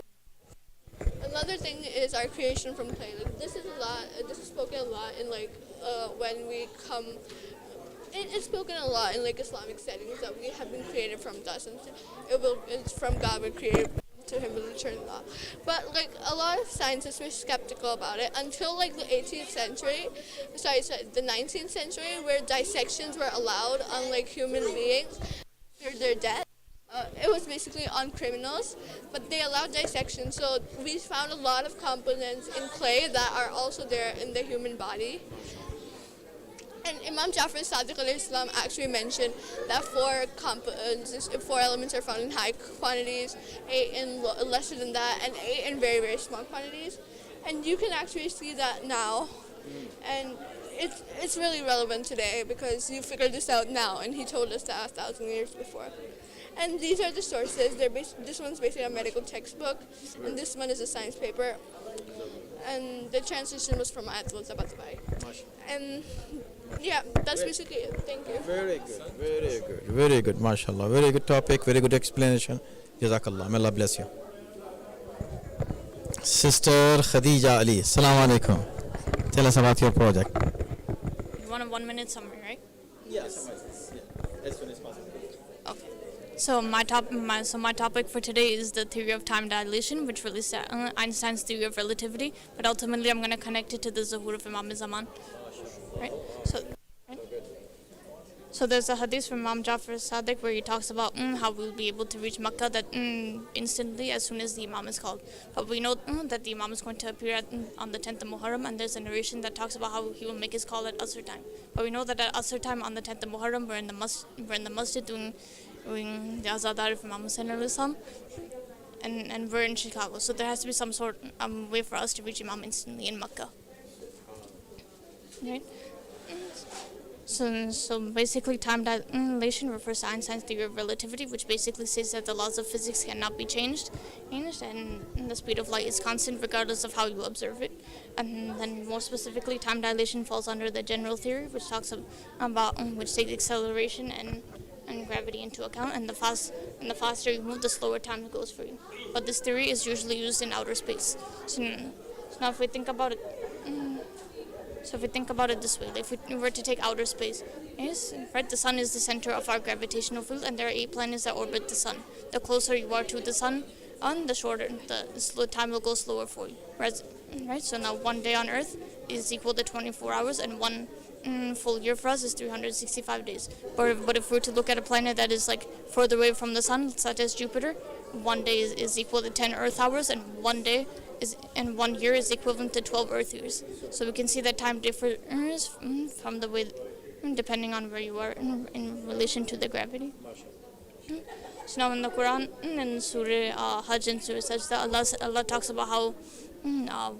Another thing is our creation from clay. This is spoken a lot in when we come. It's spoken a lot in Islamic settings that we have been created from dust, and it's from God. We're created to Him will return law. But a lot of scientists were skeptical about it until the 18th century, the 19th century, where dissections were allowed on human beings after their death. It was basically on criminals, but they allowed dissection. So we found a lot of components in clay that are also there in the human body. And Imam Jafar As-Sadiq actually mentioned that four elements are found in high quantities, 8 in lesser than that, and 8 in very, very small quantities. And you can actually see that now. And it's really relevant today because you figured this out now, and he told us that 1,000 years before. And these are the sources. This one's basically a medical textbook, and this one is a science paper. And the translation was from Ayatul Zabatbai. And yeah, that's basically it. Thank you. Very good, very good, very good, mashallah. Very good topic, very good explanation. Jazakallah. May Allah bless you. Sister Khadija Ali, Assalamu alaikum. Tell us about your project. You want a 1 minute summary, right? Yes. As soon as possible. Okay. So my topic for today is the theory of time dilation, which relates to Einstein's theory of relativity. But ultimately, I'm going to connect it to the Zuhur of Imam Zaman. Right. So there's a hadith from Imam Jafar As-Sadiq where he talks about how we'll be able to reach Makkah instantly as soon as the Imam is called. But we know that the Imam is going to appear on the 10th of Muharram, and there's a narration that talks about how he will make his call at Asr time. But we know that at Asr time on the 10th of Muharram, we're in the masjid doing the Azadar of Imam Hussain al-Islam, and we're in Chicago. So there has to be some sort of way for us to reach Imam instantly in Makkah. Right? So basically, time dilation refers to Einstein's theory of relativity, which basically says that the laws of physics cannot be changed, and the speed of light is constant regardless of how you observe it. And then more specifically, time dilation falls under the general theory, which talks about which takes acceleration and gravity into account, and the faster you move, the slower time it goes for you. But this theory is usually used in outer space. So now if we think about it, this way, if we were to take outer space, yes, right, the sun is the center of our gravitational field, and there are 8 planets that orbit the sun. The closer you are to the sun, the shorter the time will go slower for you. Right? So now 1 day on Earth is equal to 24 hours, and one full year for us is 365 days. But if we were to look at a planet that is like further away from the sun, such as Jupiter, 1 day is equal to 10 Earth hours, and 1 year is equivalent to 12 Earth years. So we can see that time differs from the way, depending on where you are in relation to the gravity. So now in the Quran, in Surah Hajj and Surah Sajda, Allah talks about how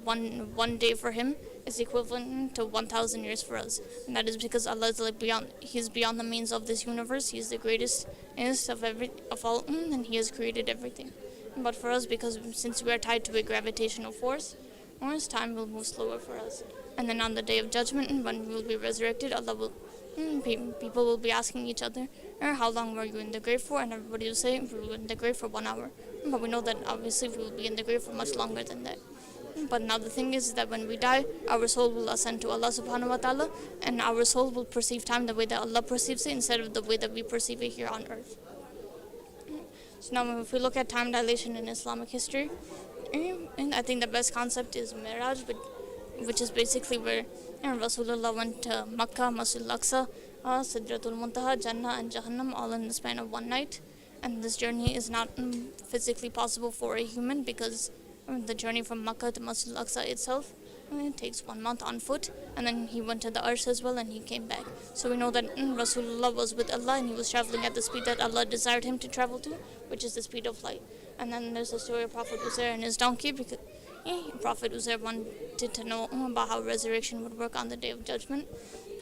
one day for Him is equivalent to 1,000 years for us, and that is because Allah is like He's beyond the means of this universe. He is the greatest of all, and He has created everything. But for us, because since we are tied to a gravitational force, time will move slower for us. And then on the day of judgment, when we will be resurrected, people will be asking each other, how long were you in the grave for? And everybody will say, we were in the grave for 1 hour. But we know that obviously we will be in the grave for much longer than that. But now the thing is that when we die, our soul will ascend to Allah subhanahu wa ta'ala, and our soul will perceive time the way that Allah perceives it instead of the way that we perceive it here on earth. So now if we look at time dilation in Islamic history, and I think the best concept is Miraj, which is basically where Rasulullah went to Makkah, Masjid al-Aqsa, Sidratul Muntaha, Jannah and Jahannam all in the span of 1 night. And this journey is not physically possible for a human because the journey from Makkah to Masjid al-Aqsa itself it takes 1 month on foot, and then he went to the Arsh as well and he came back. So we know that Rasulullah was with Allah and he was traveling at the speed that Allah desired him to travel to, which is the speed of light. And then there's the story of Prophet Uzair and his donkey, because Prophet Uzair wanted to know about how resurrection would work on the Day of Judgment.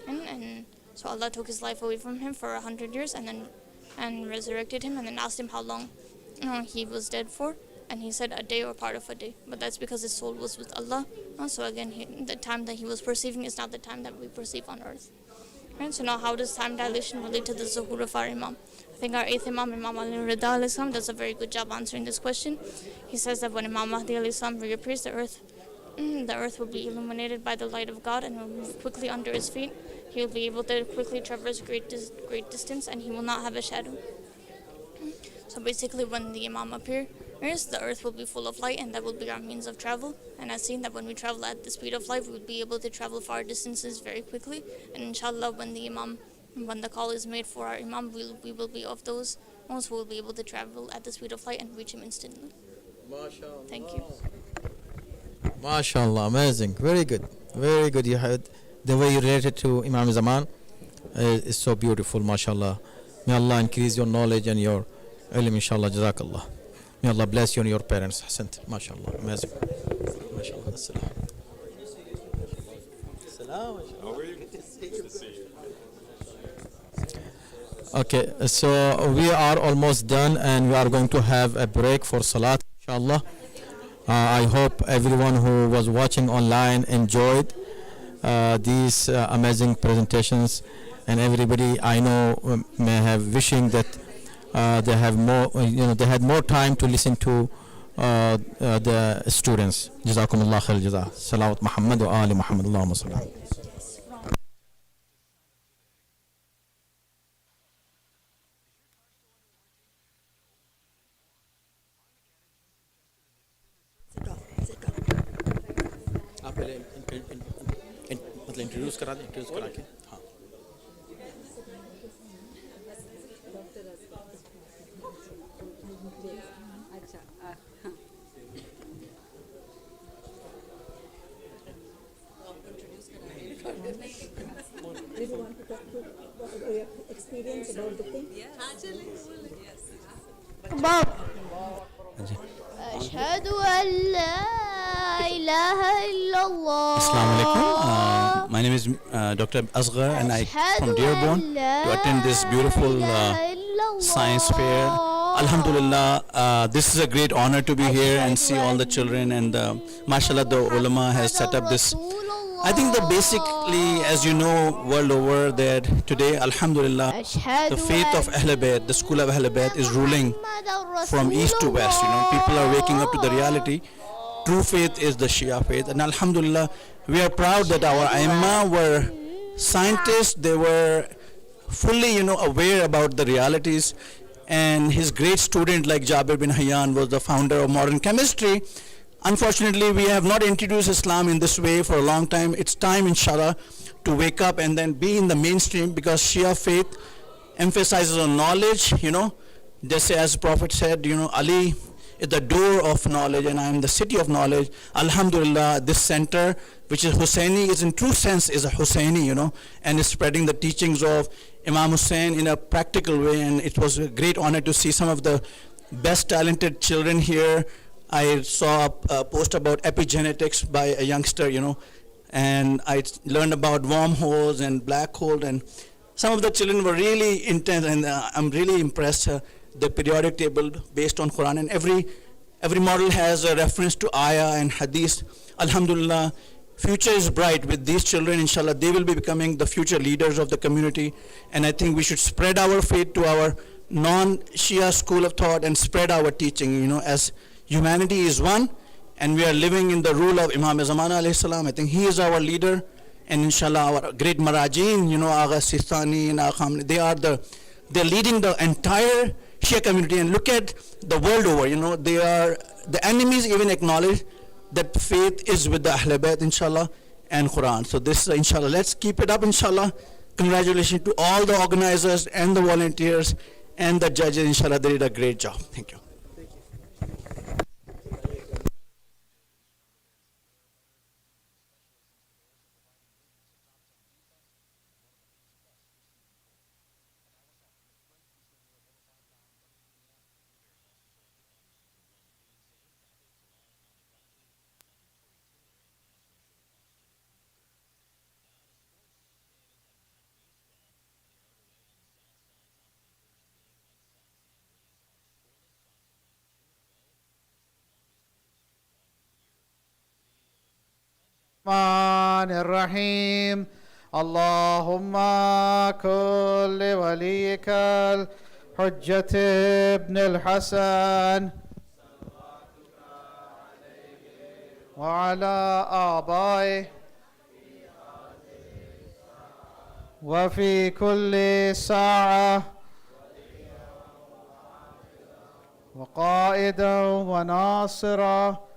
And so Allah took his life away from him for 100 years and resurrected him, and then asked him how long he was dead for. And he said a day or part of a day, but that's because his soul was with Allah. So again, the time that he was perceiving is not the time that we perceive on earth. Right? So now how does time dilation relate to the zuhur of our Imam? I think our 8th Imam, Imam Ali Rida alayhi salam, does a very good job answering this question. He says that when Imam Mahdi alayhi salam reappears, the earth will be illuminated by the light of God and will move quickly under his feet. He will be able to quickly traverse great distance, and he will not have a shadow. So basically when the Imam appears, the earth will be full of light, and that will be our means of travel. And I've seen that when we travel at the speed of light, we will be able to travel far distances very quickly. And inshallah, when the call is made for our Imam, we will be of those ones who will be able to travel at the speed of light and reach him instantly. MashaAllah. Thank you. MashaAllah, amazing. Very good. Very good. You had the way you related to Imam Zaman is so beautiful, MashaAllah. May Allah increase your knowledge and your ilm, inshallah. Jazakallah. May Allah bless you and your parents. Hasant. MashaAllah. Amazing. MashaAllah. Salam. Okay, so we are almost done and we are going to have a break for Salat, inshallah. I hope everyone who was watching online enjoyed these amazing presentations, and everybody I know may have wishing that they have more, they had more time to listen to the students. Jazakumullah khair jaza. Salawat Muhammad wa ali Muhammad. Allahumma salli. आप पहले मतलब introduce करा के हाँ experience about the thing? أشهد أن لا إله إلا الله. Assalamu alaikum. My name is Dr. Asghar, and I from Dearborn to attend this beautiful science fair. Alhamdulillah, this is a great honor to be here and see all the children, and mashallah, the ulama has set up this I think that basically, as you know, world over, that today, alhamdulillah, the faith of Ahl Bayt, the school of Ahl Bayt is ruling from east to west. People are waking up to the reality. True faith is the Shia faith, and alhamdulillah, we are proud that our Imam were scientists. They were fully, aware about the realities, and his great student like Jabir bin Hayyan was the founder of modern chemistry. Unfortunately, we have not introduced Islam in this way for a long time. It's time, inshallah, to wake up and then be in the mainstream, because Shia faith emphasizes on knowledge, just as the Prophet said, Ali is the door of knowledge and I am the city of knowledge. Alhamdulillah, this center, which is Husaini, is in true sense is a Husaini, and is spreading the teachings of Imam Hussein in a practical way. And it was a great honor to see some of the best talented children here. I saw a post about epigenetics by a youngster, and I learned about wormholes and black hole, and some of the children were really intense, and I'm really impressed. The periodic table based on Quran, and every model has a reference to ayah and hadith. Alhamdulillah, future is bright with these children. Inshallah, they will be becoming the future leaders of the community, and I think we should spread our faith to our non-Shia school of thought and spread our teaching, as humanity is one, and we are living in the rule of Imam Zaman alayhi salam. I think he is our leader, and inshallah our great marajin, Agha Sistani and Agha, they're leading the entire Shia community. And look at the world over, the enemies even acknowledge that faith is with the Ahl Bayt, inshallah, and Quran. So this, inshallah, let's keep it up, inshallah. Congratulations to all the organizers and the volunteers and the judges, inshallah, they did a great job. Thank you. الرحمن الرحيم اللهم كن لوليك الحجة ابن الحسن وعلى آبائه وفي كل ساعة وقائدا وناصرا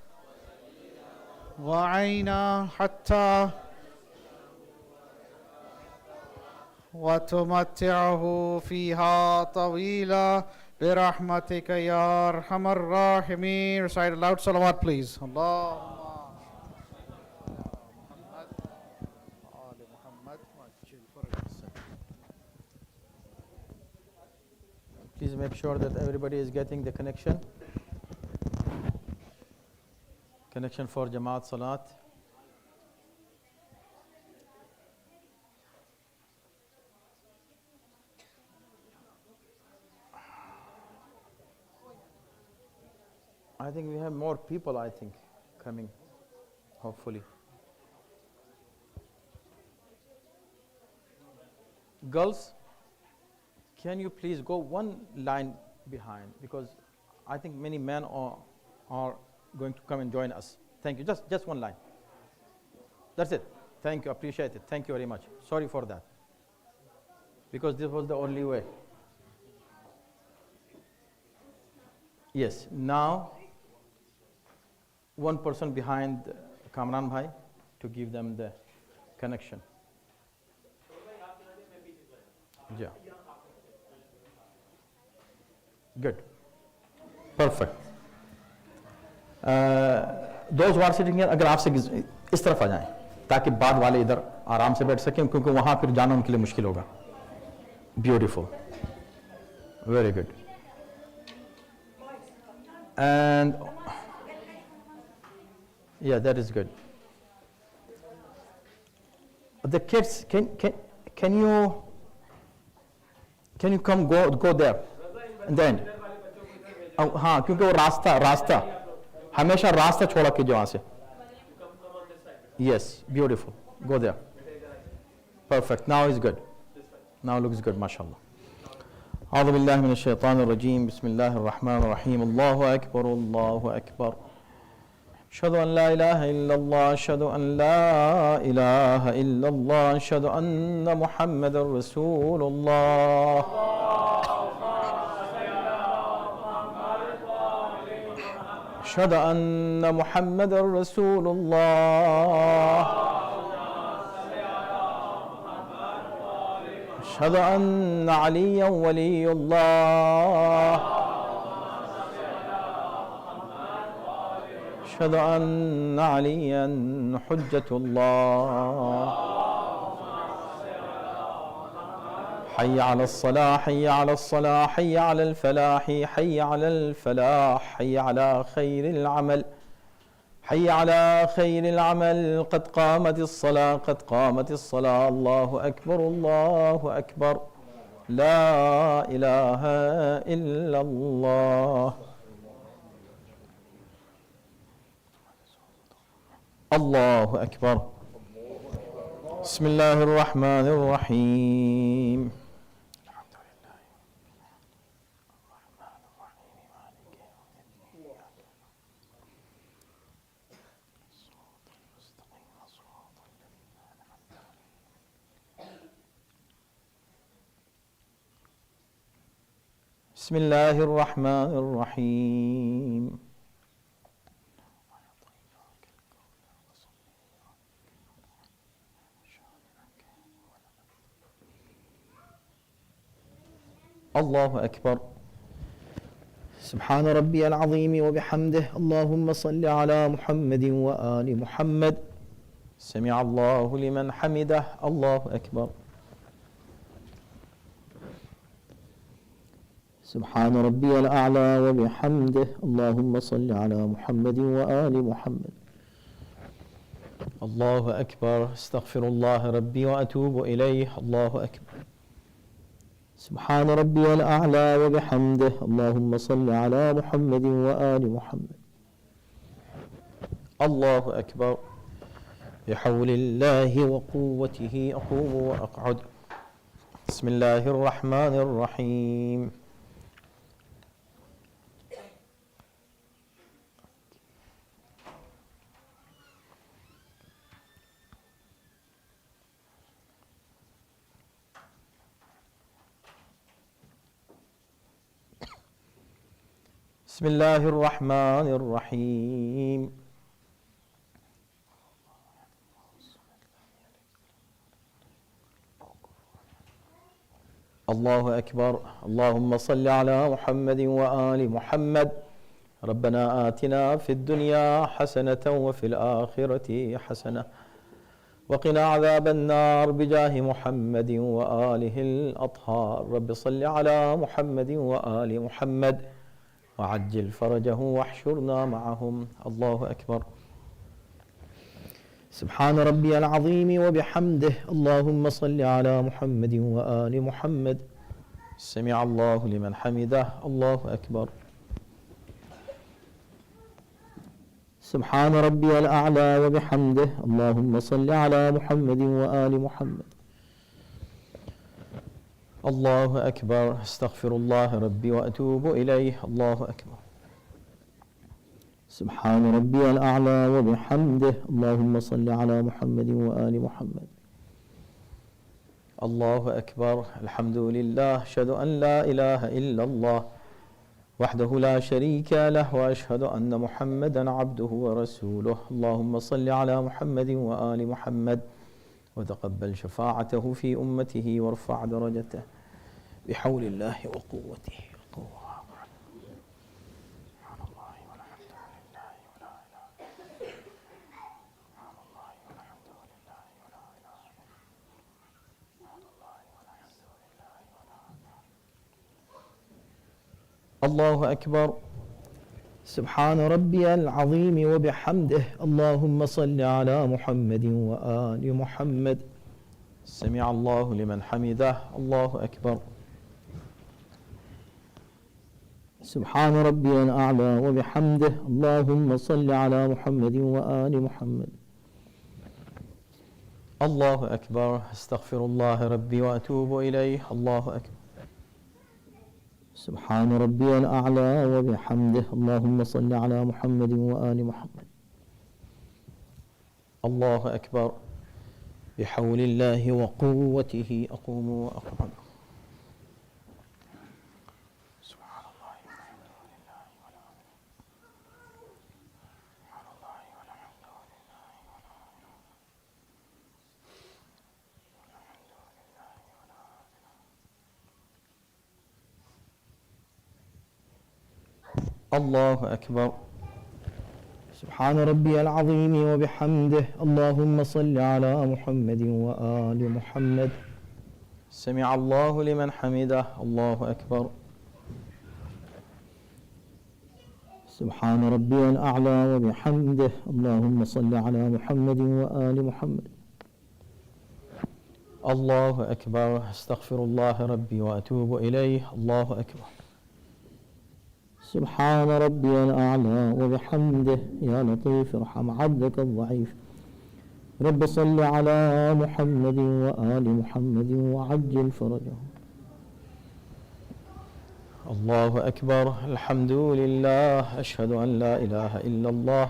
وعينا حتى وتمتعه فيها طويلا برحمتك يا أرحم الراحمين. Recite aloud salawat please. اللهم Please make sure that everybody is getting the connection. Connection for Jamaat Salat. I think we have more people, coming, hopefully. Girls, can you please go one line behind, because I think many men are going to come and join us. Thank you. Just one line. That's it. Thank you. Appreciate it. Thank you very much. Sorry for that, because this was the only way. Yes. Now, one person behind Kamran Bhai to give them the connection. Yeah. Good. Perfect. Those who are sitting here, अगर आपसे इस तरफ आ जाएं ताकि बाद वाले इधर आराम से बैठ सकें, क्योंकि वहाँ फिर जाना उनके लिए मुश्किल होगा. Beautiful. Very good. And yeah, that is good. The kids, can you come go there and then? हाँ, क्योंकि वो रास्ता हमेशा रास्ता छोड़ा कीजिए वहाँ से. Yes, beautiful. Go there. Perfect. Now is good. Now looks good, mashallah. أعوذ بالله من الشيطان الرجيم بسم الله الرحمن الرحيم الله أكبر الله أكبر أشهد أن لا إله إلا الله أشهد أن لا إله إلا الله أشهد أن محمد رسول الله أشهد أن محمد رسول الله أشهد أن عليا ولي الله أشهد أن عليا حجة الله حي على الصلاة حي على الصلاة حي على الفلاح حي على الفلاح حي على خير العمل حي على خير العمل قد قامت الصلاة قد قامت الصلاة الله أكبر الله أكبر لا إله إلا الله الله أكبر بسم الله الرحمن الرحيم بسم الله الرحمن الرحيم الله أكبر سبحان ربي العظيم وبحمده اللهم صل على محمد وآل محمد سمع الله لمن حمده الله أكبر سبحان ربي الأعلى وبحمده اللهم صل على محمد وآل محمد الله أكبر استغفر الله ربي وأتوب إليه الله أكبر سبحان ربي الأعلى وبحمده اللهم صل على محمد وآل محمد الله أكبر بحول الله وقوته أقوم وأقعد بسم الله الرحمن الرحيم بسم الله الرحمن الرحيم الله أكبر اللهم صل على محمد وآل محمد ربنا آتنا في الدنيا حسنة وفي الآخرة حسنة وقنا عذاب النار بجاه محمد وآله الأطهار رب صل على محمد وآل محمد وعجل فرجه واحشرنا معهم الله أكبر سبحان ربي العظيم وبحمده اللهم صل على محمد وآل محمد سمع الله لمن حمده الله أكبر سبحان ربي الأعلى وبحمده اللهم صل على محمد وآل محمد الله أكبر استغفر الله ربي وأتوب إليه الله أكبر سبحان ربي الأعلى وبحمده اللهم صل على محمد وآل محمد الله أكبر الحمد لله أشهد أن لا إله إلا الله وحده لا شريك له وأشهد أن محمدا عبده ورسوله اللهم صل على محمد وآل محمد وتقبل شفاعته في أمته وارفع درجته بحول الله وقوته الله أكبر سبحان ربي العظيم وبحمده اللهم صل على محمد وآل محمد سمع الله لمن حمده الله أكبر سبحان ربي الأعلى وبحمده اللهم صل على محمد وآل محمد الله أكبر. أستغفر الله ربي وأتوب إليه. الله أكبر. سبحان ربي الأعلى وبحمده. اللهم صل على محمد وآل محمد. الله أكبر. بحول الله وقوته أقوم وأقعد. الله أكبر. سبحان ربي العظيم وبحمده. اللهم صل على محمد وآل محمد. سمع الله لمن حمده. الله أكبر. سبحان ربي الأعلى وبحمده. اللهم صل على محمد وآل محمد. الله أكبر. أستغفر الله ربي وأتوب إليه. الله أكبر. سبحان ربي الأعلى وبحمده. يا لطيف ارحم عبدك الضعيف. رب صل على محمد وآل محمد وعجل فرجه. الله أكبر. الحمد لله. أشهد أن لا إله إلا الله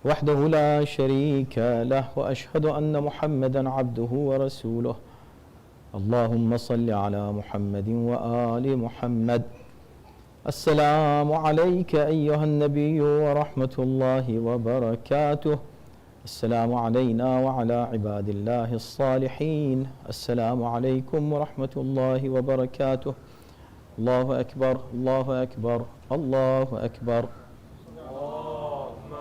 وحده لا شريك له وأشهد أن محمدا عبده ورسوله. اللهم صل على محمد وآل محمد. السلام عليك أيها النبي ورحمة الله وبركاته. السلام علينا وعلى عباد الله الصالحين. السلام عليكم ورحمة الله وبركاته. الله أكبر. الله أكبر. الله أكبر. اللهم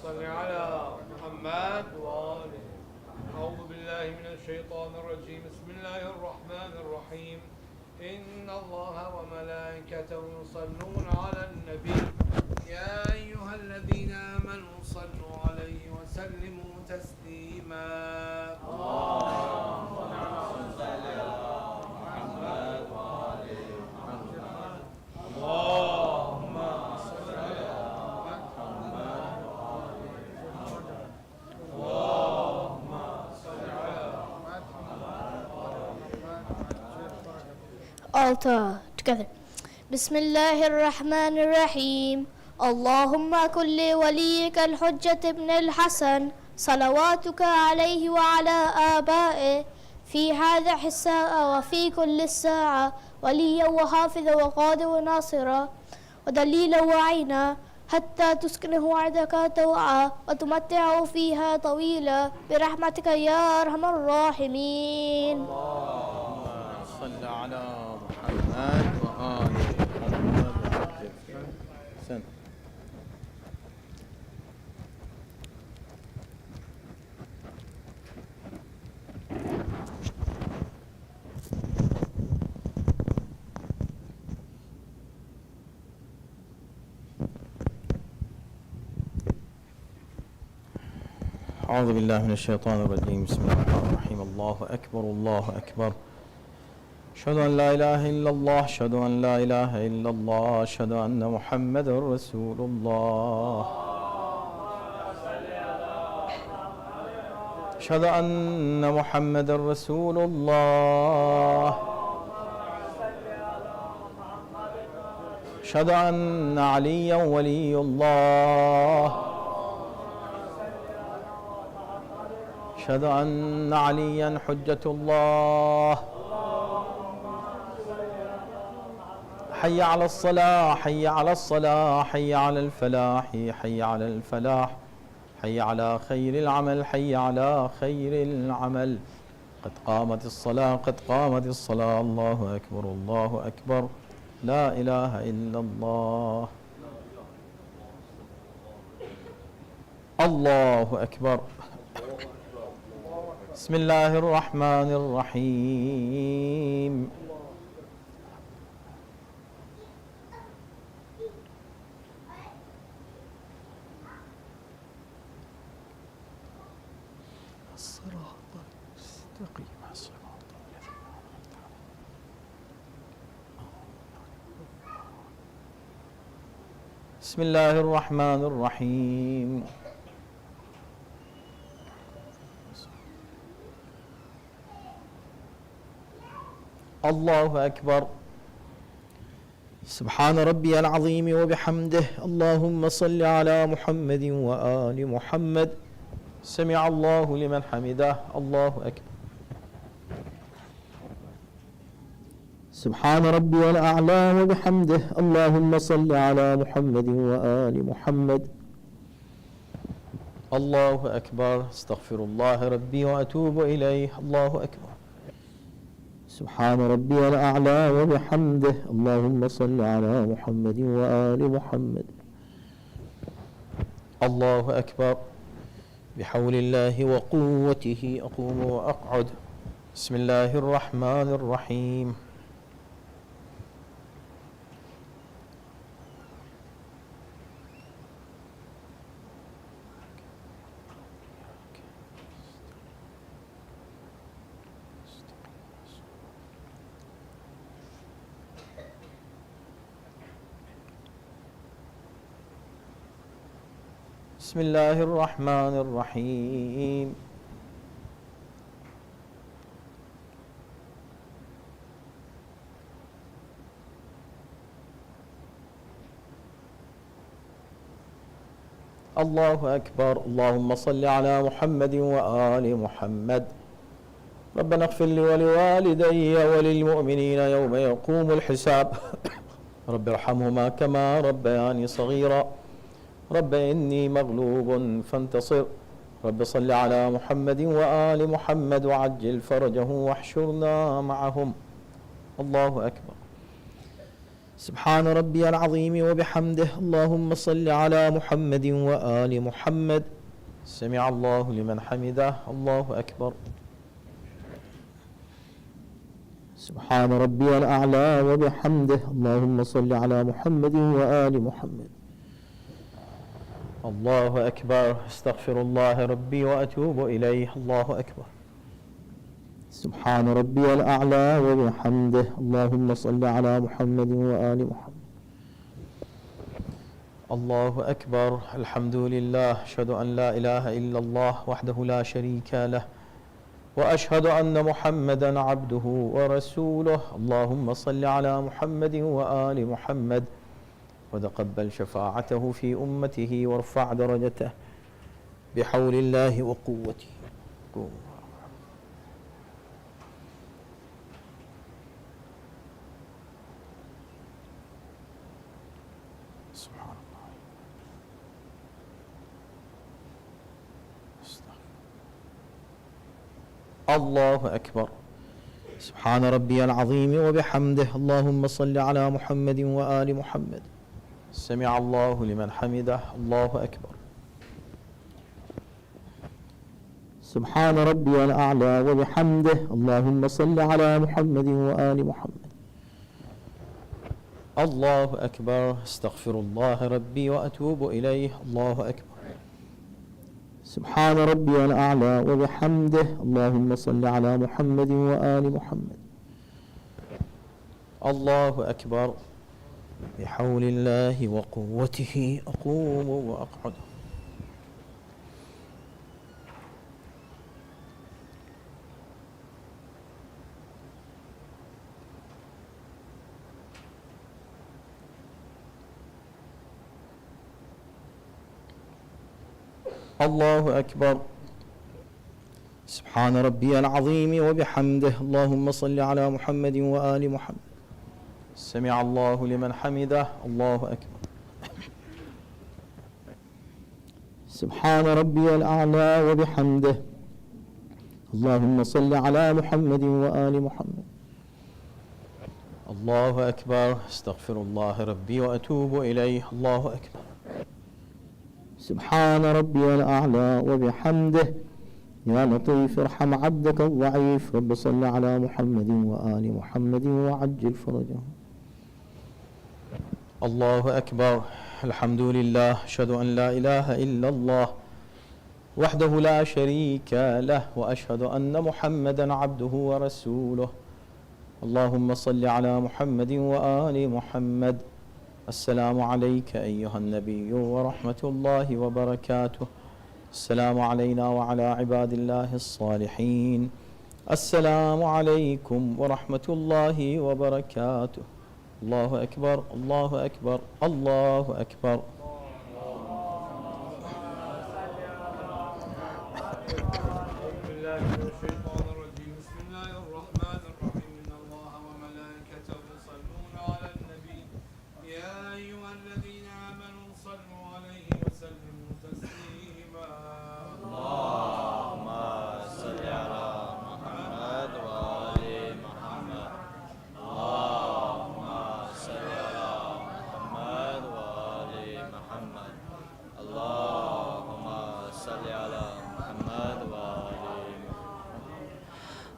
صل على محمد وآله. أعوذ بالله من الشيطان الرجيم. بسم الله الرحمن الرحيم. إن الله وملائكته يصلون على النبي يا أيها الذين آمنوا صلوا عليه وسلموا تسليما. اللهم صل على محمد وآل محمد. اللهم صل على محمد وآل محمد. اللهم صل على محمد وآل محمد. All together. بسم الله الرحمن الرحيم. اللهم كن لوليك الحجة ابن الحسن صلواتك عليه وعلى آبائه في هذا الساعة وفي كل الساعة وليا وحافظا وقادا وناصرا ودليلا وعينا حتى تسكنه عندك توعا وتمتعه فيها طويلا برحمتك يا أرحم الراحمين. اللهم صل على محمد وآل محمد. سن. أعوذ بالله من الشيطان الرجيم. بسم الله الرحمن الرحيم. الله أكبر. الله أكبر. أشهد أن لا إله إلا الله. أشهد أن لا إله إلا الله. أشهد أن محمد رسول الله. أشهد أن محمد رسول الله. أشهد أن عليا ولي الله. أشهد أن عليا حجة الله. حي على الصلاة. حي على الصلاة. حي على الفلاح. حي على الفلاح. حي على خير العمل. حي على خير العمل. قد قامت الصلاة. قد قامت الصلاة. الله أكبر. الله أكبر. لا إله إلا الله. الله أكبر. بسم الله الرحمن الرحيم. الصراط المستقيم. الصراط الذين أنعمت عليهم. بسم الله الرحمن الرحيم. الله أكبر. سبحان ربي العظيم وبحمده. اللهم صل على محمد وآل محمد. سمع الله لمن حمده. الله أكبر. سبحان ربي الأعلى وبحمده. اللهم صل على محمد وآل محمد. الله أكبر. استغفر الله ربي وأتوب إليه. الله أكبر. سبحان ربي الأعلى وبحمده. اللهم صل على محمد وآل محمد. الله أكبر. بحول الله وقوته أقوم وأقعد. بسم الله الرحمن الرحيم. بسم الله الرحمن الرحيم. الله أكبر. اللهم صل على محمد وآل محمد. ربنا اغفر لي ولوالدي وللمؤمنين يوم يقوم الحساب. رب ارحمهما كما ربياني صغيرا. رب إني مغلوب فانتصر. رب صل على محمد وآل محمد وعجل فرجه واحشرنا معهم. الله أكبر. سبحان ربي العظيم وبحمده. اللهم صل على محمد وآل محمد. سمع الله لمن حمده. الله أكبر. سبحان ربي الأعلى وبحمده. اللهم صل على محمد وآل محمد. الله أكبر. استغفر الله ربي وأتوب إليه. الله أكبر. سبحان ربي الأعلى وبحمده. اللهم صل على محمد وآل محمد. الله أكبر. الحمد لله. أشهد أن لا إله إلا الله وحده لا شريك له وأشهد أن محمدا عبده ورسوله. اللهم صل على محمد وآل محمد وتقبل شفاعته في أمته وارفع درجته بحول الله وقوته. سبحان الله. الله أكبر. سبحان ربي العظيم وبحمده. اللهم صل على محمد وآل محمد. سمع الله لمن حمده. الله أكبر. سبحان ربي الأعلى وبحمده. اللهم صل على محمد وآل محمد. الله أكبر. استغفر الله ربي وأتوب إليه. الله أكبر. سبحان ربي الأعلى وبحمده. اللهم صل على محمد وآل محمد. الله أكبر. بحول الله وقوته أقوم وأقعد. الله أكبر. سبحان ربي العظيم وبحمده. اللهم صل على محمد وآل محمد. سمع الله لمن حمده. الله أكبر. سبحان ربي الأعلى وبحمده. اللهم صل على محمد وآل محمد. الله أكبر. استغفر الله ربي وأتوب إليه. الله أكبر. سبحان ربي الأعلى وبحمده. يا لطيف ارحم عبدك الضعيف. رب صل على محمد وآل محمد وعجل فرجه. الله أكبر. الحمد لله. أشهد أن لا إله إلا الله وحده لا شريك له وأشهد أن محمدا عبده ورسوله. اللهم صل على محمد وآل محمد. السلام عليك أيها النبي ورحمة الله وبركاته. السلام علينا وعلى عباد الله الصالحين. السلام عليكم ورحمة الله وبركاته. الله أكبر الله أكبر الله أكبر.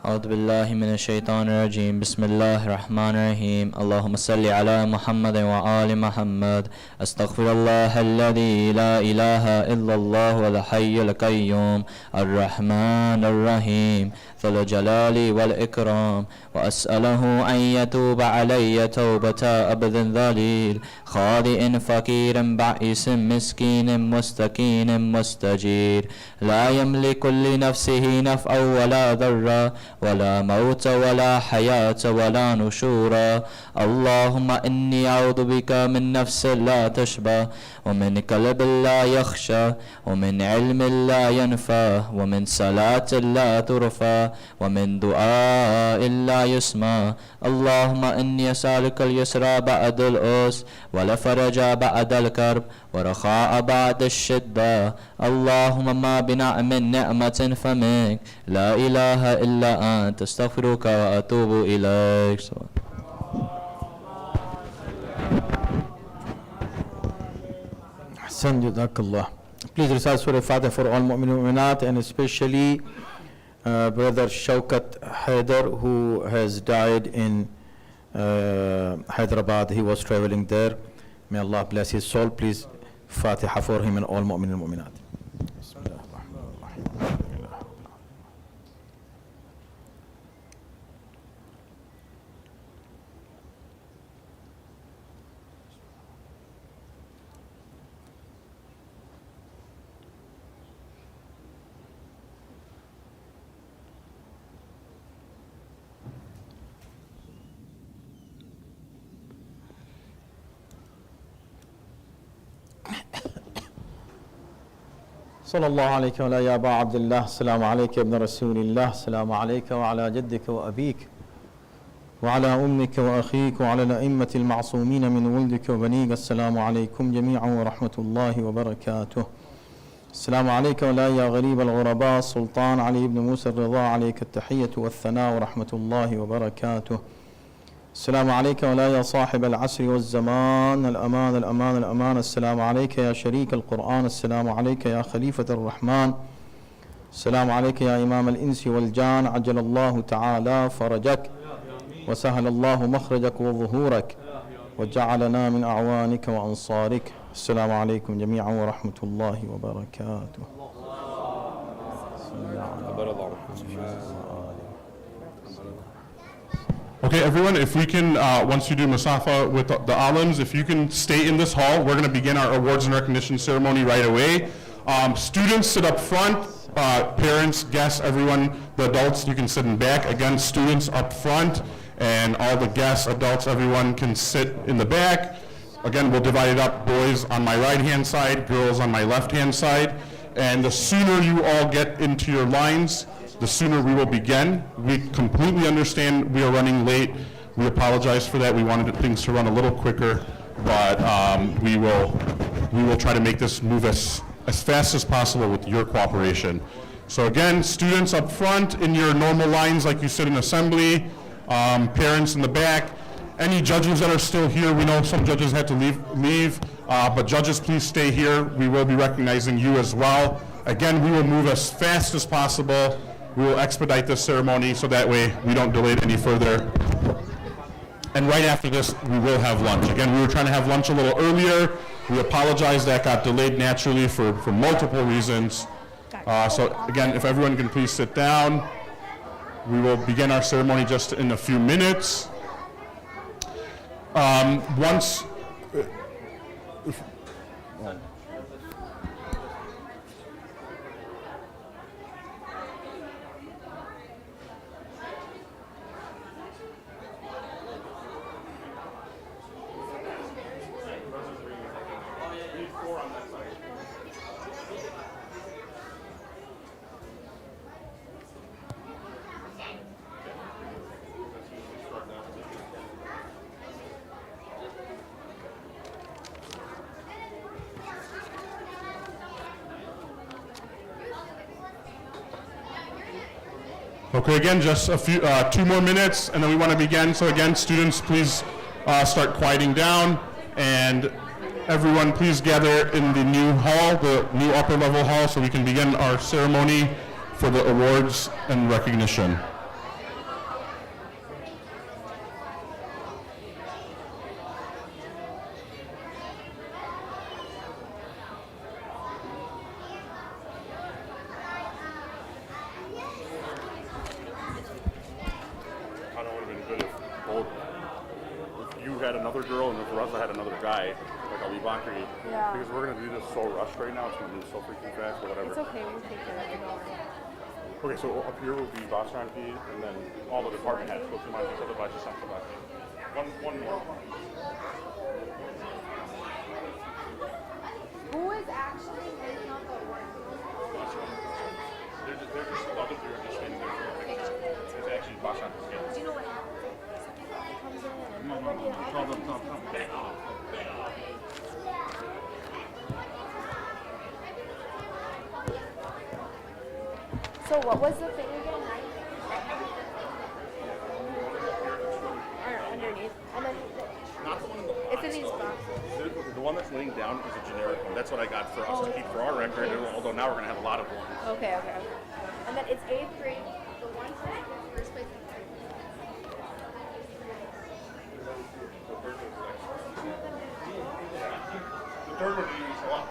أعوذ بالله من الشيطان الرجيم. بسم الله الرحمن الرحيم. اللهم صل على محمد وآل محمد. أستغفر الله الذي لا إله إلا الله الحي القيوم الرحمن الرحيم ذو الجلال والإكرام، وأسأله أن يتوب علي توبة عبد ذليل خاطئ فقير بائس مسكين مستكين مستجير، لا يملك لنفسه نفعا ولا ضرا ولا موت ولا حياة ولا نشورا. اللهم إني أعوذ بك من نفس لا تشبع، ومن قلب لا يخشى، ومن علم لا ينفع، ومن صلاة لا ترفع، ومن دعاء لا يسمع. اللهم إني أسألك اليسرى بعد العسر، والفرج بعد الكرب، ورخاء بعد الشدة. اللهم ما بنا من نعمة فمنك، لا إله إلا أنت، أستغفرك وأتوب إليك. أحسن جزاك الله. Please recite Surah Fatiha for all mu'min and mu'minat, and especially Brother Shaukat Haider, who has died in Hyderabad. He was traveling there. May Allah bless his soul. Please, Fatiha for him and all mu'min and mu'minat. صلى الله عليك وعلى يا أبا عبد الله. السلام عليك يا ابن رسول الله. السلام عليك وعلى جدك وأبيك وعلى أمك وأخيك وعلى الأئمة المعصومين من ولدك وبنيك. السلام عليكم جميعا ورحمة الله وبركاته. السلام عليك ولا يا غريب الغرباء. السلطان علي بن موسى الرضا، عليك التحية والثناء ورحمة الله وبركاته. السلام عليك ولا يا صاحب العصر والزمان. الأمان الأمان الأمان. السلام عليك يا شريك القرآن. السلام عليك يا خليفة الرحمن. السلام عليك يا إمام الإنس والجان. عجل الله تعالى فرجك وسهل الله مخرجك وظهورك وجعلنا من أعوانك وأنصارك. السلام عليكم جميعا ورحمة الله وبركاته. Okay, everyone, if we can, once you do Masafa with the Alims, if you can stay in this hall, we're going to begin our awards and recognition ceremony right away. Students sit up front, parents, guests, everyone, the adults, you can sit in back. Again, students up front, and all the guests, adults, everyone can sit in the back. Again, we'll divide it up, boys on my right-hand side, girls on my left-hand side. And the sooner you all get into your lines, the sooner we will begin. We completely understand we are running late. We apologize for that. We wanted things to run a little quicker, but we will try to make this move as fast as possible with your cooperation. So again, students up front in your normal lines like you sit in assembly, parents in the back. Any judges that are still here, we know some judges had to leave, but judges, please stay here. We will be recognizing you as well. Again, we will move as fast as possible. We will expedite this ceremony so that way we don't delay it any further. And right after this, we will have lunch. Again, we were trying to have lunch a little earlier. We apologize that got delayed naturally for multiple reasons. So again, if everyone can please sit down, we will begin our ceremony just in a few minutes. Okay, again, just a few, 2 more minutes, and then we want to begin. So again, students, please start quieting down, and everyone, please gather in the new hall, the new upper level hall, so we can begin our ceremony for the awards and recognition. Had another girl and if Russell had another guy, like Ali Bakri, because we're going to do this so rushed right now, it's going to move so freaking fast or whatever. It's okay, we'll take care of it. Okay, so up here will be Basranti and then all the department heads. One more. Who is actually handing out the award? They're just the other three are just standing there for a picture. It's actually Basranti's game. Do you know what happens? Comes in and Tell them. So what was the thing again? Or underneath. And then Not the one in the box. it's in these boxes. The one that's laying down is a generic one. That's what I got for us to keep for our record, although now we're going to have a lot of ones. Okay. And then it's 8th grade. The one first place. The third one you use a lot.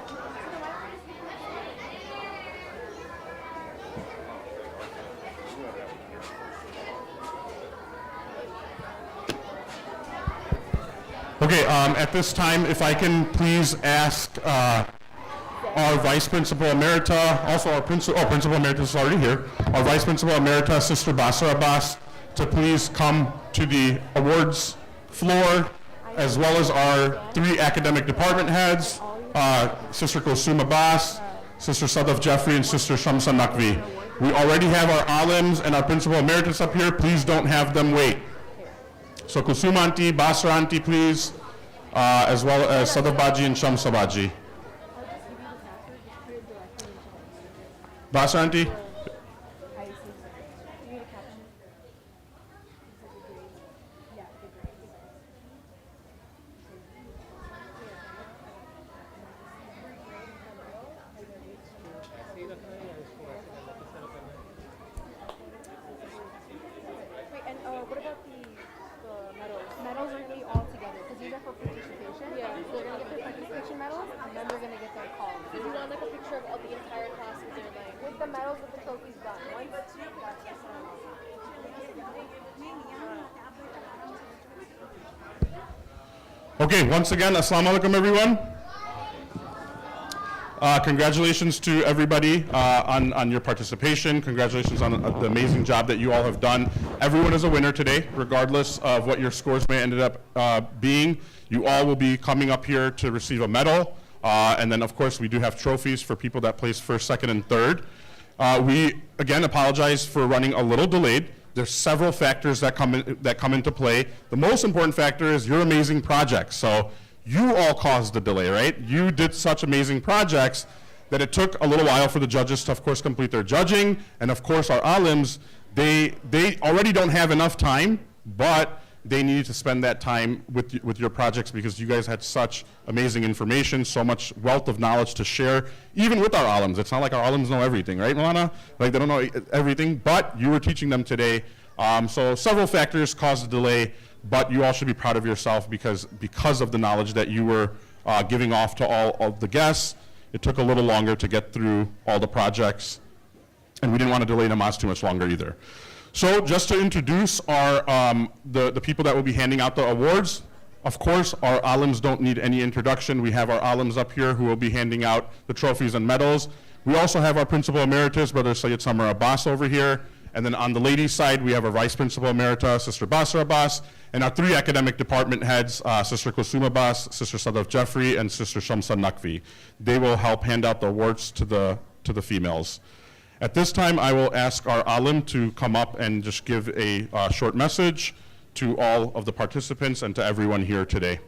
Okay, at this time, if I can please ask our Vice Principal Emerita, also our Principal Emeritus is already here, our Vice Principal Emerita, Sister Basra Abbas, to please come to the awards floor, as well as our 3 academic department heads, Sister Kulsum Abbas, Sister Sadaf Jeffrey, and Sister Shamsa Nakvi. We already have our alims and our Principal Emeritus up here. Please don't have them wait. So Kulsum Auntie, Basra Auntie, please, as well as Sadaf Baji and Shamsa Baji. Basra Auntie? What about the medals? Medals are going to be all together because these are for participation. Yeah. So they're going to get their participation medals and then they're going to get their calls. So you want like a picture of the entire class with their like with the medals with the trophies done. Once that's Okay, once again, Assalamu alaikum everyone. Congratulations to everybody on your participation. Congratulations on the amazing job that you all have done. Everyone is a winner today, regardless of what your scores may ended up being. You all will be coming up here to receive a medal. And then, of course, we do have trophies for people that place first, second, and third. We, again, apologize for running a little delayed. There's several factors that come into play. The most important factor is your amazing projects. So you all caused the delay, right? You did such amazing projects that it took a little while for the judges to, of course, complete their judging. And of course, our alims, they already don't have enough time, but they needed to spend that time with your projects because you guys had such amazing information, so much wealth of knowledge to share, even with our alims. It's not like our alims know everything, right, Milana? Like, they don't know everything, but you were teaching them today. So several factors caused the delay, but you all should be proud of yourself because of the knowledge that you were giving off to all of the guests. It took a little longer to get through all the projects, and we didn't want to delay Namaz too much longer either. So just to introduce our the people that will be handing out the awards, of course, our alims don't need any introduction. We have our alims up here who will be handing out the trophies and medals. We also have our Principal Emeritus, Brother Sayyid Samar Abbas over here. And then on the ladies' side, we have our Vice Principal Emerita, Sister Basra Abbas, and our 3 academic department heads, Sister Kulsum Abbas, Sister Sadaf Jeffrey, and Sister Shamsa Nakvi. They will help hand out the awards to the females. At this time, I will ask our alim to come up and just give a short message to all of the participants and to everyone here today.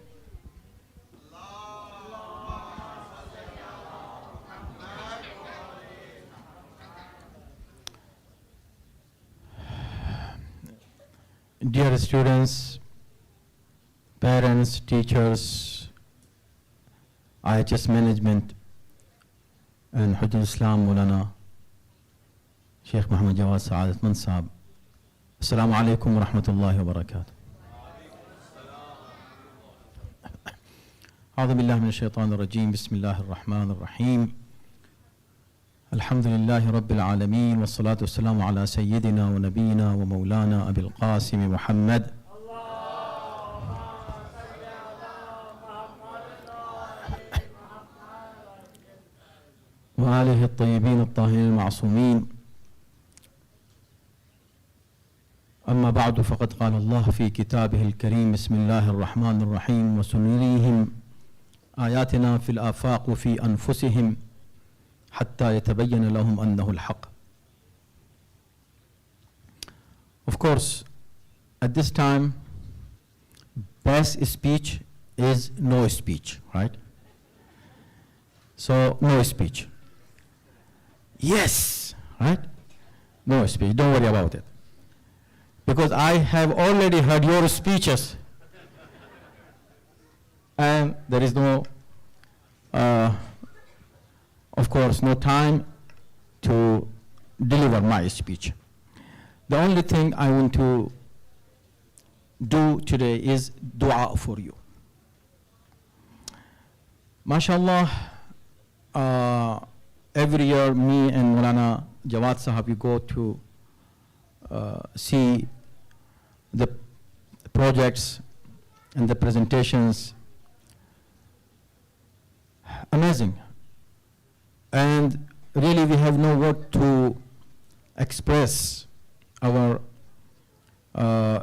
Dear students, parents, teachers, IHS management, and Hujjat Islam Maulana Sheikh Muhammad Jawad Sa'adat Mansab. Assalamu alaikum wa rahmatullahi wa barakatuh. أعوذ بالله من الشيطان الرجيم بسم الله الرحمن الرحيم الحمد لله رب العالمين والصلاة والسلام على سيدنا ونبينا ومولانا أبي القاسم محمد وآله الطيبين الطاهرين المعصومين. أما بعد فقد قال الله في كتابه الكريم بسم الله الرحمن الرحيم وسنريهم آياتنا في الآفاق وفي أنفسهم حتى يتبين لهم أنه الحق. Of course, at this time, best speech is no speech, right? So, no speech. Yes, right? No speech, don't worry about it. Because I have already heard your speeches. And there is no, of course, no time to deliver my speech. The only thing I want to do today is dua for you. MashaAllah, every year me and Maulana Jawad Sahab, we go to see the projects and the presentations. Amazing. And really we have no word to express our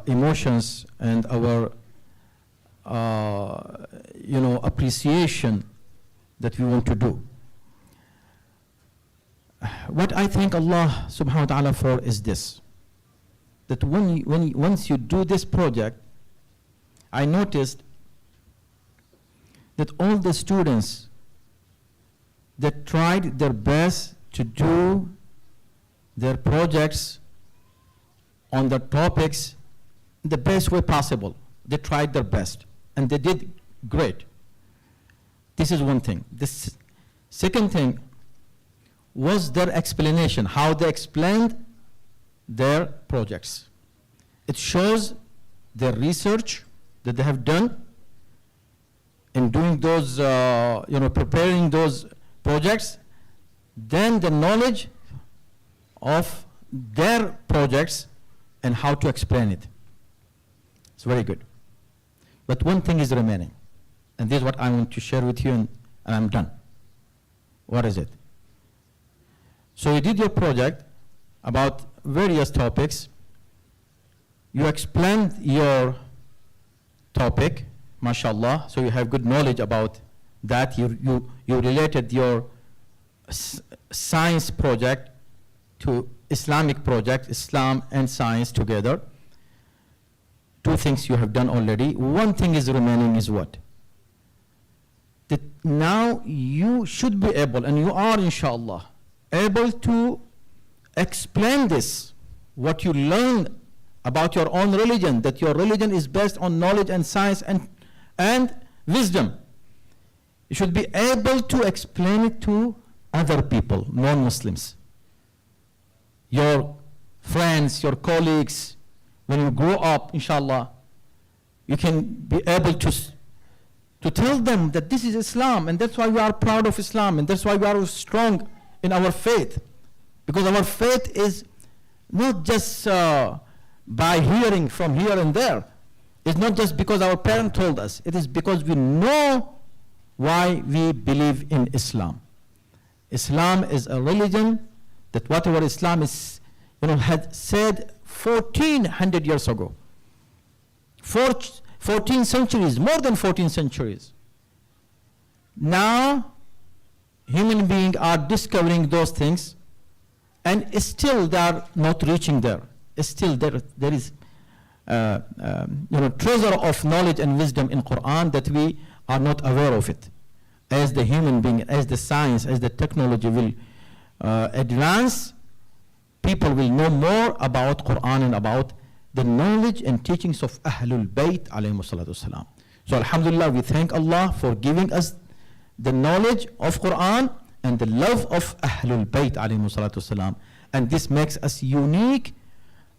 emotions and our appreciation that we want to do. What I thank Allah subhanahu wa ta'ala for is this, that once you do this project, I noticed that all the students that tried their best to do their projects on the topics the best way possible. They tried their best and they did great. This is one thing. This second thing was their explanation, how they explained their projects. It shows their research that they have done in doing those, preparing those projects, then the knowledge of their projects and how to explain it. It's very good. But one thing is remaining, and this is what I want to share with you, and I'm done. What is it? So you did your project about various topics. You explained your topic, mashallah, so you have good knowledge about that. You related your science project to Islamic project, Islam and science together. Two things you have done already. One thing is remaining is what? That now you should be able, and you are inshallah, able to explain this, what you learned about your own religion, that your religion is based on knowledge and science and wisdom. You should be able to explain it to other people, non-Muslims. Your friends, your colleagues, when you grow up, inshallah, you can be able to tell them that this is Islam, and that's why we are proud of Islam, and that's why we are strong in our faith. Because our faith is not just by hearing from here and there. It's not just because our parent told us. It is because we know why we believe in Islam. Islam is a religion that whatever Islam is, had said 1400 years ago. 14 centuries, more than 14 centuries. Now, human beings are discovering those things, and still they are not reaching there. Still there is treasure of knowledge and wisdom in Quran that we are not aware of it. As the human being, as the science, as the technology will advance, people will know more about Quran and about the knowledge and teachings of Ahlul Bayt alayhi salatu wasalam. So alhamdulillah, we thank Allah for giving us the knowledge of Quran and the love of Ahlul Bayt alayhi salatu wasalam. And this makes us unique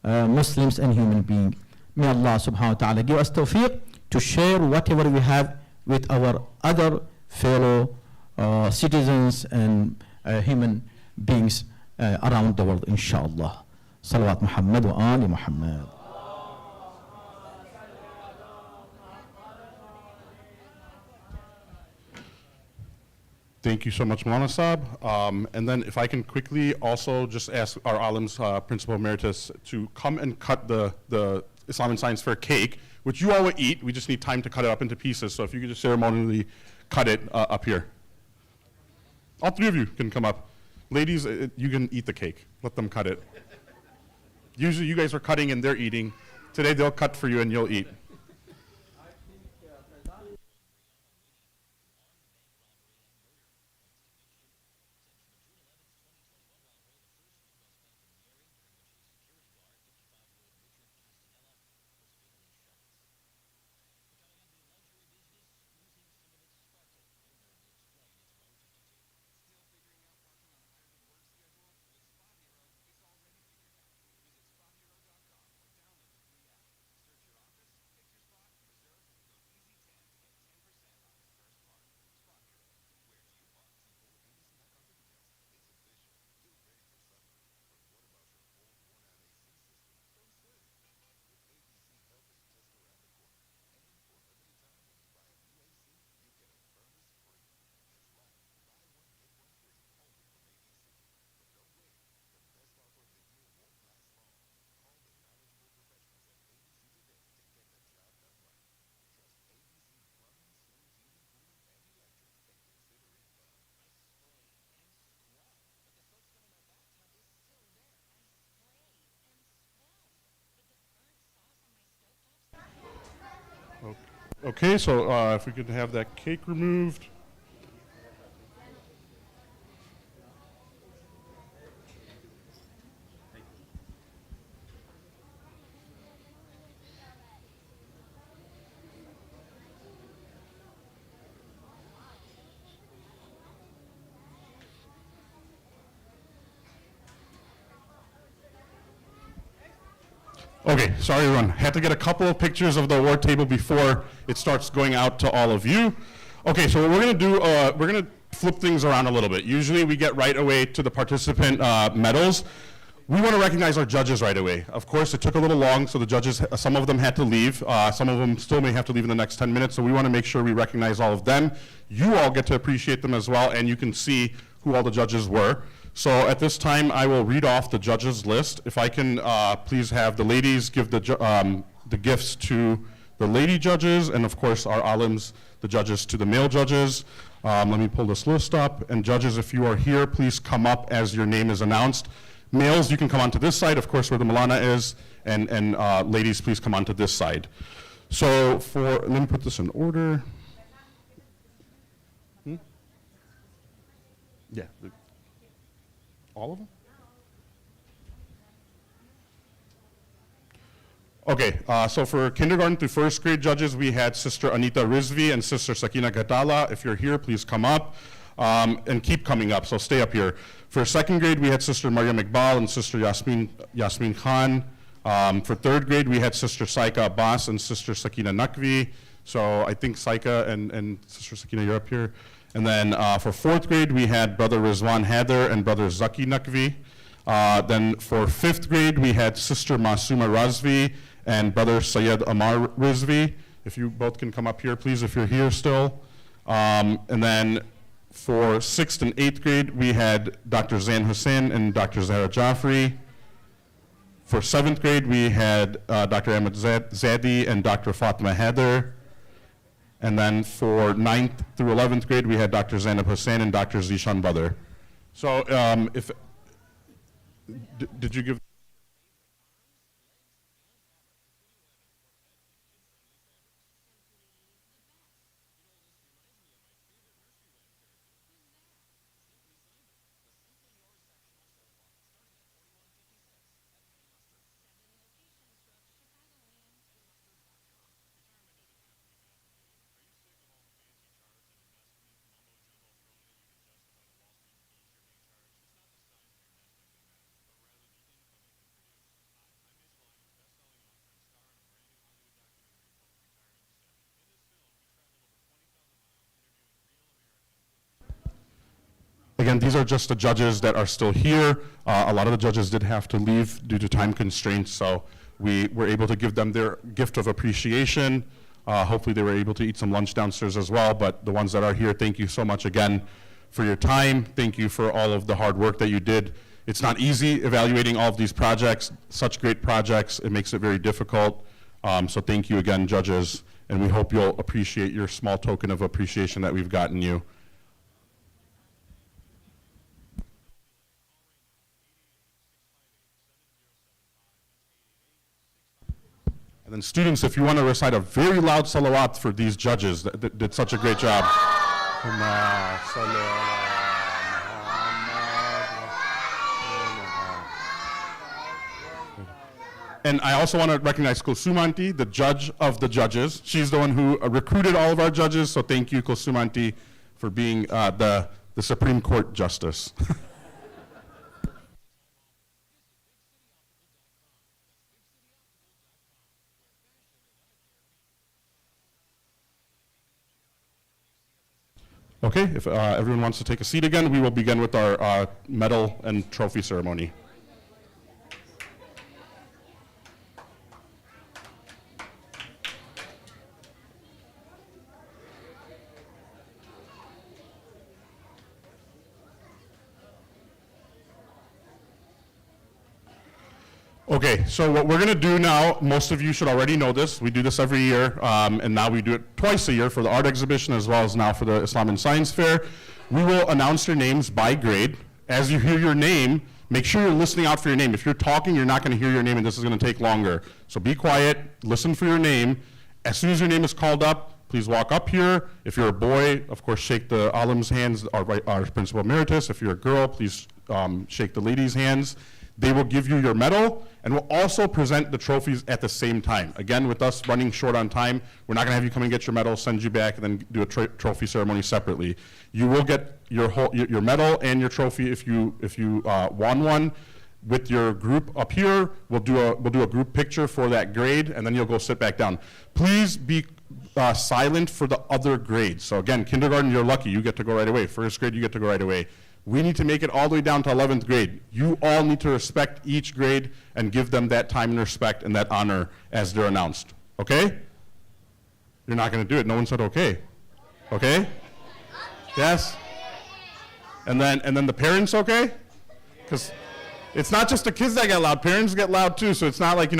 Muslims and human beings. May Allah subhanahu wa ta'ala give us tawfiq to share whatever we have with our other fellow citizens and human beings around the world, inshallah. Salawat Muhammad wa ali Muhammad. Thank you so much, Maulana Saab. And then if I can quickly also just ask our Alim's Principal Emeritus to come and cut the Islam and Science Fair cake, which you all will eat. We just need time to cut it up into pieces. So if you could just ceremonially cut it up here. All three of you can come up. Ladies, you can eat the cake. Let them cut it. Usually you guys are cutting and they're eating. Today they'll cut for you and you'll eat. Okay, so if we could have that cake removed. Okay, sorry everyone. Had to get a couple of pictures of the award table before it starts going out to all of you. Okay, so what we're going to do, we're going to flip things around a little bit. Usually we get right away to the participant medals. We want to recognize our judges right away. Of course, it took a little long, so the judges, some of them had to leave. Some of them still may have to leave in the next 10 minutes, so we want to make sure we recognize all of them. You all get to appreciate them as well, and you can see who all the judges were. So at this time, I will read off the judges list. If I can please have the ladies give the gifts to the lady judges, and of course our alims, the judges, to the male judges. Let me pull this list up. And judges, if you are here, please come up as your name is announced. Males, you can come onto this side, of course, where the Malana is, and ladies, please come onto this side. So let me put this in order. Yeah. All of them? Okay, so for kindergarten through first grade judges, we had Sister Anita Rizvi and Sister Sakina Gatala. If you're here, please come up and keep coming up, so stay up here. For second grade, we had Sister Maryam Iqbal and Sister Yasmin Khan. For third grade, we had Sister Saika Abbas and Sister Sakina Nakvi. So I think Saika and Sister Sakina, you're up here. And then for fourth grade, we had Brother Rizwan Haider and Brother Zaki Nakvi. Then for fifth grade, we had Sister Masuma Razvi and Brother Syed Amar Rizvi. If you both can come up here, please, if you're here still. And then for sixth and eighth grade, we had Dr. Zain Hussain and Dr. Zahra Jafri. For seventh grade, we had Dr. Ahmed Zadi and Dr. Fatma Haider. And then for 9th through 11th grade, we had Dr. Zainab Hussain and Dr. Zishan Badr. So did you give? again, these are just the judges that are still here. A lot of the judges did have to leave due to time constraints, so we were able to give them their gift of appreciation. Hopefully they were able to eat some lunch downstairs as well, but the ones that are here, thank you so much again for your time. Thank you for all of the hard work that you did. It's not easy evaluating all of these projects, such great projects. It makes it very difficult. So thank you again, judges, and we hope you'll appreciate your small token of appreciation that we've gotten you. And then students, if you want to recite a very loud salawat for these judges that did such a great job. And I also want to recognize Kulsumanti, the judge of the judges. She's the one who recruited all of our judges, so thank you, Kulsumanti, for being the Supreme Court Justice. Okay, if everyone wants to take a seat again, we will begin with our medal and trophy ceremony. Okay, so what we're going to do now, most of you should already know this. We do this every year, and now we do it twice a year for the art exhibition as well as now for the Islam and Science Fair. We will announce your names by grade. As you hear your name, make sure you're listening out for your name. If you're talking, you're not going to hear your name, and this is going to take longer. So be quiet, listen for your name. As soon as your name is called up, please walk up here. If you're a boy, of course, shake the alim's hands, our principal emeritus. If you're a girl, please shake the ladies' hands. They will give you your medal, and we'll also present the trophies at the same time. Again, with us running short on time, we're not going to have you come and get your medal, send you back, and then do a trophy ceremony separately. You will get your medal and your trophy if you won one. With your group up here, we'll do a group picture for that grade, and then you'll go sit back down. Please be silent for the other grades. So again, kindergarten, you're lucky, you get to go right away. First grade, you get to go right away. We need to make it all the way down to 11th grade. You all need to respect each grade and give them that time and respect and that honor as they're announced. Okay? You're not going to do it. No one said okay. Okay? Yes? And then the parents okay? Because it's not just the kids that get loud. Parents get loud too, so it's not like,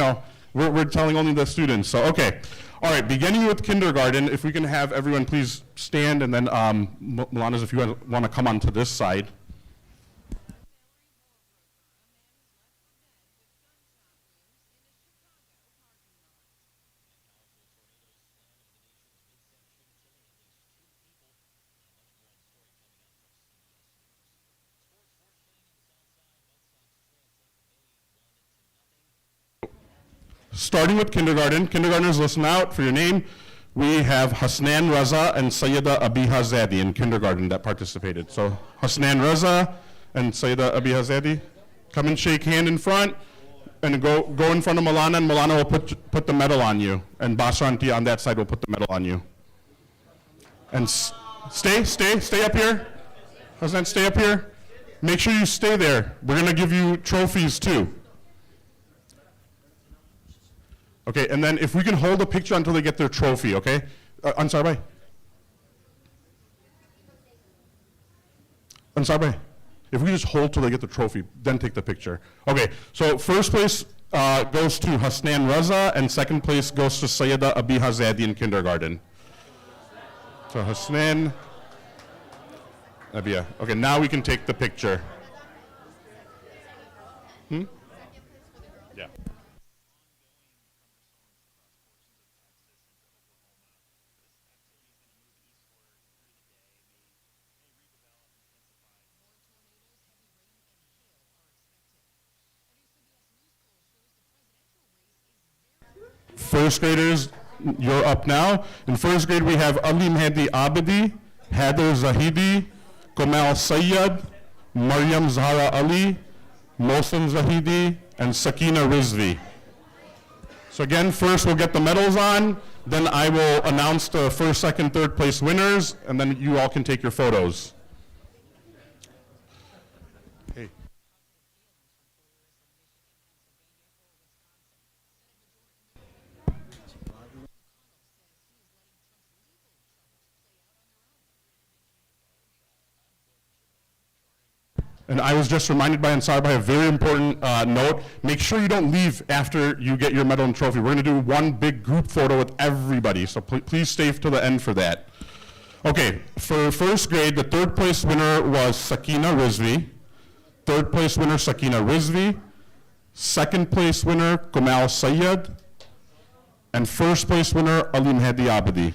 we're telling only the students. So, okay. All right, beginning with kindergarten, if we can have everyone please stand, and then Milanas, if you want to come onto this side. Starting with kindergarten, kindergartners listen out for your name. We have Hasnan Raza and Sayyida Abiha Zadi in kindergarten that participated. So Hasnan Raza and Sayyida Abiha Zadi, come and shake hand in front and go in front of Malana, and Malana will put the medal on you, and Basranti on that side will put the medal on you. And stay up here. Hasnan, stay up here. Make sure you stay there. We're going to give you trophies too. Okay, and then if we can hold a picture until they get their trophy, okay? Ansar bhai. Ansar bhai. If we just hold till they get the trophy, then take the picture. Okay, so first place goes to Hasnan Raza, and second place goes to Sayyida Abiha Zadi in kindergarten. So Hasnan Abiha. Okay, now we can take the picture. Yeah. First graders, you're up now. In first grade, we have Ali Mehdi Abidi, Heather Zahidi, Kamal Sayyad, Maryam Zahra Ali, Mohsen Zahidi, and Sakina Rizvi. So again, first we'll get the medals on, then I will announce the first, second, third place winners, and then you all can take your photos. And I was just reminded by Ansar by a very important note. Make sure you don't leave after you get your medal and trophy. We're going to do one big group photo with everybody, so please stay to the end for that. Okay, for first grade, the third place winner was Sakina Rizvi. Third place winner, Sakina Rizvi. Second place winner, Kumal Sayyad. And first place winner, Alim Hadi Abadi.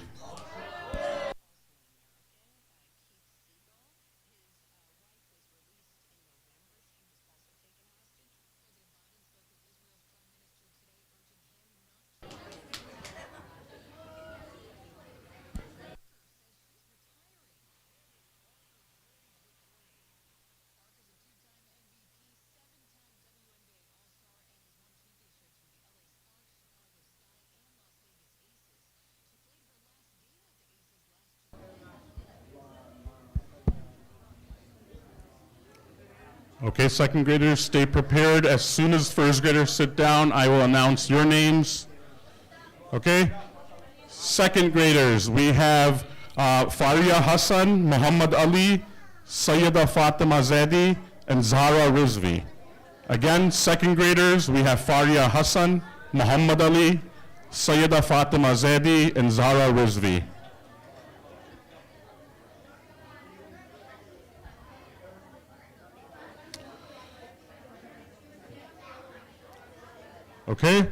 Okay, second graders, stay prepared. As soon as first graders sit down, I will announce your names. Okay? Second graders, we have Faria Hassan, Muhammad Ali, Sayyida Fatima Zadi, and Zahra Rizvi. Again, second graders, we have Faria Hassan, Muhammad Ali, Sayyida Fatima Zadi, and Zahra Rizvi. Okay?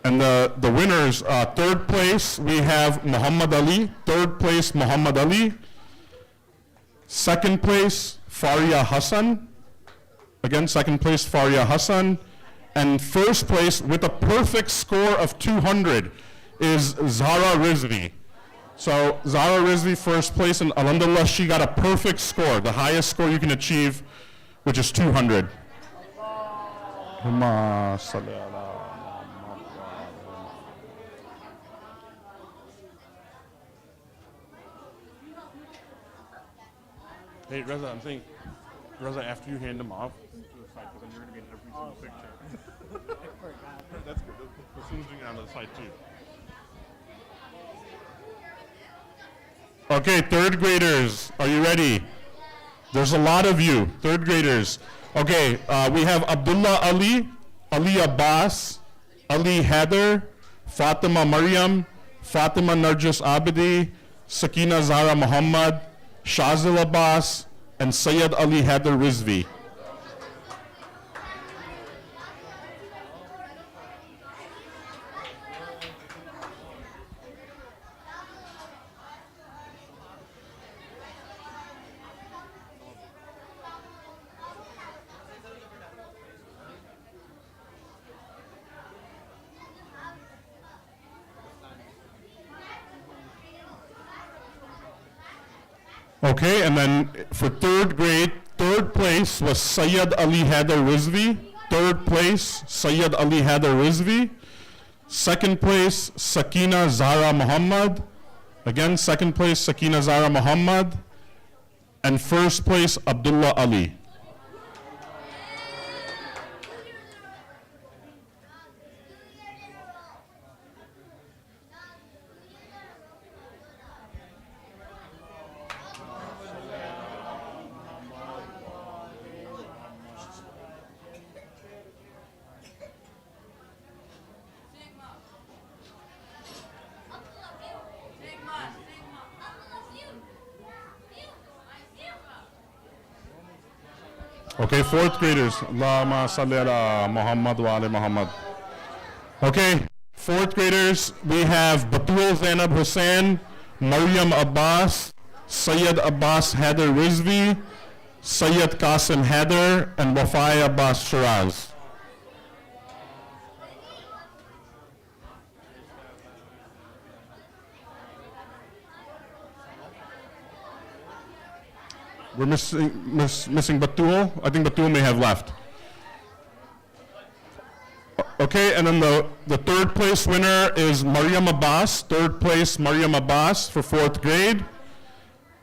And the winners, third place, we have Muhammad Ali. Third place, Muhammad Ali. Second place, Faria Hassan. Again, second place, Faria Hassan. And first place, with a perfect score of 200, is Zahra Rizvi. So Zahra Rizvi, first place, and alhamdulillah, she got a perfect score, the highest score you can achieve, which is 200. Hey, Reza, I'm saying, Reza, after you hand them off to the side, because then you're going to get every single picture. That's good. As soon as you get onto the side, too. Okay, third graders, are you ready? There's a lot of you, third graders. Okay, we have Abdullah Ali, Ali Abbas, Ali Heather, Fatima Maryam, Fatima Narjis Abidi, Sakina Zahra Muhammad, Shazil Abbas, and Sayyid Ali Heather Rizvi. Okay, and then for third grade, third place was Sayyid Ali Heather Rizvi. Third place, Sayyid Ali Heather Rizvi. Second place, Sakina Zahra Muhammad. Again, second place, Sakina Zahra Muhammad. And first place, Abdullah Ali. Okay, fourth graders. Allahumma salli ala Muhammad wa ali Muhammad. Okay, fourth graders, we have Batul Zainab Hussain, Maryam Abbas, Sayyid Abbas Heather Rizvi, Sayyid Qasim Heather, and Wafai Abbas Shiraz. We're missing Batul. I think Batul may have left. Okay, and then the third place winner is Maryam Abbas. Third place, Maryam Abbas for fourth grade.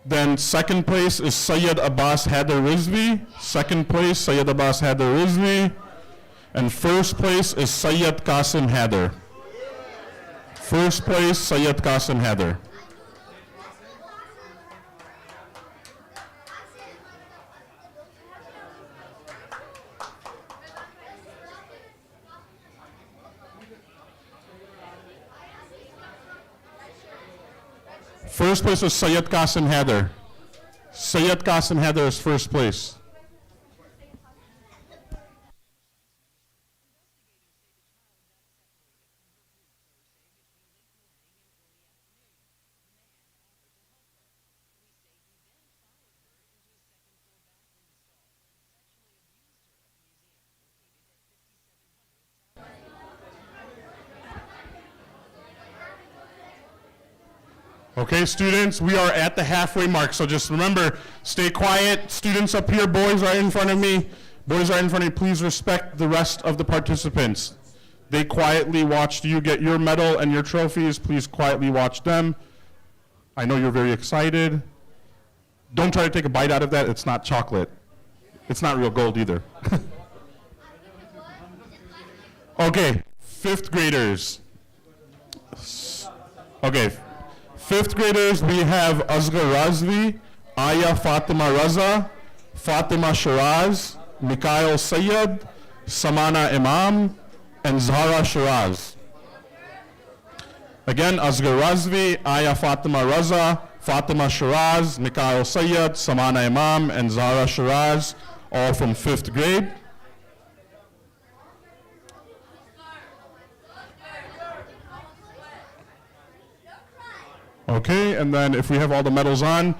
Then second place is Sayyid Abbas Heather Rizvi. Second place, Sayyid Abbas Heather Rizvi. And first place is Sayyid Qasim Heather. First place, Sayyid Qasim Heather. First place was Sayyid Qasim Haider. Sayyid Qasim Haider is first place. Okay, students, we are at the halfway mark, so just remember, stay quiet. Students up here, boys right in front of me. Boys right in front of me, please respect the rest of the participants. They quietly watched you get your medal and your trophies. Please quietly watch them. I know you're very excited. Don't try to take a bite out of that. It's not chocolate. It's not real gold either. Okay, fifth graders. Okay. Fifth graders, we have Asghar Razvi, Aya Fatima Raza, Fatima Shiraz, Mikhail Sayyid, Samana Imam, and Zahra Shiraz. Again, Asghar Razvi, Aya Fatima Raza, Fatima Shiraz, Mikhail Sayyid, Samana Imam, and Zahra Shiraz, all from fifth grade. Okay, and then if we have all the medals on,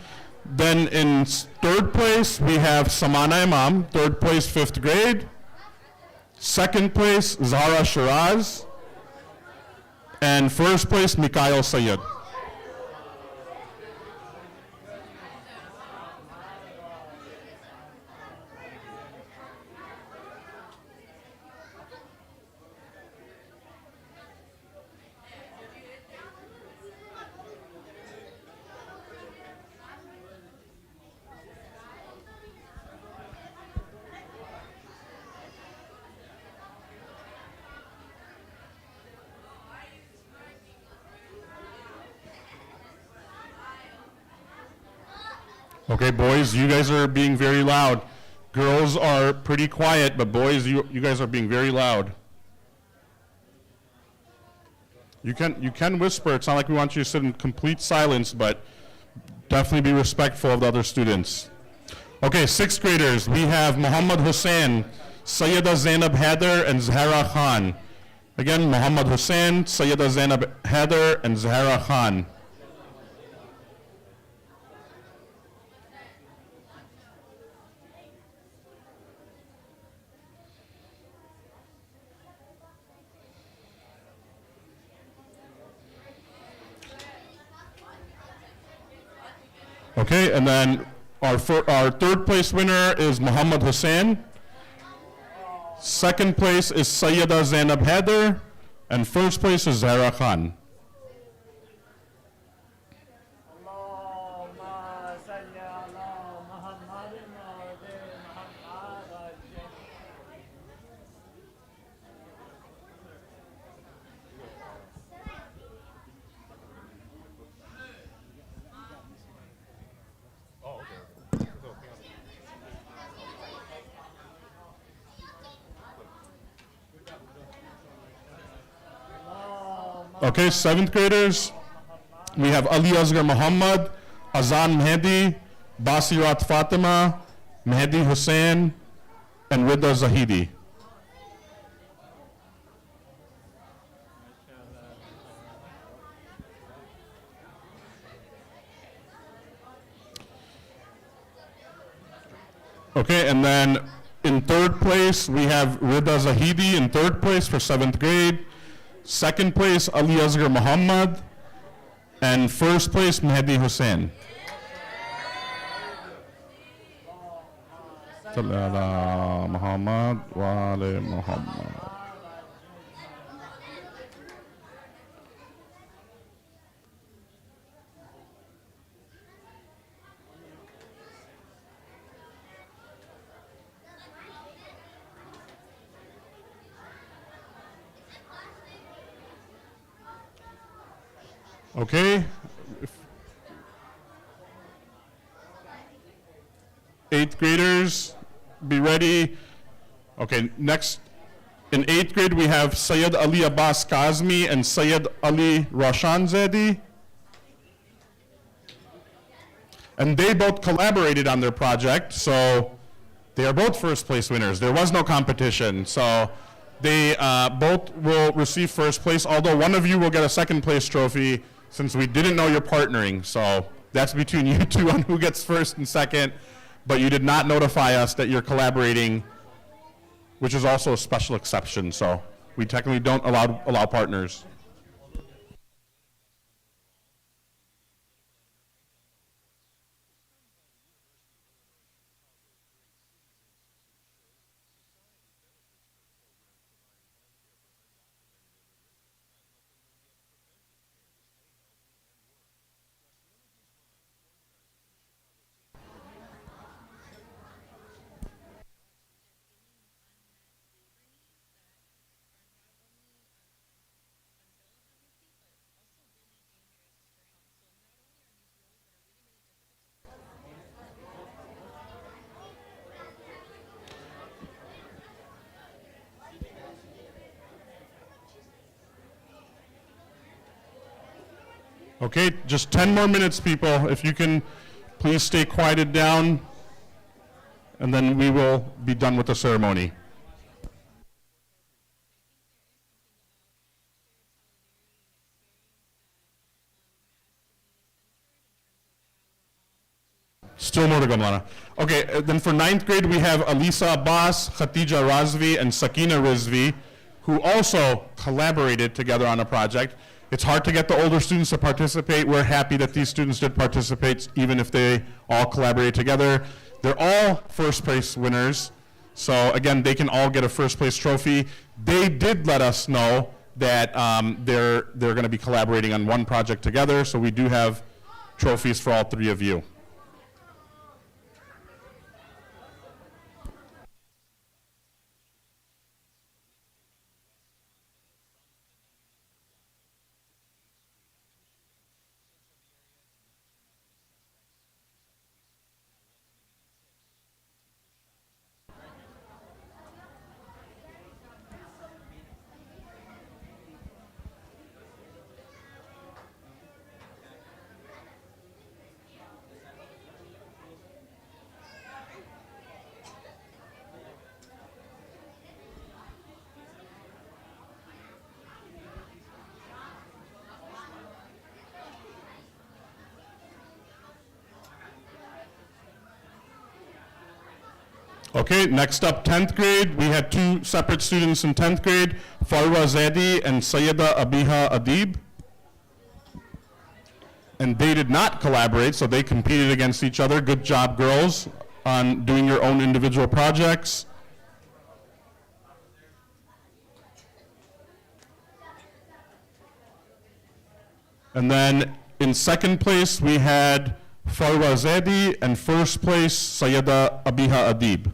then in third place we have Samana Imam, third place, fifth grade. Second place, Zahra Shiraz. And first place, Mikhail Sayyid. Okay, boys, you guys are being very loud. Girls are pretty quiet, but boys, you guys are being very loud. You can whisper. It's not like we want you to sit in complete silence, but definitely be respectful of the other students. Okay, sixth graders, we have Muhammad Hussain, Sayyida Zainab Haider, and Zahra Khan. Again, Muhammad Hussain, Sayyida Zainab Haider, and Zahra Khan. Okay, and then our third place winner is Muhammad Hussain. Second place is Sayyida Zainab Haider, and first place is Zahra Khan. Okay, seventh graders, we have Ali Asghar Muhammad, Azan Mehdi, Basirat Fatima, Mehdi Hussain, and Rida Zahidi. Okay, and then in third place, we have Rida Zahidi in third place for seventh grade. Second place, Ali Asghar Muhammad. And first place, Mehdi Hussain. Salli ala Muhammad wa ali Muhammad. Okay. Eighth graders, be ready. Okay, next. In eighth grade, we have Sayyid Ali Abbas Kazmi and Sayyid Ali Roshan Zedi. And they both collaborated on their project, so they are both first place winners. There was no competition, so they both will receive first place, although one of you will get a second place trophy since we didn't know you're partnering. So that's between you two on who gets first and second, but you did not notify us that you're collaborating, which is also a special exception. So we technically don't allow partners. Okay, just 10 more minutes, people. If you can please stay quieted down, and then we will be done with the ceremony. Still more to go, Mlana. Okay, then for 9th grade, we have Alisa Abbas, Khatija Razvi, and Sakina Rizvi, who also collaborated together on a project. It's hard to get the older students to participate. We're happy that these students did participate, even if they all collaborate together. They're all first place winners. So again, they can all get a first place trophy. They did let us know that they're going to be collaborating on one project together. So we do have trophies for all three of you. Okay, next up, 10th grade. We had two separate students in 10th grade, Farwa Zadi and Sayyida Abiha Adib. And they did not collaborate, so they competed against each other. Good job, girls, on doing your own individual projects. And then in second place, we had Farwa Zadi, and first place, Sayyida Abiha Adib.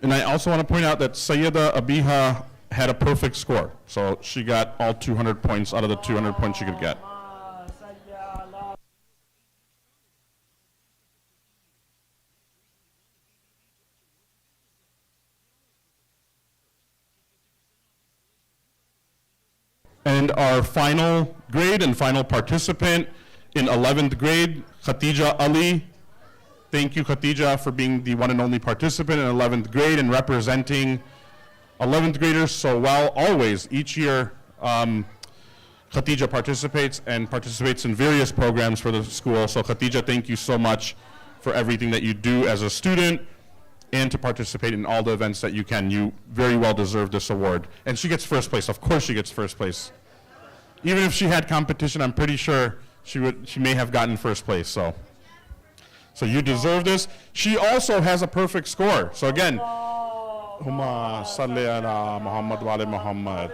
And I also want to point out that Sayyida Abiha had a perfect score. So she got all 200 points out of the 200 points she could get. And our final grade and final participant in 11th grade, Khatija Ali. Thank you, Khatija, for being the one and only participant in 11th grade and representing 11th graders so well always. Each year, Khatija participates in various programs for the school. So Khatija, thank you so much for everything that you do as a student and to participate in all the events that you can. You very well deserve this award. And she gets first place. Of course she gets first place. Even if she had competition, I'm pretty sure she may have gotten first place. So you deserve this. She also has a perfect score. So again, Huma salli ala Muhammad wa ali Muhammad.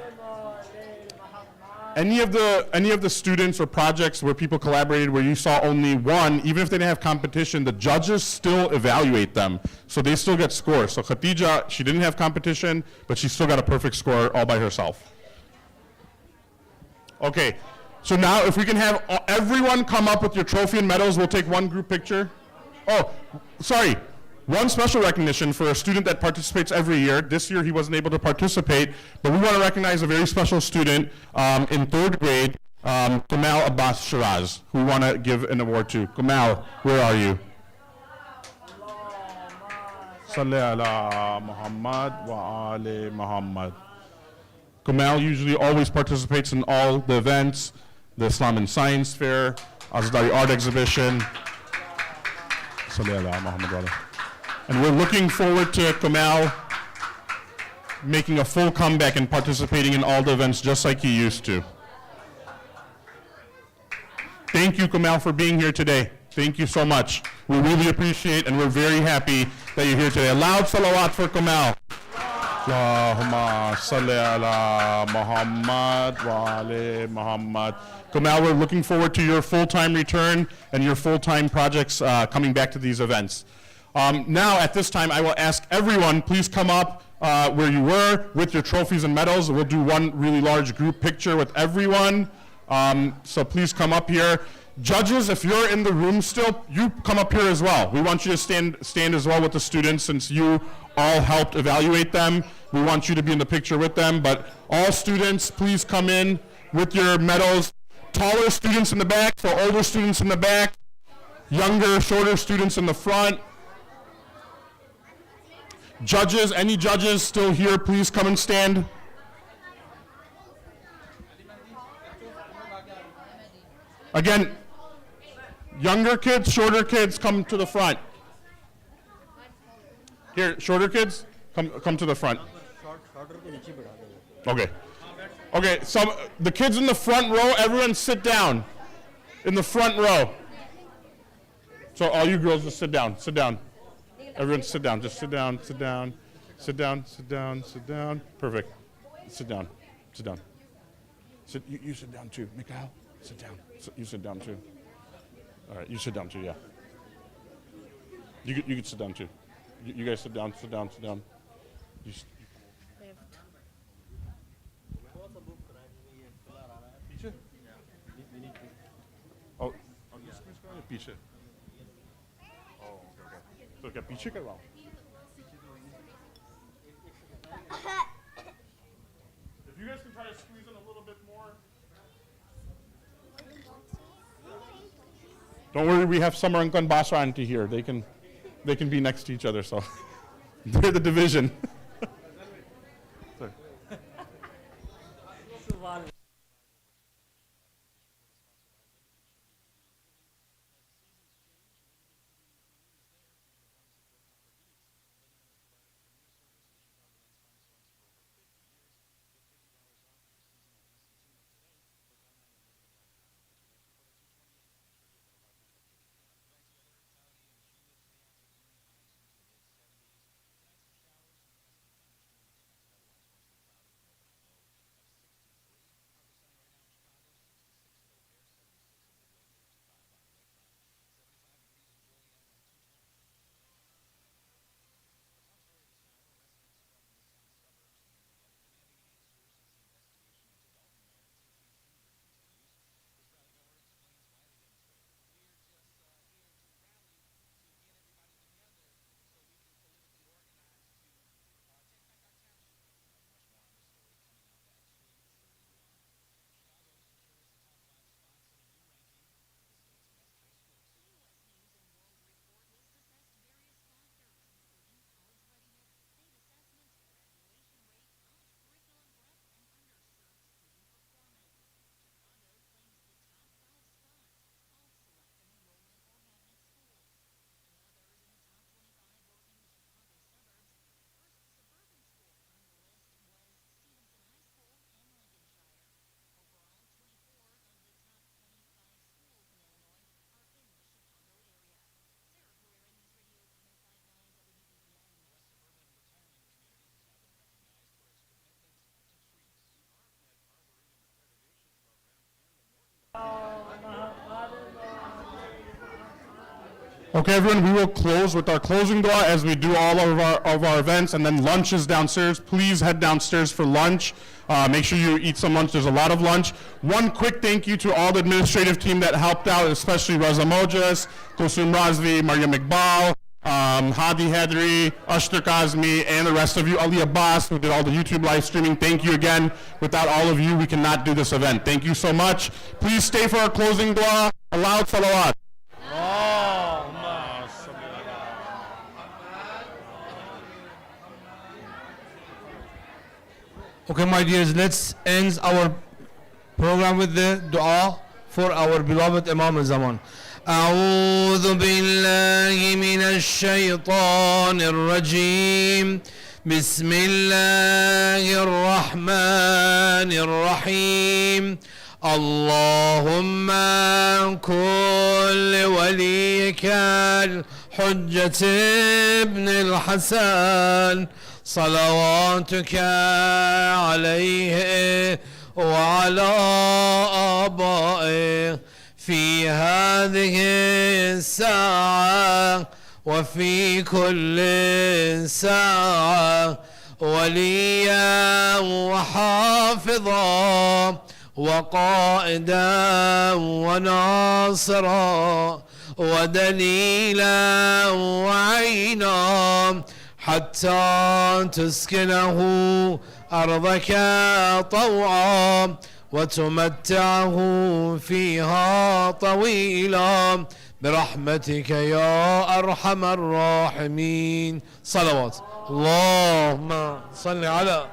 Any of the students or projects where people collaborated where you saw only one, even if they didn't have competition, the judges still evaluate them. So they still get scores. So Khatija, she didn't have competition, but she still got a perfect score all by herself. Okay, so now if we can have everyone come up with your trophy and medals, we'll take one group picture. Oh, sorry. One special recognition for a student that participates every year. This year he wasn't able to participate, but we want to recognize a very special student in 3rd grade, Kamal Abbas Shiraz, who we want to give an award to. Kamal, where are you? Salli ala Muhammad wa ali Muhammad. Kamal usually always participates in all the events, the Islam and Science Fair, As-Sadiq Art Exhibition. Salli ala Muhammad wa ali. And we're looking forward to Kamal making a full comeback and participating in all the events just like he used to. Thank you, Kamal, for being here today. Thank you so much. We really appreciate and we're very happy that you're here today. A loud salawat for Kamal. Allahumma salli ala Muhammad wa ali Muhammad. Kamal, we're looking forward to your full-time return and your full-time projects coming back to these events. Now, at this time, I will ask everyone, please come up where you were with your trophies and medals. We'll do one really large group picture with everyone. So please come up here. Judges, if you're in the room still, you come up here as well. We want you to stand as well with the students since you all helped evaluate them. We want you to be in the picture with them, but all students, please come in with your medals. Taller students in the back, for older students in the back, younger, shorter students in the front. Judges, any judges still here, please come and stand. Again, younger kids, shorter kids, come to the front. Here, shorter kids, come to the front. Okay. Okay, the kids in the front row, everyone sit down. In the front row. So all you girls just sit down, sit down. Everyone sit down, just sit down, sit down, sit down, sit down, sit down. Perfect. Sit down, sit down. You sit down too. Mikhail, sit down. You sit down too. All right, you sit down too, yeah. You can sit down too. You guys sit down, sit down, sit down. Oh, पीछे. Oh, okay. तो क्या पीछे करवाऊं? If you guys can try to squeeze in a little bit more. Don't worry, we have Summer and Basra auntie here. They can be next to each other, so they're the division. Sorry. Okay, everyone, we will close with our closing dua as we do all of our events, and then lunch is downstairs. Please head downstairs for lunch. Make sure you eat some lunch. There's a lot of lunch. One quick thank you to all the administrative team that helped out, especially Raza Mojas, Kulsum Razvi, Maryam Iqbal, Hadi Hadri, Ashtar Kazmi, and the rest of you, Ali Abbas, who did all the YouTube live streaming. Thank you again. Without all of you, we cannot do this event. Thank you so much. Please stay for our closing dua. A loud salawat. Okay, my dears, let's end our program with the dua for our beloved Imam al-Zaman. أعوذ بالله من الشيطان الرجيم بسم الله الرحمن الرحيم اللهم كن لوليك الحجة ابن الحسن صلواتك عليه وعلى آبائه في هذه الساعة وفي كل ساعة وليا وحافظا وقائدا وناصرا ودليلا وعينا حتى تسكنه أرضك طوعا وتمتعه فيها طويلا برحمتك يا أرحم الراحمين. صلوات. اللهم صل على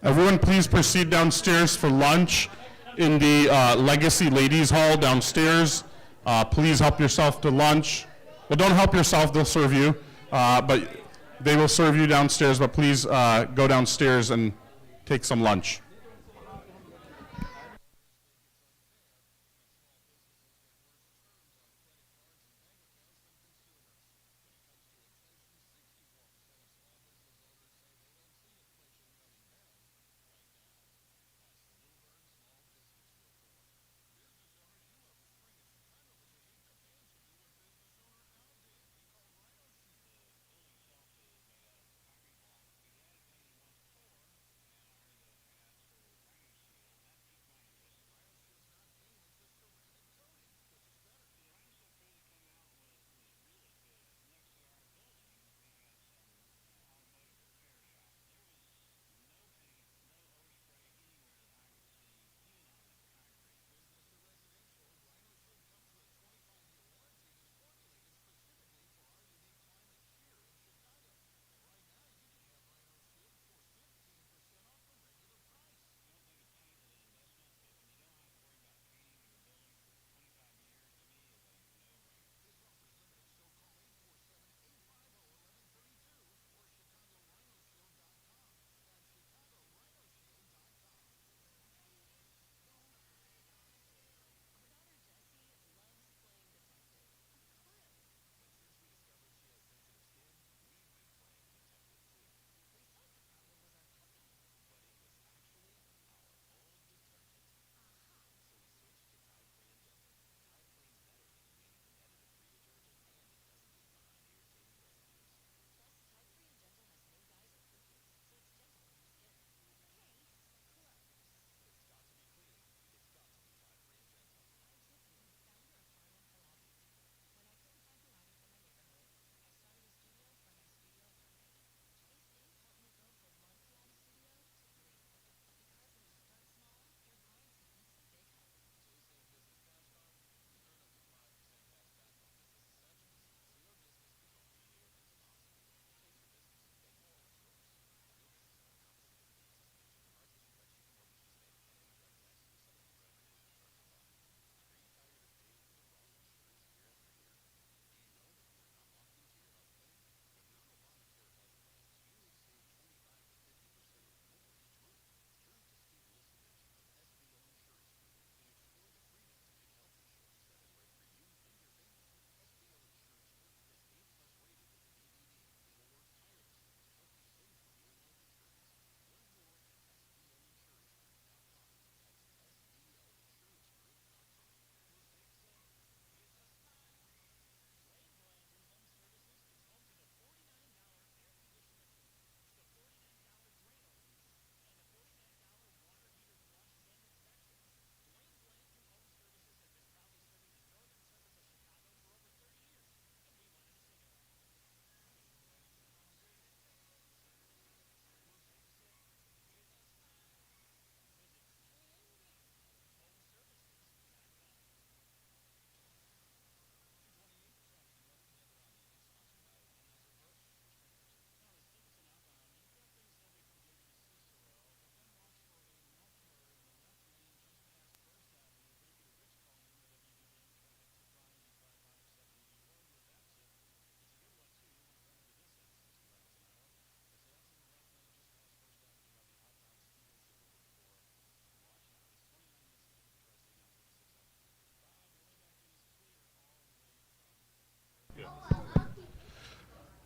Everyone, please proceed downstairs for lunch in the Legacy Ladies Hall downstairs. Please help yourself to lunch. Well, don't help yourself, they'll serve you. But they will serve you downstairs, but please go downstairs and take some lunch.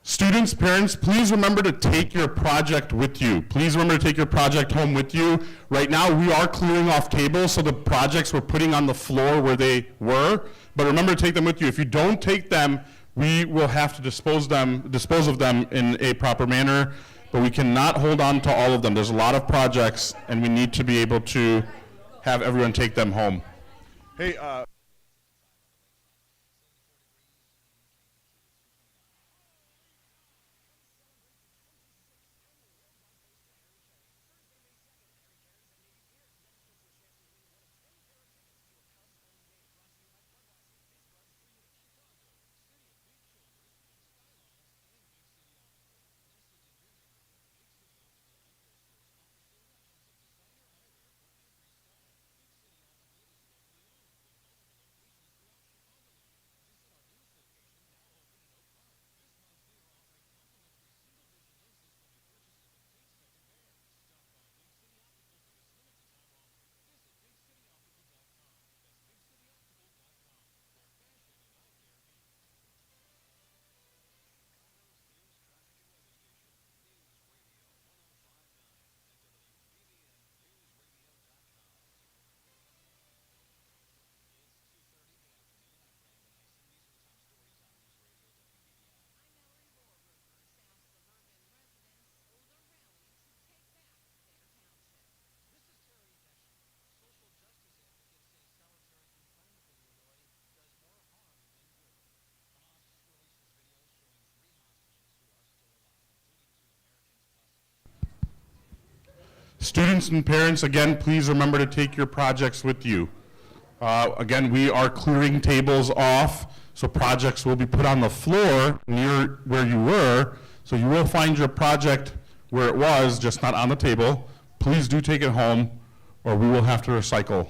Students, parents, please remember to take your project with you. Please remember to take your project home with you. Right now, we are clearing off tables, so the projects we're putting on the floor where they were, but remember to take them with you. If you don't take them, we will have to dispose of them in a proper manner, but we cannot hold on to all of them. There's a lot of projects, and we need to be able to have everyone take them home. Hey, students and parents, again, please remember to take your projects with you. Again, we are clearing tables off, so projects will be put on the floor near where you were, so you will find your project where it was, just not on the table. Please do take it home, or we will have to recycle